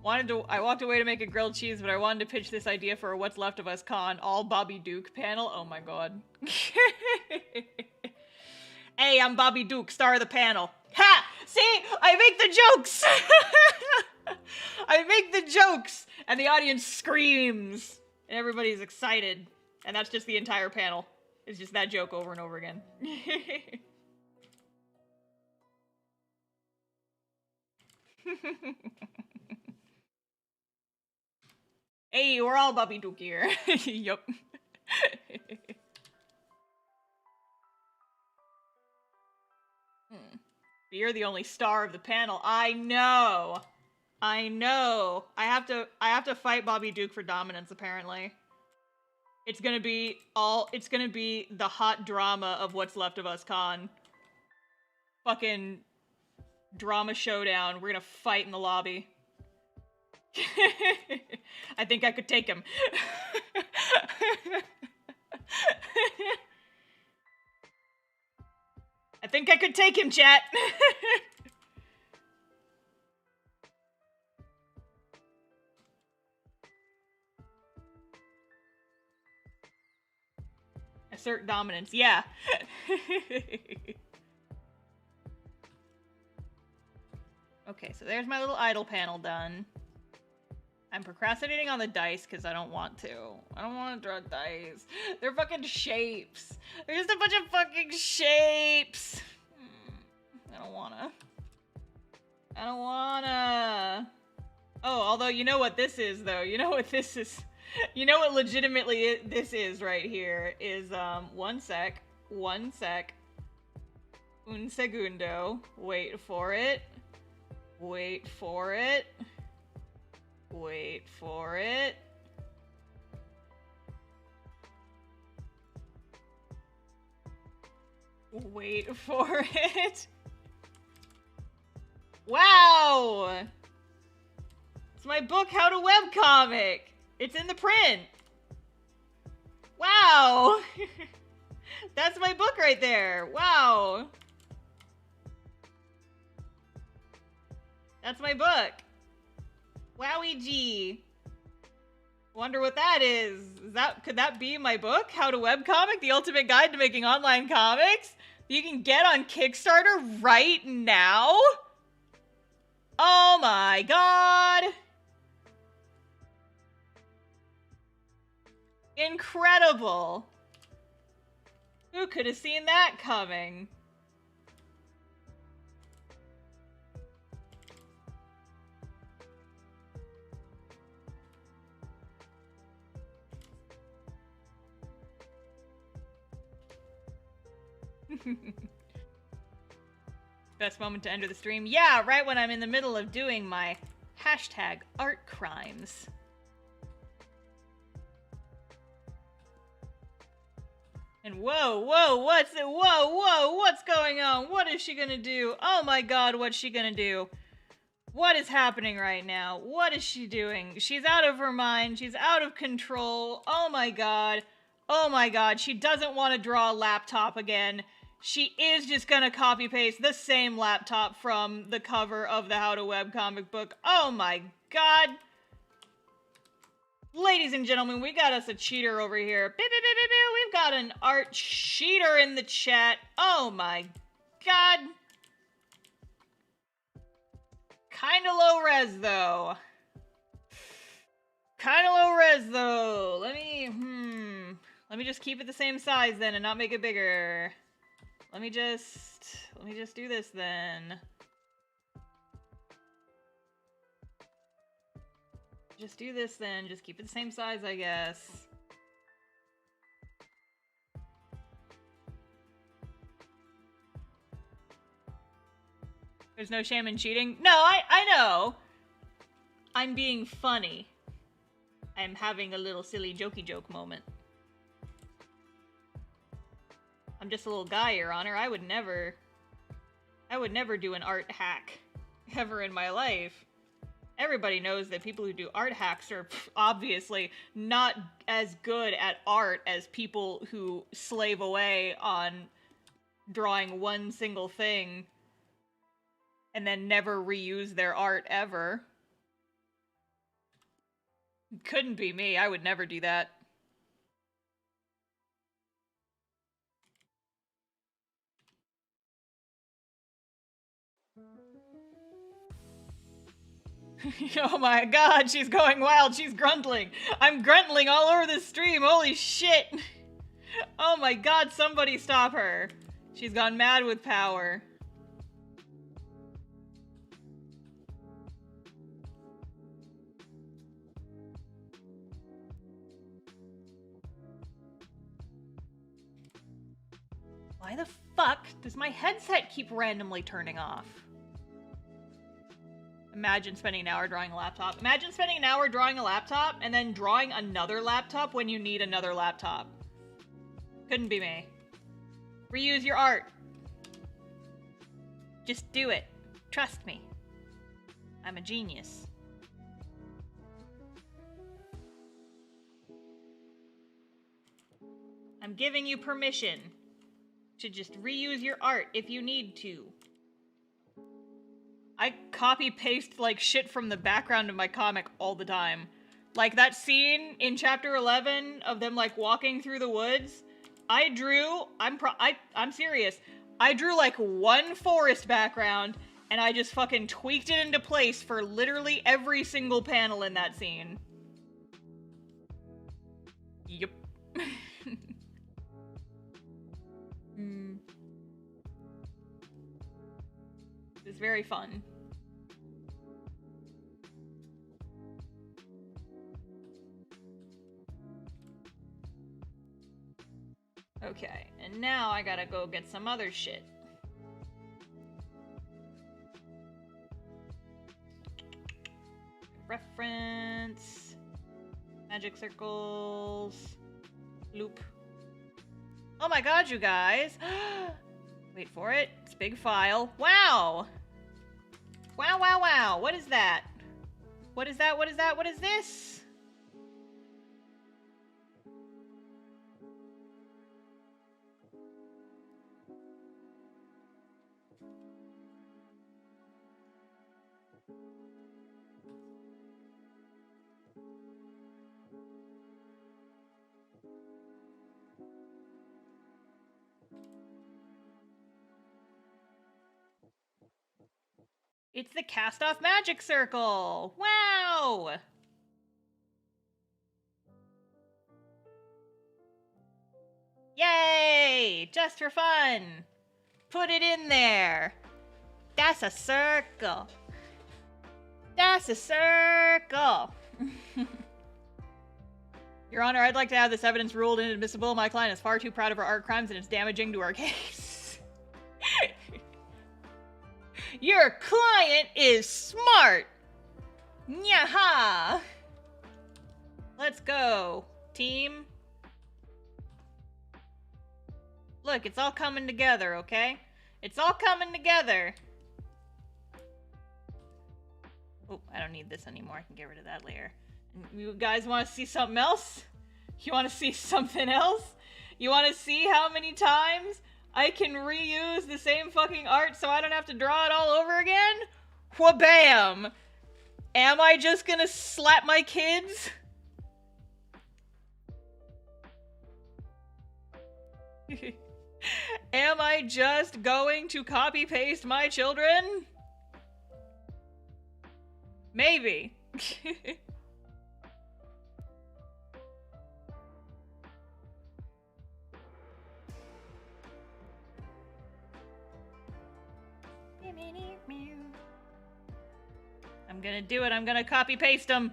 I walked away to make a grilled cheese, but I wanted to pitch this idea for a What's Left of Us con, all Bobby Duke panel. Oh my god. Hey, I'm Bobby Duke, star of the panel. Ha! See? I make the jokes! I make the jokes! And the audience screams. And everybody's excited. And that's just the entire panel. It's just that joke over and over again. Hey, we're all Bobby Duke here. Yup. You're the only star of the panel. I know. I know. I have to fight Bobby Duke for dominance, apparently. It's gonna be the hot drama of What's Left of Us con. Fucking drama showdown. We're gonna fight in the lobby. I think I could take him. I think I could take him, chat. Assert dominance, yeah. Okay, so there's my little idle panel done. I'm procrastinating on the dice because I don't want to. I don't want to draw dice. They're fucking shapes. They're just a bunch of fucking shapes. I don't wanna. I don't wanna. Oh, although you know what this is, though. You know what this is. You know what legitimately this is right here is, one sec. Un segundo. Wait for it. Wait for it. Wait for it. Wait for it. Wow! It's my book, How to Webcomic. It's in the print. Wow! That's my book right there. Wow. That's my book. Wowie G. Wonder what that is. Could that be my book? How to Webcomic, the ultimate guide to making online comics? You can get on Kickstarter right now? Oh my god. Incredible. Who could have seen that coming? Best moment to enter the stream? Yeah, right when I'm in the middle of doing my hashtag art crimes. And whoa, what's going on? What is she gonna do? Oh my god, what's she gonna do? What is happening right now? What is she doing? She's out of her mind. She's out of control. Oh my god. Oh my god. She doesn't want to draw a laptop again. She is just gonna copy paste the same laptop from the cover of the How to Webcomic book. Oh my god. Ladies and gentlemen, we got us a cheater over here. We've got an art cheater in the chat. Oh my god. Kinda low res though. Let me just keep it the same size then and not make it bigger. Let me just do this then. Just do this then. Just keep it the same size, I guess. There's no shame in cheating? No, I know. I'm being funny. I'm having a little silly jokey joke moment. I'm just a little guy, Your Honor. I would never do an art hack ever in my life. Everybody knows that people who do art hacks are obviously not as good at art as people who slave away on drawing one single thing and then never reuse their art ever. Couldn't be me. I would never do that. Oh my god, she's going wild. She's gruntling. I'm gruntling all over the stream. Holy shit. Oh my god, somebody stop her. She's gone mad with power. Why the fuck does my headset keep randomly turning off? Imagine spending an hour drawing a laptop. Imagine spending an hour drawing a laptop and then drawing another laptop when you need another laptop. Couldn't be me. Reuse your art. Just do it. Trust me. I'm a genius. I'm giving you permission to just reuse your art if you need to. I copy-paste, like, shit from the background of my comic all the time. Like, that scene in chapter 11 of them, like, walking through the woods, I drew, I'm serious, I drew, like, one forest background, and I just fucking tweaked it into place for literally every single panel in that scene. Yup. It's very fun. Okay, and now I gotta go get some other shit. Reference. Magic circles. Loop. Oh my god, you guys! Wait for it. It's a big file. Wow! Wow, wow, wow. What is that? What is that? What is that? What is this? It's the cast-off magic circle! Wow! Yay! Just for fun! Put it in there! That's a circle! That's a circle! Your Honor, I'd like to have this evidence ruled inadmissible. My client is far too proud of her art crimes and it's damaging to her case. Your client is smart! Nyaha! Let's go, team. Look, it's all coming together, okay? It's all coming together. Oh, I don't need this anymore. I can get rid of that layer. You guys want to see something else? You want to see something else? You want to see how many times I can reuse the same fucking art so I don't have to draw it all over again? Wha-bam! Am I just gonna slap my kids? Am I just going to copy-paste my children? Maybe. I'm gonna do it. I'm gonna copy-paste them.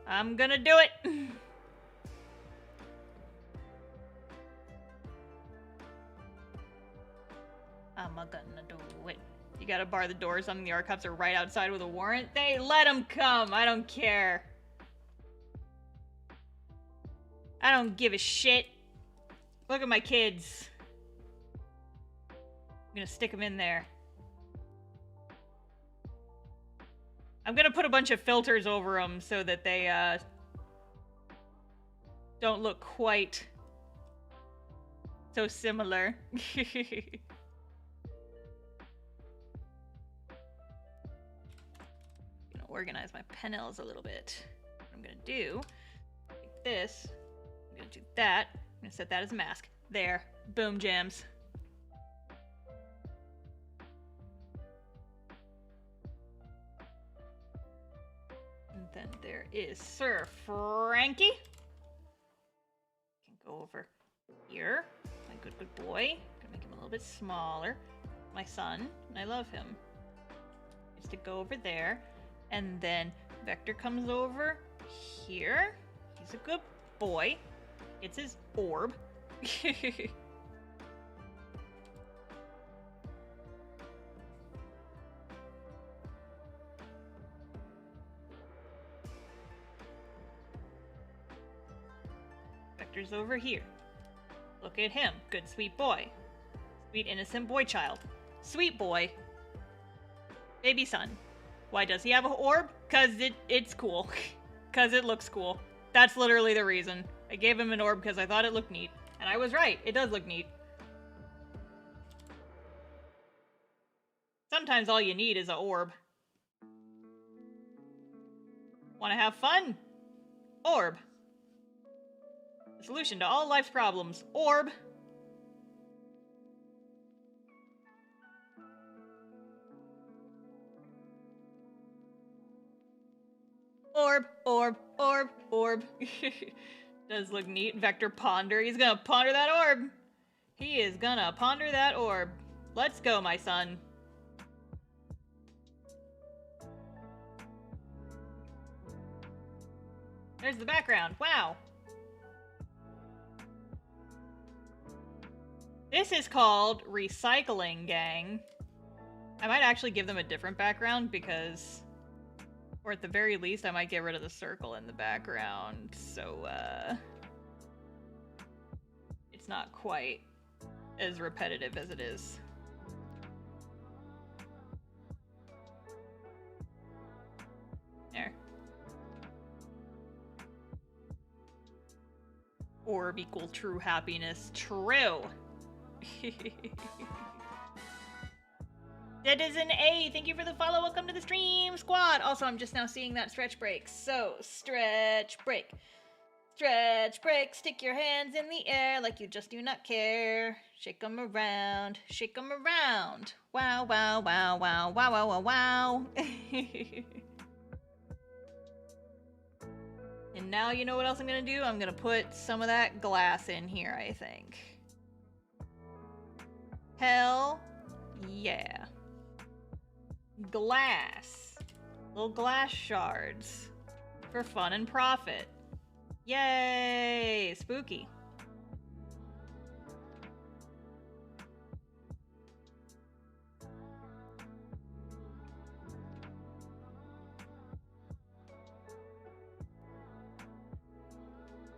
I'm gonna do it. I'm gonna do it. You gotta bar the doors. Some of the archives are right outside with a warrant. They let them come. I don't care. I don't give a shit. Look at my kids. I'm gonna stick them in there. I'm gonna put a bunch of filters over them so that they, don't look quite so similar. Gonna organize my panels a little bit. What I'm gonna do, take this, I'm gonna do that, I'm gonna set that as a mask. There, boom jams. And then there is Sir Frankie. Can go over here. My good boy. Gonna make him a little bit smaller. My son, and I love him. Is to go over there. And then Vector comes over here. He's a good boy. It's his orb. Vector's over here. Look at him. Good sweet boy. Sweet innocent boy child. Sweet boy. Baby son. Why does he have an orb? Cause it's cool. Cause it looks cool. That's literally the reason. I gave him an orb because I thought it looked neat. And I was right. It does look neat. Sometimes all you need is an orb. Wanna have fun? Orb. The solution to all life's problems. Orb. Orb, orb, orb, orb. Does look neat. Vector ponder. He's gonna ponder that orb. He is gonna ponder that orb. Let's go, my son. There's the background. Wow. This is called Recycling Gang. I might actually give them a different background because... Or at the very least, I might get rid of the circle in the background, so, it's not quite as repetitive as it is. There. Orb equal true happiness. True! That is an A. Thank you for the follow. Welcome to the stream squad. Also, I'm just now seeing that stretch break. So, stretch break. Stretch break. Stick your hands in the air like you just do not care. Shake them around. Shake them around. Wow, wow, wow, wow, wow, wow, wow, wow. And now you know what else I'm gonna do? I'm gonna put some of that glass in here, I think. Hell yeah. Glass. Little glass shards. For fun and profit. Yay! Spooky.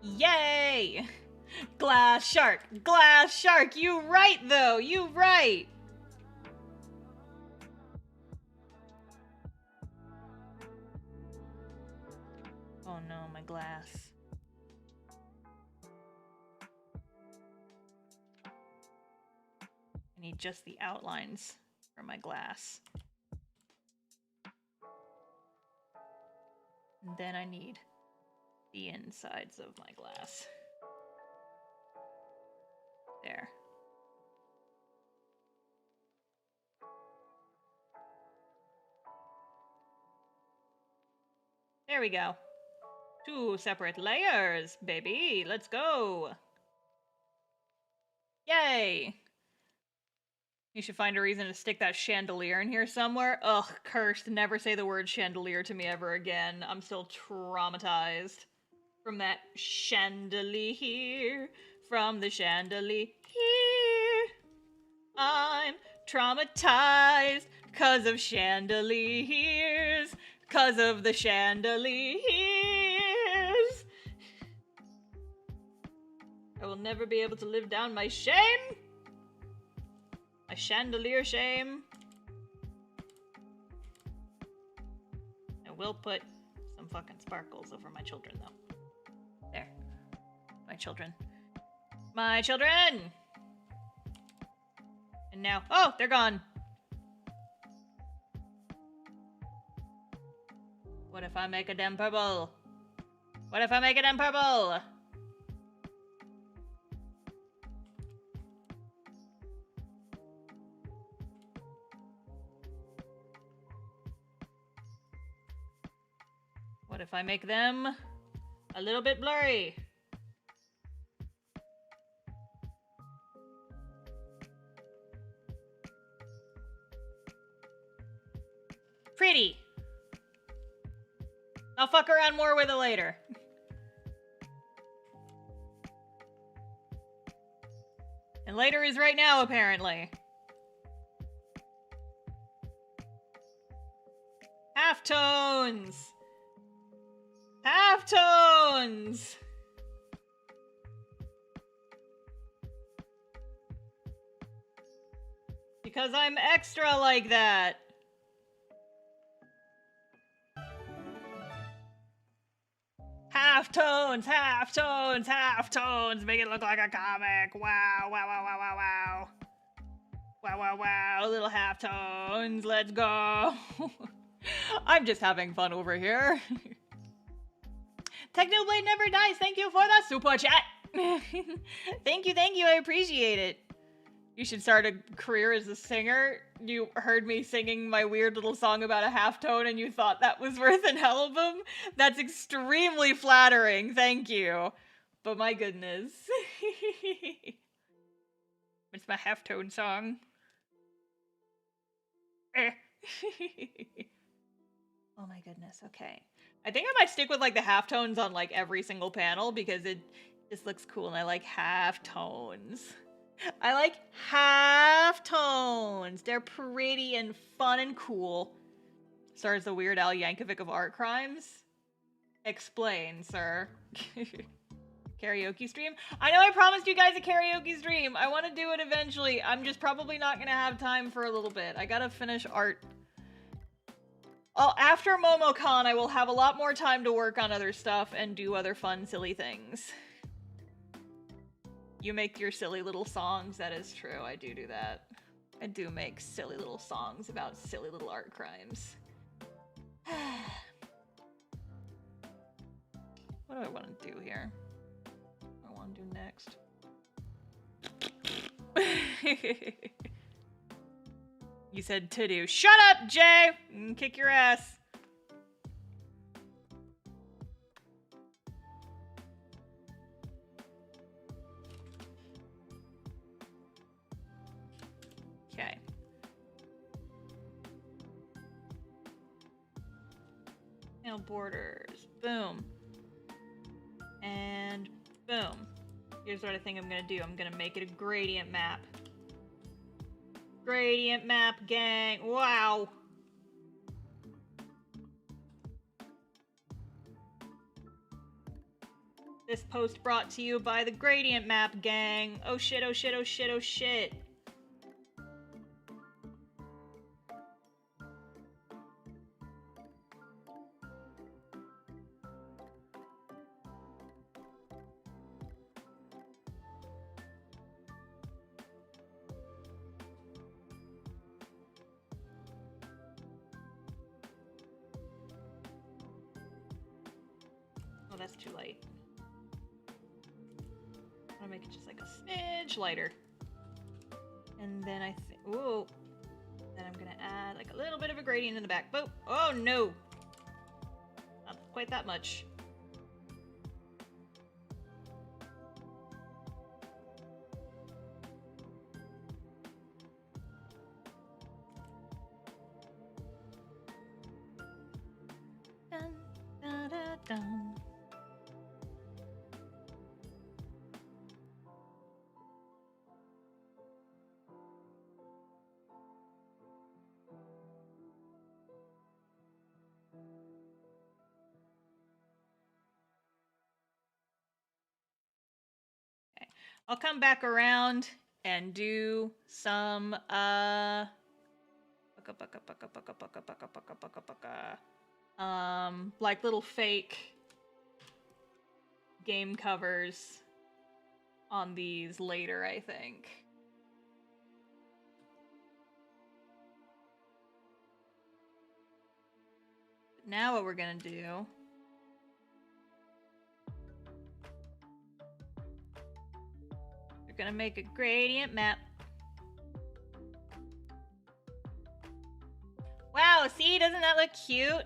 Yay! Glass shark! Glass shark! You right, though! You right! Oh no, my glass. I need just the outlines for my glass. And then I need the insides of my glass. There. There we go. 2 separate layers, baby. Let's go. Yay. You should find a reason to stick that chandelier in here somewhere. Ugh, cursed. Never say the word chandelier to me ever again. I'm still traumatized from that chandelier. From the chandelier. I'm traumatized 'cause of chandeliers. 'Cause of the chandeliers. I will never be able to live down my shame. My chandelier shame. I will put some fucking sparkles over my children, though. There. My children. My children! And now, oh, they're gone. What if I make a damn purple? What if I make a damn purple? What if I make them a little bit blurry? Pretty. I'll fuck around more with it later. And later is right now, apparently. Halftones! Halftones! Because I'm extra like that. Halftones, halftones, halftones. Make it look like a comic. Wow, wow, wow, wow, wow, wow. Wow, wow, wow. Little halftones. Let's go. I'm just having fun over here. Technoblade never dies. Thank you for the super chat. Thank you, thank you. I appreciate it. You should start a career as a singer. You heard me singing my weird little song about a halftone and you thought that was worth an album? That's extremely flattering, thank you. But my goodness. It's my halftone song. Oh my goodness, okay. I think I might stick with like the halftones on like every single panel because it just looks cool and I like halftones. I like halftones. They're pretty and fun and cool. Stars the Weird Al Yankovic of art crimes. Explain, sir. Karaoke stream? I know I promised you guys a karaoke stream. I want to do it eventually. I'm just probably not going to have time for a little bit. I gotta finish art. After MomoCon, I will have a lot more time to work on other stuff and do other fun, silly things. You make your silly little songs. That is true. I do that. I do make silly little songs about silly little art crimes. What do I want to do here? What do I want to do next? You said to do. Shut up, Jay! Kick your ass. Okay. Nail borders. Boom. And boom. Here's what I think I'm gonna do. I'm gonna make it a gradient map. Gradient map, gang. Wow. This post brought to you by the gradient map, gang. Oh shit, oh shit, oh shit, oh shit. Oh, that's too light. I'm gonna make it just like a smidge lighter. And then I think, ooh. Then I'm gonna add like a little bit of a gradient in the back. Boop. Oh no! Not quite that much. Dun, da, da, dun. I'll come back around and do some like little fake game covers on these later, I think. But now what we're gonna do We're gonna make a gradient map. Wow, see, doesn't that look cute?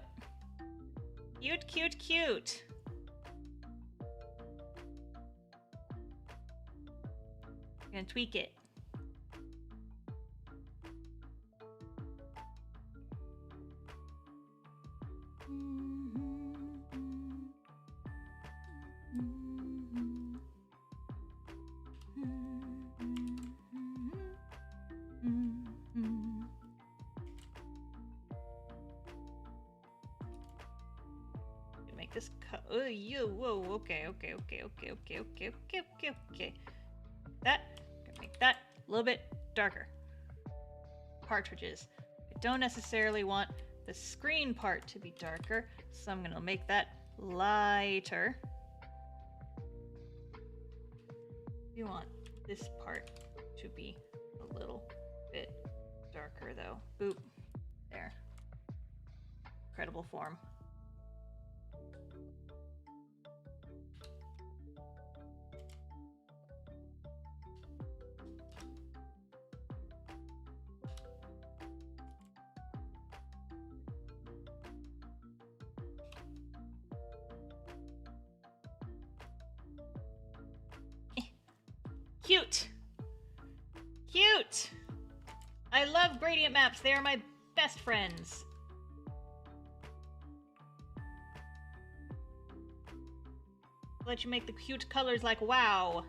Cute, cute, cute. I'm gonna tweak it. This oh, you, whoa, okay. That, gonna make that a little bit darker. Cartridges. I don't necessarily want the screen part to be darker, so I'm gonna make that lighter. You want this part to be a little bit darker though. Boop. There. Incredible form. Cute! Cute! I love gradient maps. They are my best friends. Let you make the cute colors like wow.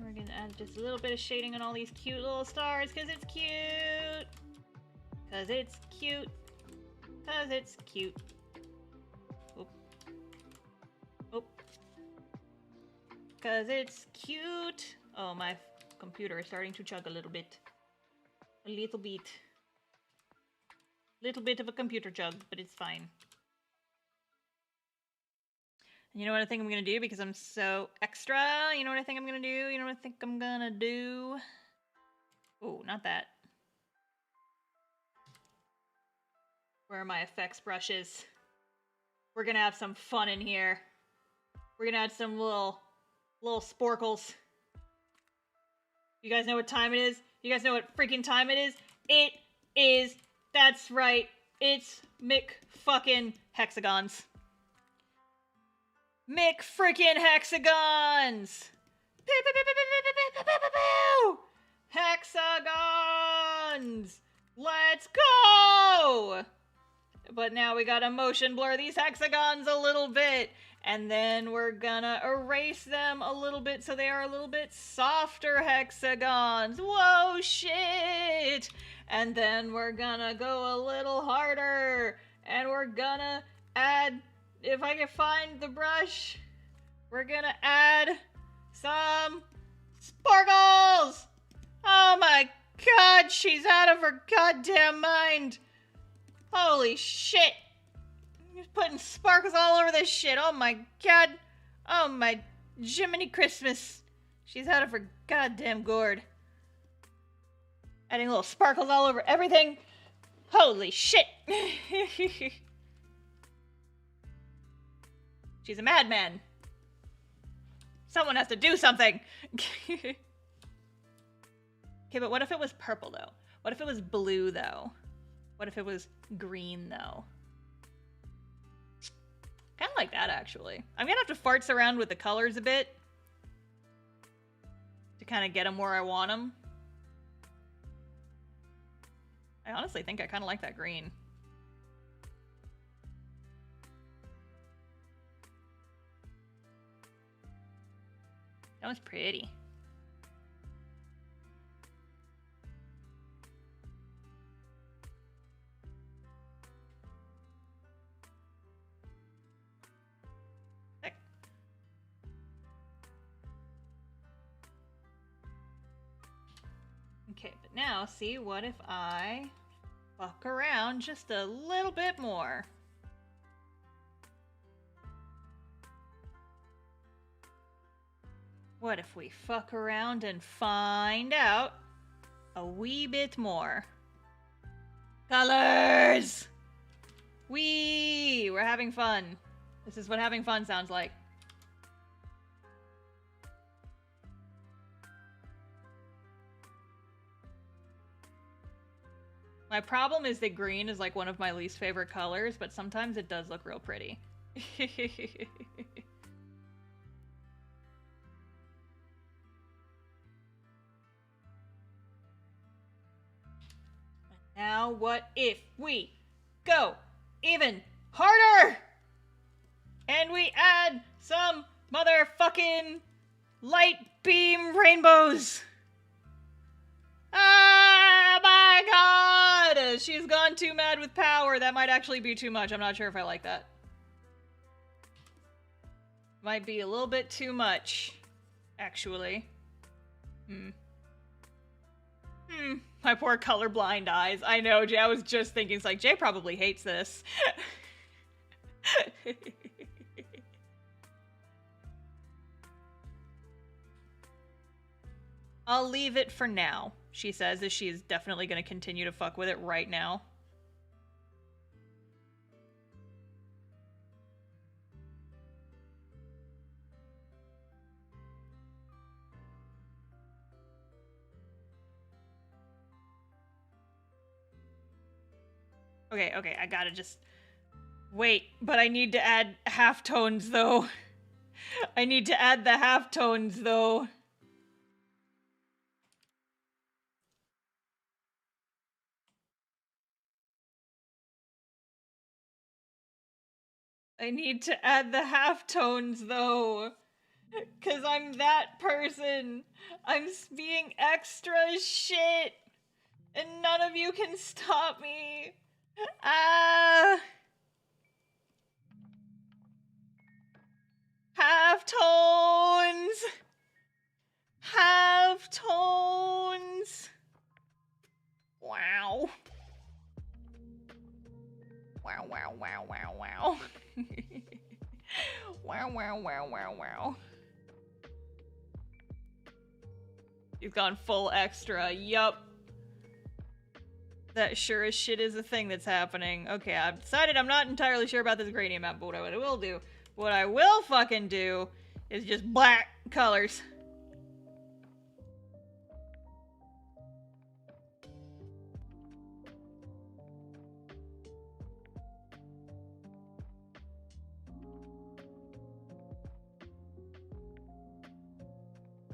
And we're gonna add just a little bit of shading on all these cute little stars because it's cute. Because it's cute. Because it's cute. Oop. Oop. Because it's cute. Oh, my computer is starting to chug a little bit. A little bit. Little bit of a computer jug, but it's fine. And you know what I think I'm gonna do because I'm so extra? You know what I think I'm gonna do? You know what I think I'm gonna do? Oh, not that. Where are my effects brushes? We're gonna have some fun in here. We're gonna add some little sporkles. You guys know what time it is? You guys know what freaking time it is? It is, that's right, it's Mick-fucking hexagons. Mick-freaking hexagons! Hexagons! Let's go! But now we gotta motion blur these hexagons a little bit. And then we're gonna erase them a little bit so they are a little bit softer hexagons. Whoa, shit! And then we're gonna go a little harder. And we're gonna add, if I can find the brush, we're gonna add some sparkles! Oh my god, she's out of her goddamn mind! Holy shit! He's putting sparkles all over this shit. Oh my god. Oh my Jiminy Christmas. She's out of her goddamn gourd. Adding little sparkles all over everything. Holy shit. She's a madman. Someone has to do something. Okay, but what if it was purple though? What if it was blue though? What if it was green though? Kind of like that, actually. I'm gonna have to farts around with the colors a bit to kind of get them where I want them. I honestly think I kind of like that green. That was pretty. Okay, but now, see, what if I fuck around just a little bit more? What if we fuck around and find out a wee bit more? Colors! We're having fun. This is what having fun sounds like. My problem is that green is like one of my least favorite colors, but sometimes it does look real pretty. Now what if we go even harder? And we add some motherfucking light beam rainbows. Ah, my god! She's gone too mad with power. That might actually be too much. I'm not sure if I like that. Might be a little bit too much, actually. My poor colorblind eyes. I know, Jay. I was just thinking, it's like, Jay probably hates this. I'll leave it for now, she says, as she is definitely going to continue to fuck with it right now. Okay, I gotta just wait, but I need to add halftones, though. I need to add the halftones, though. I need to add the halftones, though. 'Cause I'm that person. I'm being extra as shit. And none of you can stop me. Halftones. Halftones. Wow. wow, wow, wow, wow, wow. Wow, wow, wow, wow, wow. He's gone full extra. Yup. That sure as shit is a thing that's happening. Okay, I've decided I'm not entirely sure about this gradient map, but what I will do, what I will fucking do, is just black colors.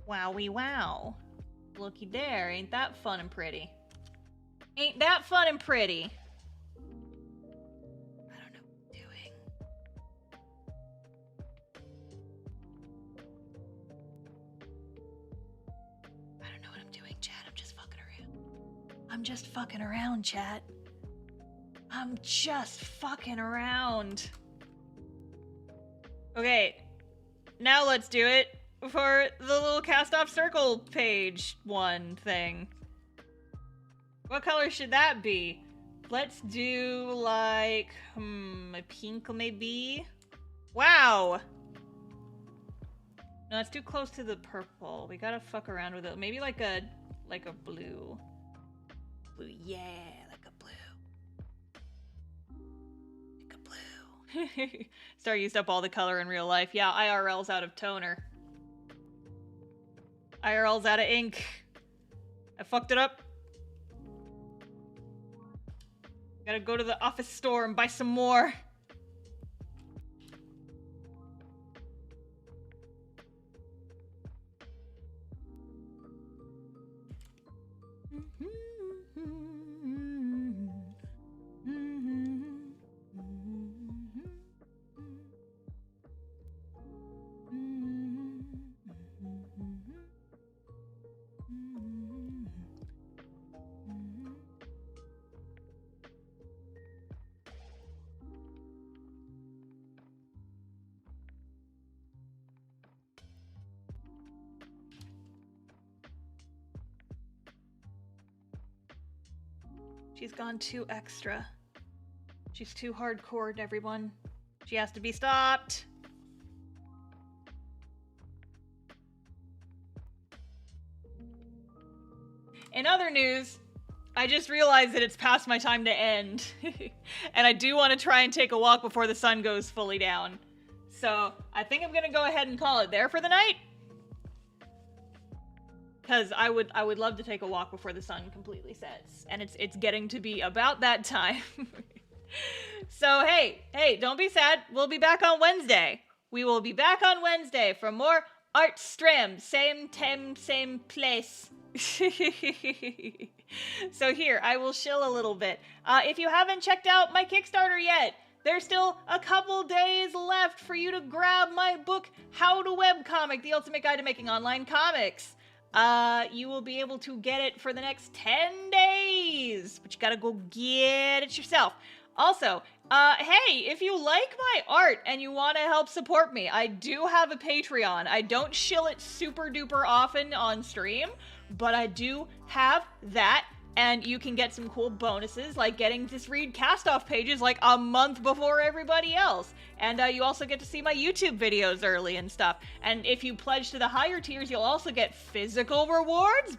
Wowie wow. Looky there, ain't that fun and pretty? Ain't that fun and pretty? I don't know what I'm doing. I don't know what I'm doing, chat. I'm just fucking around. I'm just fucking around, chat. I'm just fucking around. Okay, now let's do it for the little cast-off circle page one thing. What color should that be? Let's do, like, a pink maybe? Wow! No, it's too close to the purple. We gotta fuck around with it. Maybe like a blue. Blue, yeah, like a blue. Like a blue. Star used up all the color in real life. Yeah, IRL's out of toner. IRL's out of ink. I fucked it up. Gotta go to the office store and buy some more. She's gone too extra. She's too hardcore, everyone. She has to be stopped. In other news, I just realized that it's past my time to end. And I do want to try and take a walk before the sun goes fully down. So I think I'm gonna go ahead and call it there for the night. Because I would love to take a walk before the sun completely sets. And it's getting to be about that time. So hey, don't be sad. We'll be back on Wednesday. We will be back on Wednesday for more Art Stream. Same time, same place. So here, I will chill a little bit. If you haven't checked out my Kickstarter yet, there's still a couple days left for you to grab my book, How to Webcomic, the ultimate guide to making online comics. You will be able to get it for the next 10 days, but you gotta go get it yourself. Also, hey, if you like my art and you want to help support me, I do have a Patreon. I don't shill it super duper often on stream, but I do have that, and you can get some cool bonuses, like getting to read cast-off pages like a month before everybody else. And you also get to see my YouTube videos early and stuff. And if you pledge to the higher tiers, you'll also get physical rewards.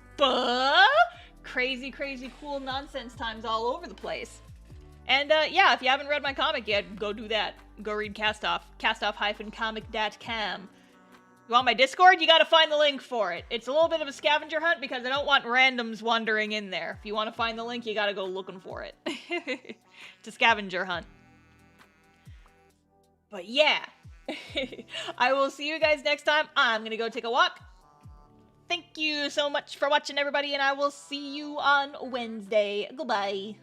Crazy, crazy cool nonsense times all over the place. And yeah, if you haven't read my comic yet, go do that. Go read Castoff, castoff-comic.com. You want my Discord? You gotta find the link for it. It's a little bit of a scavenger hunt because I don't want randoms wandering in there. If you want to find the link, you gotta go looking for it. It's a scavenger hunt. But yeah, I will see you guys next time. I'm gonna go take a walk. Thank you so much for watching, everybody, and I will see you on Wednesday. Goodbye.